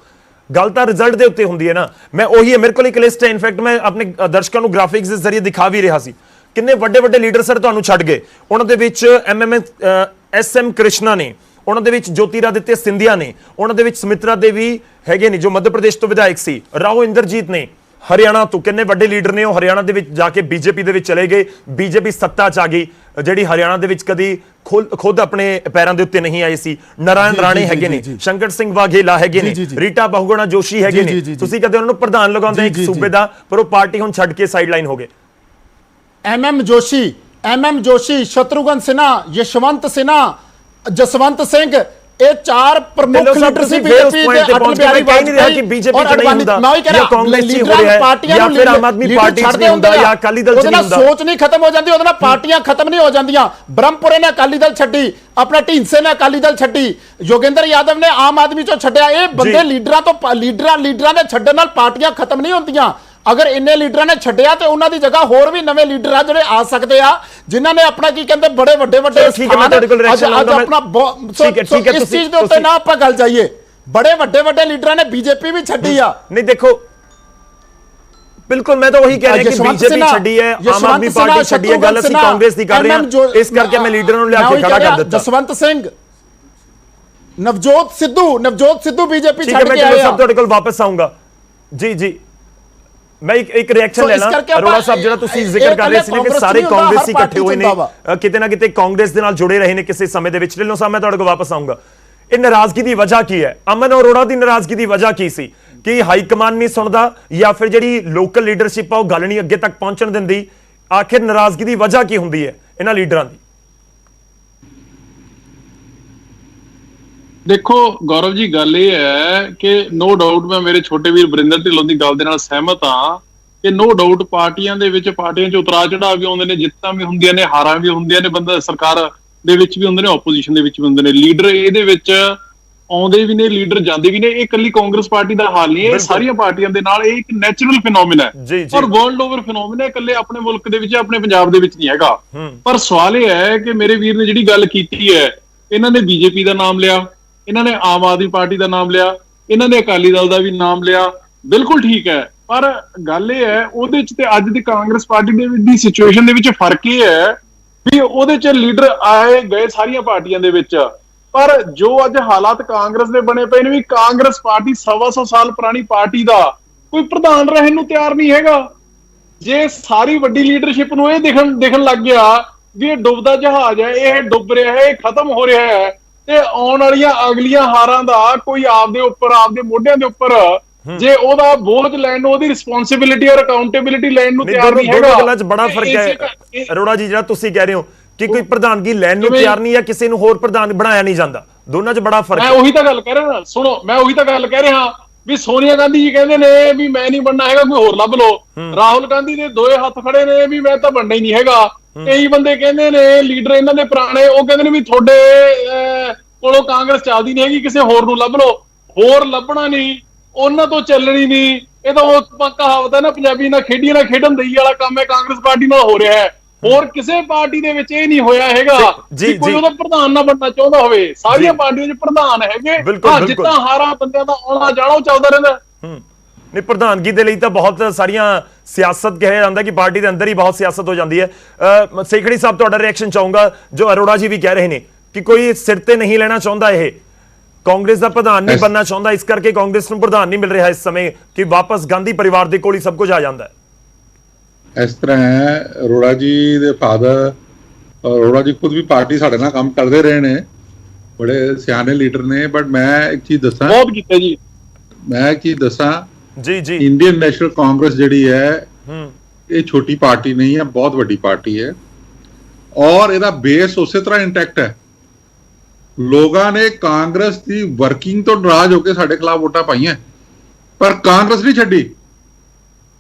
ਗੱਲ ਤਾਂ ਰਿਜ਼ਲਟ ਦੇ ਉੱਤੇ ਹੁੰਦੀ ਹੈ ਨਾ। ਮੈਂ ਉਹੀ ਹੈ, ਮੇਰੇ ਕੋਲ ਇੱਕ ਲਿਸਟ ਹੈ, ਇਨਫੈਕਟ ਮੈਂ ਆਪਣੇ ਦਰਸ਼ਕਾਂ ਨੂੰ ਗ੍ਰਾਫਿਕਸ ਦੇ ਜ਼ਰੀਏ ਦਿਖਾ ਵੀ ਰਿਹਾ ਸੀ ਕਿੰਨੇ ਵੱਡੇ ਲੀਡਰ ਸਰ ਤੁਹਾਨੂੰ ਛੱਡ ਗਏ। ਉਹਨਾਂ ਦੇ ਵਿੱਚ SM ਕ੍ਰਿਸ਼ਨਾ ਨੇ, ਉਹਨਾਂ ਦੇ ਵਿੱਚ ਜੋਤੀਰਾਦਿੱਤਿਆ ਸਿੰਧੀਆ ਨੇ, ਉਹਨਾਂ ਦੇ ਵਿੱਚ ਸੁਮਿਤਰਾ ਦੇਵੀ ਹੈਗੇ ਨੇ ਜੋ ਮੱਧ ਪ੍ਰਦੇਸ਼ ਤੋਂ ਵਿਧਾਇਕ ਸੀ, ਰਾਓ ਇੰਦਰਜੀਤ ਨੇ ਹਰਿਆਣਾ ਤੋਂ, ਕਿੰਨੇ ਵੱਡੇ ਲੀਡਰ ਨੇ ਉਹ ਹਰਿਆਣਾ ਦੇ ਵਿੱਚ ਜਾ ਕੇ ਬੀਜੇਪੀ ਦੇ ਵਿੱਚ ਚਲੇ ਗਏ। ਬੀਜੇਪੀ ਸੱਤਾ 'ਚ ਆ ਗਈ ਜਿਹੜੀ ਹਰਿਆਣਾ ਦੇ ਵਿੱਚ ਕਦੀ ਖੁਦ ਆਪਣੇ ਪੈਰਾਂ ਦੇ ਉੱਤੇ ਨਹੀਂ ਆਈ ਸੀ। ਨਾਰਾਇਣ ਰਾਣੇ ਹੈਗੇ ਨੇ, ਸ਼ੰਕਰ ਸਿੰਘ ਵਾਘੇਲਾ ਹੈਗੇ ਨੇ, ਰੀਟਾ ਬਹੁਗੁਣਾ ਜੋਸ਼ੀ ਹੈਗੇ ਨੇ। ਤੁਸੀਂ ਕਦੇ ਉਹਨਾਂ ਨੂੰ ਪ੍ਰਧਾਨ ਲਗਾਉਂਦੇ ਇੱਕ ਸੂਬੇ ਦਾ, ਪਰ ਉਹ ਪਾਰਟੀ ਹੁਣ ਛੱਡ ਕੇ ਸਾਈਡਲਾਈਨ ਹੋ ਗਏ। MM ਜੋਸ਼ੀ, ਸ਼ਤਰੂਘਨ ਸਿਨਹਾ, ਯਸ਼ਵੰਤ ਸਿਨਹਾ, ਜਸਵੰਤ ਸਿੰਘ, ਇਹ ਚਾਰ ਪ੍ਰਮੁੱਖ ਲੀਡਰ ਸੀ ਬੀਜੇਪੀ ਦੇ। ਅਟਲ ਬਿਹਾਰੀ ਵਾਜਪੇਈ ਕਿ ਬੀਜੇਪੀ ਚ ਨਹੀਂ ਹੁੰਦਾ ਜਾਂ ਕਾਂਗਰਸ ਚ ਹੋ ਰਿਹਾ ਹੈ ਜਾਂ ਫਿਰ ਆਮ ਆਦਮੀ ਪਾਰਟੀ ਚ ਨਹੀਂ ਹੁੰਦਾ ਜਾਂ ਅਕਾਲੀ ਦਲ ਚ ਨਹੀਂ ਹੁੰਦਾ। ਸੋਚ ਨਹੀਂ ਖਤਮ ਹੋ ਜਾਂਦੀ, ਉਹਦੇ ਨਾਲ ਪਾਰਟੀਆਂ ਖਤਮ ਨਹੀਂ ਹੋ ਜਾਂਦੀਆਂ। ਬ੍ਰਹਮਪੁਰੇ ਨੇ ਅਕਾਲੀ ਦਲ ਛੱਡੀ, ਆਪਣਾ ਢੀਂਡਸੇ ਨੇ ਅਕਾਲੀ ਦਲ ਛੱਡੀ, ਯੋਗੇਂਦਰ ਯਾਦਵ ਨੇ ਆਮ ਆਦਮੀ ਚੋਂ ਛੱਡਿਆ। ਇਹ ਬੰਦੇ ਲੀਡਰਾਂ ਦੇ ਛੱਡਣ ਨਾਲ ਪਾਰਟੀਆਂ ਖਤਮ ਨਹੀਂ ਹੁੰਦੀਆਂ। ਅਗਰ ਇੰਨੇ ਲੀਡਰਾਂ ਨੇ ਛੱਡਿਆ ਤੇ ਉਹਨਾਂ ਦੀ ਜਗ੍ਹਾ ਹੋਰ ਵੀ ਨਵੇਂ ਲੀਡਰ ਆ ਜਿਹੜੇ ਆ ਸਕਦੇ ਆ, ਜਿਨ੍ਹਾਂ ਨੇ ਆਪਣਾ ਕੀ ਕਹਿੰਦੇ ਬੜੇ ਵੱਡੇ ਇਸ ਚੀਜ਼ ਦੇ ਉੱਤੇ ਨਾ ਆਪਾਂ ਗੱਲ ਜਾਈਏ। ਬੜੇ ਵੱਡੇ ਲੀਡਰਾਂ ਨੇ ਬੀਜੇਪੀ ਵੀ ਛੱਡੀ ਆ। ਨਹੀਂ ਦੇਖੋ, ਬਿਲਕੁਲ ਮੈਂ ਤਾਂ ਉਹੀ ਕਹਿ ਰਿਹਾ ਕਿ ਬੀਜੇਪੀ ਛੱਡੀ ਹੈ, ਆਮ ਆਦਮੀ ਪਾਰਟੀ ਛੱਡੀ ਹੈ, ਗੱਲ ਅਸੀਂ ਕਾਂਗਰਸ ਦੀ ਕਰ ਰਹੇ ਹਾਂ। ਇਸ ਕਰਕੇ ਮੈਂ ਲੀਡਰਾਂ ਨੂੰ ਲਿਆ ਕੇ ਖੜਾ ਕਰ ਦਿੱਤਾ। ਜਸਵੰਤ ਸਿੰਘ, ਨਵਜੋਤ ਸਿੱਧੂ ਬੀਜੇਪੀ ਛੱਡ ਕੇ ਆਏ ਆ। ਸਭ ਤੁਹਾਡੇ ਕੋਲ ਵਾਪਸ ਆਉਂਗਾ। ਜੀ ਮੈਂ ਇੱਕ ਰਿਐਕਸ਼ਨ ਲੈਣਾ। ਅਰੋੜਾ ਸਾਹਿਬ ਜਿਹੜਾ ਤੁਸੀਂ ਜ਼ਿਕਰ ਕਰ ਰਹੇ ਸੀ ਕਿ ਸਾਰੇ ਕਾਂਗਰਸੀ ਇਕੱਠੇ ਹੋਏ ਨੇ, ਕਿਤੇ ਨਾ ਕਿਤੇ ਕਾਂਗਰਸ ਦੇ ਨਾਲ ਜੁੜੇ ਰਹੇ ਨੇ ਕਿਸੇ ਸਮੇਂ ਦੇ ਵਿੱਚ। ਢਿੱਲੋਂ ਸਾਹਿਬ ਮੈਂ ਤੁਹਾਡੇ ਕੋਲ ਵਾਪਸ ਆਉਂਗਾ। ਇਹ ਨਾਰਾਜ਼ਗੀ ਦੀ ਵਜ੍ਹਾ ਕੀ ਹੈ? ਅਮਨ ਅਰੋੜਾ ਦੀ ਨਾਰਾਜ਼ਗੀ ਦੀ ਵਜ੍ਹਾ ਕੀ ਸੀ? ਕਿ ਹਾਈ ਕਮਾਂਡ ਨਹੀਂ ਸੁਣਦਾ ਜਾਂ ਫਿਰ ਜਿਹੜੀ ਲੋਕਲ ਲੀਡਰਸ਼ਿਪ ਆ ਉਹ ਗੱਲ ਨਹੀਂ ਅੱਗੇ ਤੱਕ ਪਹੁੰਚਣ ਦਿੰਦੀ? ਆਖਿਰ ਨਾਰਾਜ਼ਗੀ ਦੀ ਵਜ੍ਹਾ ਕੀ ਹੁੰਦੀ ਹੈ ਇਹਨਾਂ ਲੀਡਰਾਂ ਦੀ? ਦੇਖੋ ਗੌਰਵ ਜੀ, ਗੱਲ ਇਹ ਹੈ ਕਿ ਨੋ ਡਾਊਟ ਮੈਂ ਮੇਰੇ ਛੋਟੇ ਵੀਰ ਵਰਿੰਦਰ ਢਿੱਲੋਂ ਦੀ ਗੱਲ ਦੇ ਨਾਲ ਸਹਿਮਤ ਹਾਂ ਕਿ ਨੋ ਡਾਊਟ ਪਾਰਟੀਆਂ 'ਚ ਉਤਰਾਅ ਚੜਾਅ ਵੀ ਆਉਂਦੇ ਨੇ, ਜਿੱਤਾਂ ਵੀ ਹੁੰਦੀਆਂ ਨੇ, ਹਾਰਾਂ ਵੀ ਹੁੰਦੀਆਂ ਨੇ, ਬੰਦਾ ਸਰਕਾਰ ਦੇ ਵਿੱਚ ਵੀ ਹੁੰਦੇ ਨੇ, ਆਪੋਜੀਸ਼ਨ ਦੇ ਵਿੱਚ ਵੀ ਹੁੰਦੇ ਨੇ। ਲੀਡਰ ਇਹਦੇ ਵਿੱਚ ਆਉਂਦੇ ਵੀ ਨੇ, ਲੀਡਰ ਜਾਂਦੇ ਵੀ ਨੇ। ਇਹ ਇਕੱਲੀ ਕਾਂਗਰਸ ਪਾਰਟੀ ਦਾ ਹਾਲ ਨਹੀਂ ਹੈ, ਇਹ ਸਾਰੀਆਂ ਪਾਰਟੀਆਂ ਦੇ ਨਾਲ ਇਹ ਇੱਕ ਨੈਚੁਰਲ ਫਿਨੋਮੀਨਾ ਹੈ ਔਰ ਵਰਲਡ ਓਵਰ ਫਿਨੋਮੀਨਾ ਹੈ। ਇਕੱਲੇ ਆਪਣੇ ਮੁਲਕ ਦੇ ਵਿੱਚ, ਆਪਣੇ ਪੰਜਾਬ ਦੇ ਵਿੱਚ ਨਹੀਂ ਹੈਗਾ। ਪਰ ਸਵਾਲ ਇਹ ਹੈ ਕਿ ਮੇਰੇ ਵੀਰ ਨੇ ਜਿਹੜੀ ਗੱਲ ਕੀਤੀ ਹੈ, ਇਹਨਾਂ ਨੇ ਬੀਜੇਪੀ ਦਾ ਨਾਮ ਲਿਆ, ਇਹਨਾਂ ਨੇ ਆਮ ਆਦਮੀ ਪਾਰਟੀ ਦਾ ਨਾਮ ਲਿਆ, ਇਹਨਾਂ ਨੇ ਅਕਾਲੀ ਦਲ ਦਾ ਵੀ ਨਾਮ ਲਿਆ, ਬਿਲਕੁਲ ਠੀਕ ਹੈ। ਪਰ ਗੱਲ ਇਹ ਹੈ ਉਹਦੇ ਚ ਤੇ ਅੱਜ ਦੀ ਕਾਂਗਰਸ ਪਾਰਟੀ ਦੀ ਸਿਚੁਏਸ਼ਨ ਦੇ ਵਿੱਚ ਫਰਕ ਇਹ ਹੈ ਵੀ ਉਹਦੇ ਚ ਲੀਡਰ ਆਏ ਗਏ ਸਾਰੀਆਂ ਪਾਰਟੀਆਂ ਦੇ ਵਿੱਚ, ਪਰ ਜੋ ਅੱਜ ਹਾਲਾਤ ਕਾਂਗਰਸ ਦੇ ਬਣੇ ਪਏ ਨੇ ਵੀ ਕਾਂਗਰਸ ਪਾਰਟੀ 125 ਸਾਲ ਪੁਰਾਣੀ ਪਾਰਟੀ ਦਾ ਕੋਈ ਪ੍ਰਧਾਨ ਰਹਿਣ ਨੂੰ ਤਿਆਰ ਨਹੀਂ ਹੈਗਾ। ਜੇ ਸਾਰੀ ਵੱਡੀ ਲੀਡਰਸ਼ਿਪ ਨੂੰ ਇਹ ਦਿਖਣ ਲੱਗ ਗਿਆ ਵੀ ਇਹ ਡੁੱਬਦਾ ਜਹਾਜ਼ ਹੈ, ਇਹ ਡੁੱਬ ਰਿਹਾ ਹੈ, ਇਹ ਖਤਮ ਹੋ ਰਿਹਾ ਹੈ, ਤੇ ਆਉਣ ਵਾਲੀਆਂ ਅਗਲੀਆਂ ਹਾਰਾਂ ਦਾ ਕੋਈ ਆਪਦੇ ਮੋਢਿਆਂ ਦੇ ਉੱਪਰ ਜੇ ਉਹਦਾ ਬੋਝ ਲੈਣ ਨੂੰ, ਉਹਦੀ ਰਿਸਪੌਂਸਿਬਿਲਿਟੀ ਔਰ ਅਕਾਊਂਟੇਬਿਲਿਟੀ ਲੈਣ ਨੂੰ ਤਿਆਰ ਨਹੀਂ ਹੈਗਾ। ਦੋਨੋਂ ਗੱਲਾਂ 'ਚ ਬੜਾ ਫਰਕ ਹੈ ਅਰੋੜਾ ਜੀ, ਜਿਹੜਾ ਤੁਸੀਂ ਕਹਿ ਰਹੇ ਹੋ ਕਿ ਕੋਈ ਪ੍ਰਧਾਨਗੀ ਲੈਣ ਨੂੰ ਤਿਆਰ ਨਹੀਂ ਹੈ, ਕਿਸੇ ਨੂੰ ਹੋਰ ਪ੍ਰਧਾਨ ਬਣਾਇਆ ਨਹੀਂ ਜਾਂਦਾ, ਦੋਨਾਂ 'ਚ ਬੜਾ ਫਰਕ ਹੈ। ਮੈਂ ਉਹੀ ਤਾਂ ਗੱਲ ਕਹਿ ਰਿਹਾ, ਸੁਣੋ, ਮੈਂ ਉਹੀ ਤਾਂ ਗੱਲ ਕਹਿ ਰਿਹਾ ਵੀ ਸੋਨੀਆ ਗਾਂਧੀ ਜੀ ਕਹਿੰਦੇ ਨੇ ਵੀ ਮੈਂ ਨਹੀਂ ਬਣਨਾ ਹੈਗਾ, ਕੋਈ ਹੋਰ ਲੱਭ ਲਓ। ਰਾਹੁਲ ਗਾਂਧੀ ਦੇ ਦੋਏ ਹੱਥ ਖੜੇ ਨੇ ਵੀ ਮੈਂ ਤਾਂ ਬਣਨਾ ਹੀ ਨਹੀਂ ਹੈਗਾ। ਕਈ ਬੰਦੇ ਕਹਿੰਦੇ ਨੇ, ਲੀਡਰ ਇਹਨਾਂ ਦੇ ਪੁਰਾਣੇ, ਉਹ ਕਹਿੰਦੇ ਨੇ ਵੀ ਤੁਹਾਡੇ ਕੋਲੋਂ ਕਾਂਗਰਸ ਚੱਲਦੀ ਨਹੀਂ ਹੈਗੀ, ਕਿਸੇ ਹੋਰ ਨੂੰ ਲੱਭ ਲਓ। ਹੋਰ ਲੱਭਣਾ ਨਹੀਂ, ਉਹਨਾਂ ਤੋਂ ਚੱਲਣੀ ਨਹੀਂ। ਇਹ ਤਾਂ ਉਹ ਕਹਾਵਤ ਹੈ ਨਾ ਪੰਜਾਬੀ, ਨਾਲ ਖੇਡੀਆਂ ਨਾਲ ਖੇਡਣ ਦਈ ਵਾਲਾ ਕੰਮ ਹੈ ਕਾਂਗਰਸ ਪਾਰਟੀ ਨਾਲ ਹੋ ਰਿਹਾ ਹੈ। ਹੋਰ ਕਿਸੇ ਪਾਰਟੀ ਦੇ ਵਿੱਚ ਇਹ ਨਹੀਂ ਹੋਇਆ ਹੈਗਾ ਕਿ ਕੋਈ ਉਹਦਾ ਪ੍ਰਧਾਨ ਨਾ ਬਣਨਾ ਚਾਹੁੰਦਾ ਹੋਵੇ। ਸਾਰੀਆਂ ਪਾਰਟੀਆਂ 'ਚ ਪ੍ਰਧਾਨ ਹੈਗੇ, ਜਿੱਤਾਂ ਹਾਰਾਂ ਬੰਦਿਆਂ ਦਾ ਆਉਣਾ ਜਾਣਾ ਉਹ ਚੱਲਦਾ ਰਹਿੰਦਾ। ਨਹੀਂ, ਪ੍ਰਧਾਨਗੀ ਦੇ ਲਈ ਤਾਂ ਬਹੁਤ ਸਾਰੀਆਂ ਸਿਆਸਤ ਕਿਹਾ ਜਾਂਦਾ ਕਿ ਪਾਰਟੀ ਦੇ ਅੰਦਰ ਹੀ ਬਹੁਤ ਸਿਆਸਤ ਹੋ ਜਾਂਦੀ ਹੈ। ਸੇਖੜੀ ਸਾਹਿਬ, ਤੁਹਾਡਾ ਰਿਐਕਸ਼ਨ ਚਾਹੂੰਗਾ। ਜੋ ਅਰੋੜਾ ਜੀ ਵੀ ਕਹਿ ਰਹੇ ਨੇ ਕਿ ਕੋਈ ਸਿਰ ਤੇ ਨਹੀਂ ਲੈਣਾ ਚਾਹੁੰਦਾ, ਇਹ ਕਾਂਗਰਸ ਦਾ ਪ੍ਰਧਾਨ ਨਹੀਂ ਬਣਨਾ ਚਾਹੁੰਦਾ, ਇਸ ਕਰਕੇ ਕਾਂਗਰਸ ਨੂੰ ਪ੍ਰਧਾਨ ਨਹੀਂ ਮਿਲ ਰਿਹਾ ਇਸ ਸਮੇਂ ਕਿ ਵਾਪਸ ਗਾਂਧੀ ਪਰਿਵਾਰ ਦੇ ਕੋਲ ਹੀ ਸਭ ਕੁਝ ਆ ਜਾਂਦਾ ਹੈ। ਇਸ ਤਰ੍ਹਾਂ ਹੈ, ਅਰੋੜਾ ਜੀ ਦੇ ਫਾਦਰ, ਅਰੋੜਾ ਜੀ ਖੁਦ ਵੀ ਪਾਰਟੀ ਸਾਡੇ ਨਾਲ ਕੰਮ ਕਰਦੇ ਰਹੇ ਨੇ, ਬੜੇ ਸਿਆਣੇ ਲੀਡਰ ਨੇ। ਬਟ ਮੈਂ ਇੱਕ ਚੀਜ਼ ਦੱਸਾਂ, ਬਹੁਤ ਕੀਤਾ ਜੀ, ਮੈਂ ਇੱਕ ਚੀਜ਼ ਦੱਸਾਂ ਜੀ ਜੀ, ਇੰਡੀਅਨ ਨੈਸ਼ਨਲ ਕਾਂਗਰਸ ਜਿਹੜੀ ਹੈ ਇਹ ਛੋਟੀ ਪਾਰਟੀ ਨਹੀਂ ਹੈ, ਬਹੁਤ ਵੱਡੀ ਪਾਰਟੀ ਹੈ ਔਰ ਇਹਦਾ ਬੇਸ ਉਸੇ ਤਰ੍ਹਾਂ ਇੰਟੈਕਟ ਹੈ। ਲੋਕਾਂ ਨੇ ਕਾਂਗਰਸ ਦੀ ਵਰਕਿੰਗ ਤੋਂ ਨਾਰਾਜ਼ ਹੋ ਕੇ ਸਾਡੇ ਖਿਲਾਫ ਵੋਟਾਂ ਪਾਈਆਂ, ਪਰ ਕਾਂਗਰਸ ਨਹੀਂ ਛੱਡੀ।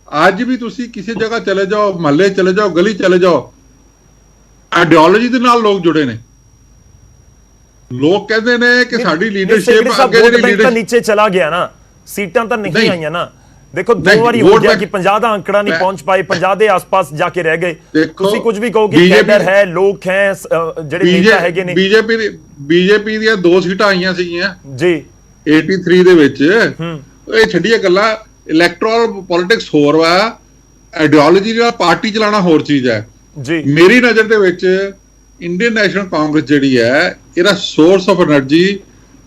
ਅੱਜ ਵੀ ਤੁਸੀਂ ਕਿਸੇ ਜਗ੍ਹਾ ਚਲੇ ਜਾਓ, ਮਹੱਲੇ ਚਲੇ ਜਾਓ, ਗਲੀ ਚਲੇ ਜਾਓ, ਆਈਡੀਓਲੋਜੀ ਦੇ ਨਾਲ ਲੋਕ ਜੁੜੇ ਨੇ। ਲੋਕ ਕਹਿੰਦੇ ਨੇ ਕਿ ਸਾਡੀ ਲੀਡਰਸ਼ਿਪ ਅੱਗੇ ਜਿਹੜੀ ਲੀਡਰਸ਼ਿਪ ਨੀਚੇ ਚਲਾ ਗਿਆ ਨਾ, ਸੀਟਾਂ ਤਾਂ ਨਹੀਂ ਆਈਆਂ ਨਾ। ਦੇਖੋ, 2 ਵਾਰੀ ਹੋ ਗਿਆ ਕਿ 50 ਦਾ ਅੰਕੜਾ ਨਹੀਂ ਪਹੁੰਚ ਪਾਏ, 50 ਦੇ ਆਸ-ਪਾਸ ਜਾ ਕੇ ਰਹਿ ਗਏ। ਤੁਸੀਂ ਕੁਝ ਵੀ ਕਹੋ ਕਿ ਕੈਡਰ ਹੈ, ਲੋਕ ਹੈ, ਜਿਹੜੇ ਨੇਤਾ ਹੈਗੇ ਨੇ। ਬੀਜੇਪੀ ਦੀਆਂ 2 ਸੀਟਾਂ ਆਈਆਂ ਸੀਗੀਆਂ ਜੀ 83 ਦੇ ਵਿੱਚ। ਇਹ ਛੱਡੀਏ ਗੱਲਾਂ, ਇਲੈਕਟੋਰਲ ਪੋਲਿਟਿਕਸ ਹੋਰ ਵਾ, ਆਈਡੀਓਲੋਜੀ ਜਿਹੜਾ ਪਾਰਟੀ ਚਲਾਉਣਾ ਹੋਰ ਚੀਜ਼ ਹੈ ਜੀ। ਮੇਰੀ ਨਜ਼ਰ ਦੇ ਵਿੱਚ ਇੰਡੀਅਨ ਨੈਸ਼ਨਲ ਕਾਂਗਰਸ ਜਿਹੜੀ ਹੈ, ਇਹਦਾ ਸੋਰਸ ਆਫ એનર્ਜੀ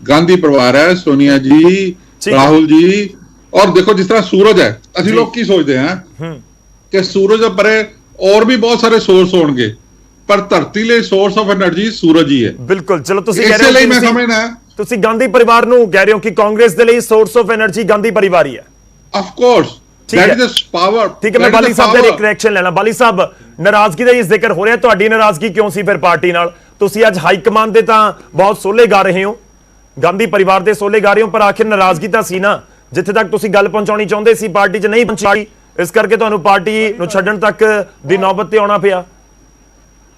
ਗਾਂਧੀ ਪਰਿਵਾਰ ਹੈ, ਸੋਨੀਆ ਜੀ, ਰਾਹੁਲ ਜੀ। ਔਰ ਦੇਖੋ, ਜਿਸ ਤਰ੍ਹਾਂ ਸੂਰਜ ਹੈ, ਅਸੀਂ ਲੋਕ ਕੀ ਸੋਚਦੇ ਹਾਂ ਕਿ ਸੂਰਜ ਦੇ ਪਰੇ ਹੋਰ ਵੀ ਬਹੁਤ ਸਾਰੇ ਸੋਰਸ ਹੋਣਗੇ, ਪਰ ਧਰਤੀ ਲਈ ਸੋਰਸ ਆਫ એનર્ਜੀ ਸੂਰਜ ਹੀ ਹੈ। ਬਿਲਕੁਲ, ਚਲੋ ਤੁਸੀਂ ਕਹਿ ਰਹੇ ਹੋ, ਇਸੇ ਲਈ ਮੈਂ ਸਮਝਦਾ, ਤੁਸੀਂ ਗਾਂਧੀ ਪਰਿਵਾਰ ਨੂੰ ਕਹਿ ਰਹੇ ਹੋ ਕਿ ਕਾਂਗਰਸ ਦੇ ਲਈ ਸੋਰਸ ਆਫ એનર્ਜੀ ਗਾਂਧੀ ਪਰਿਵਾਰ ਹੀ ਹੈ। Of course, that is the power. ਠੀਕ ਹੈ, ਮੈਂ ਬਾਲੀ ਸਾਹਿਬ ਦਾ ਇੱਕ ਰਿਐਕਸ਼ਨ ਲੈਣਾ। ਬਾਲੀ ਸਾਹਿਬ, ਨਾਰਾਜ਼ਗੀ ਦਾ ਇਹ ਜ਼ਿਕਰ ਹੋ ਰਿਹਾ, ਤੁਹਾਡੀ ਨਾਰਾਜ਼ਗੀ ਕਿਉਂ ਸੀ ਫਿਰ ਪਾਰਟੀ ਨਾਲ? ਤੁਸੀਂ ਅੱਜ ਹਾਈ ਕਮਾਂਡ ਦੇ ਤਾਂ ਬਹੁਤ ਸੋਲੇ ਗਾ ਰਹੇ ਹੋ, ਗਾਂਧੀ ਪਰਿਵਾਰ ਦੇ ਸੋਲੇ ਗਾ ਰਹੇ ਹੋ, ਪਰ ਆਖਿਰ ਨਾਰਾਜ਼ਗੀ ਤਾਂ ਸੀ ਨਾ, ਜਿੱਥੇ ਤੱਕ ਤੁਸੀਂ ਗੱਲ ਪਹੁੰਚਾਉਣੀ ਚਾਹੁੰਦੇ ਸੀ ਪਾਰਟੀ 'ਚ ਨਹੀਂ ਪਹੁੰਚਾਈ, ਇਸ ਕਰਕੇ ਤੁਹਾਨੂੰ ਪਾਰਟੀ ਨੂੰ ਛੱਡਣ ਤੱਕ ਦੀ ਨੌਬਤ ਤੇ ਆਉਣਾ ਪਿਆ।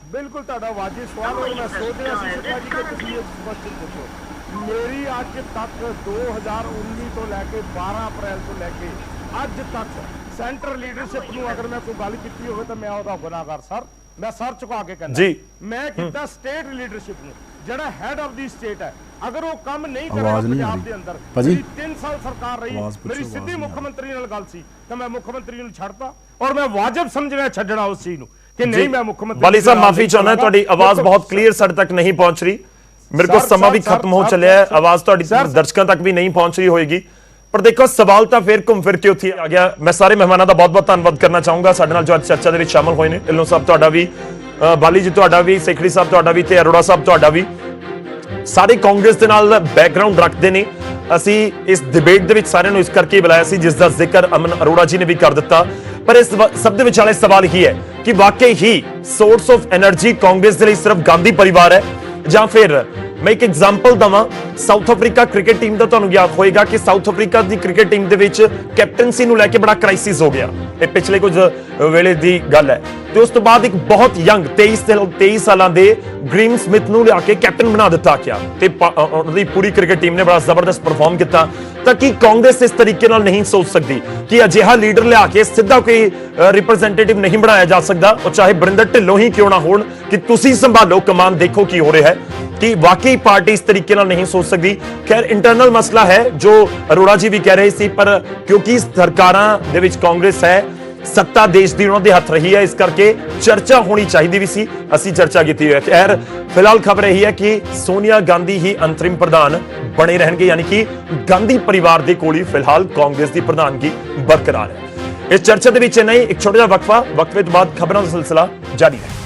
ਬਿਲਕੁਲ, ਤੁਹਾਡਾ ਵਾਜਿਬ ਸਵਾਲ ਹੈ। ਮੈਂ ਸੋਚ ਰਿਹਾ ਸੀ ਕਿ ਤੁਸੀਂ ਇਹ ਸਪਸ਼ਟ ਦੱਸੋ। ਮੇਰੀ ਅੱਜ ਤੱਕ 2019 ਤੋਂ ਲੈ ਕੇ 12 ਅਪ੍ਰੈਲ ਤੋਂ ਲੈ ਕੇ ਅੱਜ ਤੱਕ ਸੈਂਟਰ ਲੀਡਰਸ਼ਿਪ ਨੂੰ ਅਗਰ ਮੈਂ ਕੋਈ ਗੱਲ ਕੀਤੀ ਹੋਵੇ ਤਾਂ ਮੈਂ ਉਹਦਾ ਗੁਨਾਹਗਾਰ ਮੈਂ ਸਰ ਝੁਕਾ ਕੇ ਕਹਿੰਦਾ ਜੀ। ਮੈਂ ਕੀਤਾ ਸਟੇਟ ਲੀਡਰਸ਼ਿਪ ਨੂੰ, ਜਿਹੜਾ ਹੈਡ ਆਫ ਦੀ ਸਟੇਟ ਹੈ, ਅਗਰ ਉਹ ਕੰਮ ਨਹੀਂ ਕਰੇਗਾ ਪੰਜਾਬ ਦੇ ਅੰਦਰ, ਮੇਰੀ 3 ਸਾਲ ਸਰਕਾਰ ਰਹੀ, ਮੇਰੀ ਸਿੱਧੀ ਮੁੱਖ ਮੰਤਰੀ ਨਾਲ ਗੱਲ ਸੀ ਤਾਂ ਮੈਂ ਮੁੱਖ ਮੰਤਰੀ ਨੂੰ ਛੱਡਤਾ ਔਰ ਮੈਂ ਵਾਜਬ ਸਮਝਣਾ ਛੱਡਣਾ ਉਸ ਚੀਜ਼ ਨੂੰ ਕਿ ਨਹੀਂ ਮੈਂ ਮੁੱਖ ਮੰਤਰੀ। ਬਾਲੀ ਸਾਹਿਬ, ਮਾਫੀ ਚਾਹੁੰਦਾ, ਤੁਹਾਡੀ ਆਵਾਜ਼ ਬਹੁਤ ਕਲੀਅਰ ਸਾਡੇ ਤੱਕ ਨਹੀਂ ਪਹੁੰਚ ਰਹੀ। ਮੇਰੇ ਕੋਲ ਸਮਾਂ ਵੀ ਖਤਮ ਹੋ ਚੱਲਿਆ ਹੈ, ਆਵਾਜ਼ ਤੁਹਾਡੀ ਦਰਸ਼ਕਾਂ ਤੱਕ ਵੀ ਨਹੀਂ ਪਹੁੰਚ ਰਹੀ ਹੋਏਗੀ। ਪਰ ਦੇਖੋ, ਸਵਾਲ ਤਾਂ ਫਿਰ ਘੁੰਮ ਫਿਰ ਕੇ ਉੱਥੇ ਆ ਗਿਆ। ਮੈਂ ਸਾਰੇ ਮਹਿਮਾਨਾਂ ਦਾ ਬਹੁਤ-ਬਹੁਤ ਧੰਨਵਾਦ ਕਰਨਾ ਚਾਹੂੰਗਾ ਸਾਡੇ ਨਾਲ ਜੋ ਅੱਜ ਚਰਚਾ ਦੇ ਵਿੱਚ ਸ਼ਾਮਲ ਹੋਏ ਨੇ। ਢਿੱਲੋਂ ਸਾਹਿਬ ਤੁਹਾਡਾ ਵੀ, ਬਾਲੀ ਜੀ ਤੁਹਾਡਾ ਵੀ, ਸੇਖੜੀ ਸਾਹਿਬ ਤੁਹਾਡਾ ਵੀ ਤੇ ਅਰੋੜਾ ਸਾਹਿਬ ਤੁਹਾਡਾ ਵੀ। ਸਾਰੇ ਕਾਂਗਰਸ ਦੇ ਨਾਲ ਬੈਕਗ੍ਰਾਉਂਡ ਰੱਖਦੇ ਨੇ। ਅਸੀਂ ਇਸ ਡਿਬੇਟ ਦੇ ਵਿੱਚ ਸਾਰਿਆਂ ਨੂੰ ਇਸ ਕਰਕੇ ਬੁਲਾਇਆ ਸੀ ਜਿਸ ਦਾ ਜ਼ਿਕਰ ਅਮਨ ਅਰੋੜਾ ਜੀ ਨੇ ਵੀ ਕਰ ਦਿੱਤਾ। ਪਰ ਇਸ ਸਭ ਦੇ ਵਿਚਾਲੇ ਸਵਾਲ ਹੀ ਹੈ ਕਿ ਵਾਕਈ ਹੀ ਸੋਰਸ ਆਫ એનર્ਜੀ ਕਾਂਗਰਸ ਦੇ ਲਈ ਸਿਰਫ ਗਾਂਧੀ ਪਰਿਵਾਰ ਹੈ ਜਾਂ ਫਿਰ ਮੈਂ ਇੱਕ ਐਗਜ਼ਾਮਪਲ ਦਵਾਂ। ਸਾਊਥ ਅਫਰੀਕਾ ਕ੍ਰਿਕਟ ਟੀਮ ਦਾ ਤੁਹਾਨੂੰ ਯਾਦ ਹੋਏਗਾ ਕਿ ਸਾਊਥ ਅਫਰੀਕਾ ਦੀ ਕ੍ਰਿਕਟ ਟੀਮ ਦੇ ਵਿੱਚ ਕੈਪਟਨਸੀ ਨੂੰ ਲੈ ਕੇ ਬੜਾ ਕ੍ਰਾਈਸਿਸ ਹੋ ਗਿਆ। ਇਹ ਪਿਛਲੇ ਕੁਝ ਵੇਲੇ ਦੀ ਗੱਲ ਹੈ ਤੇ ਉਸ ਤੋਂ ਬਾਅਦ ਇੱਕ ਬਹੁਤ ਯੰਗ 23 ਸਾਲਾਂ ਦੇ ਗ੍ਰੀਮ ਸਮਿਥ ਨੂੰ ਲਿਆ ਕੇ ਕੈਪਟਨ ਬਣਾ ਦਿੱਤਾ ਗਿਆ ਤੇ ਉਹਦੀ ਪੂਰੀ ਕ੍ਰਿਕਟ ਟੀਮ ਨੇ ਬੜਾ ਜ਼ਬਰਦਸਤ ਪਰਫਾਰਮ ਕੀਤਾ। ਤਾਂ ਕੀ ਕਾਂਗਰਸ ਇਸ ਤਰੀਕੇ ਨਾਲ ਨਹੀਂ ਸੋਚ ਸਕਦੀ ਕਿ ਅਜਿਹਾ ਲੀਡਰ ਲਿਆ ਕੇ ਸਿੱਧਾ ਕੋਈ ਰਿਪਰੈਜ਼ੈਂਟੇਟਿਵ ਨਹੀਂ ਬਣਾਇਆ ਜਾ ਸਕਦਾ, ਉਹ ਚਾਹੇ ਬਰਿੰਦਰ ਢਿੱਲੋਂ ਹੀ ਕਿਉਂ ਨਾ ਹੋਣ, ਕਿ ਤੁਸੀਂ ਸੰਭਾਲੋ ਕਮਾਨ, ਦੇਖੋ ਕੀ ਹੋ ਰਿਹਾ ਹੈ, ਕਿ ਵਾਕਈ ਪਾਰਟੀ ਇਸ ਤਰੀਕੇ ਨਾਲ ਨਹੀਂ ਸੋਚ ਸਕਦੀ। ਖੈਰ, ਇੰਟਰਨਲ ਮਸਲਾ ਹੈ ਜੋ ਅਰੋੜਾ ਜੀ ਵੀ ਕਹਿ ਰਹੇ ਸੀ, ਪਰ ਕਿਉਂਕਿ ਸਰਕਾਰਾਂ ਦੇ ਵਿੱਚ ਕਾਂਗਰਸ ਹੈ, ਸੱਤਾ ਦੇਸ਼ ਦੀ ਉਹਨਾਂ ਦੇ ਹੱਥ ਰਹੀ ਹੈ, ਇਸ ਕਰਕੇ ਚਰਚਾ ਹੋਣੀ ਚਾਹੀਦੀ ਵੀ ਸੀ, ਅਸੀਂ ਚਰਚਾ ਕੀਤੀ ਹੋਈ ਹੈ। ਖੈਰ, ਫਿਲਹਾਲ ਖਬਰ ਇਹੀ ਹੈ ਕਿ ਸੋਨੀਆ ਗਾਂਧੀ ਹੀ ਅੰਤਰਿਮ ਪ੍ਰਧਾਨ ਬਣੇ ਰਹਿਣਗੇ, ਯਾਨੀ ਕਿ ਗਾਂਧੀ ਪਰਿਵਾਰ ਦੇ ਕੋਲ ਹੀ ਫਿਲਹਾਲ ਕਾਂਗਰਸ ਦੀ ਪ੍ਰਧਾਨਗੀ ਬਰਕਰਾਰ ਹੈ। ਇਸ ਚਰਚਾ ਦੇ ਵਿੱਚ ਨਹੀਂ, ਇੱਕ ਛੋਟਾ ਜਿਹਾ ਵਕਫੇ ਤੋਂ ਬਾਅਦ ਖਬਰਾਂ ਦਾ ਸਿਲਸਿਲਾ ਜਾਰੀ ਹੈ।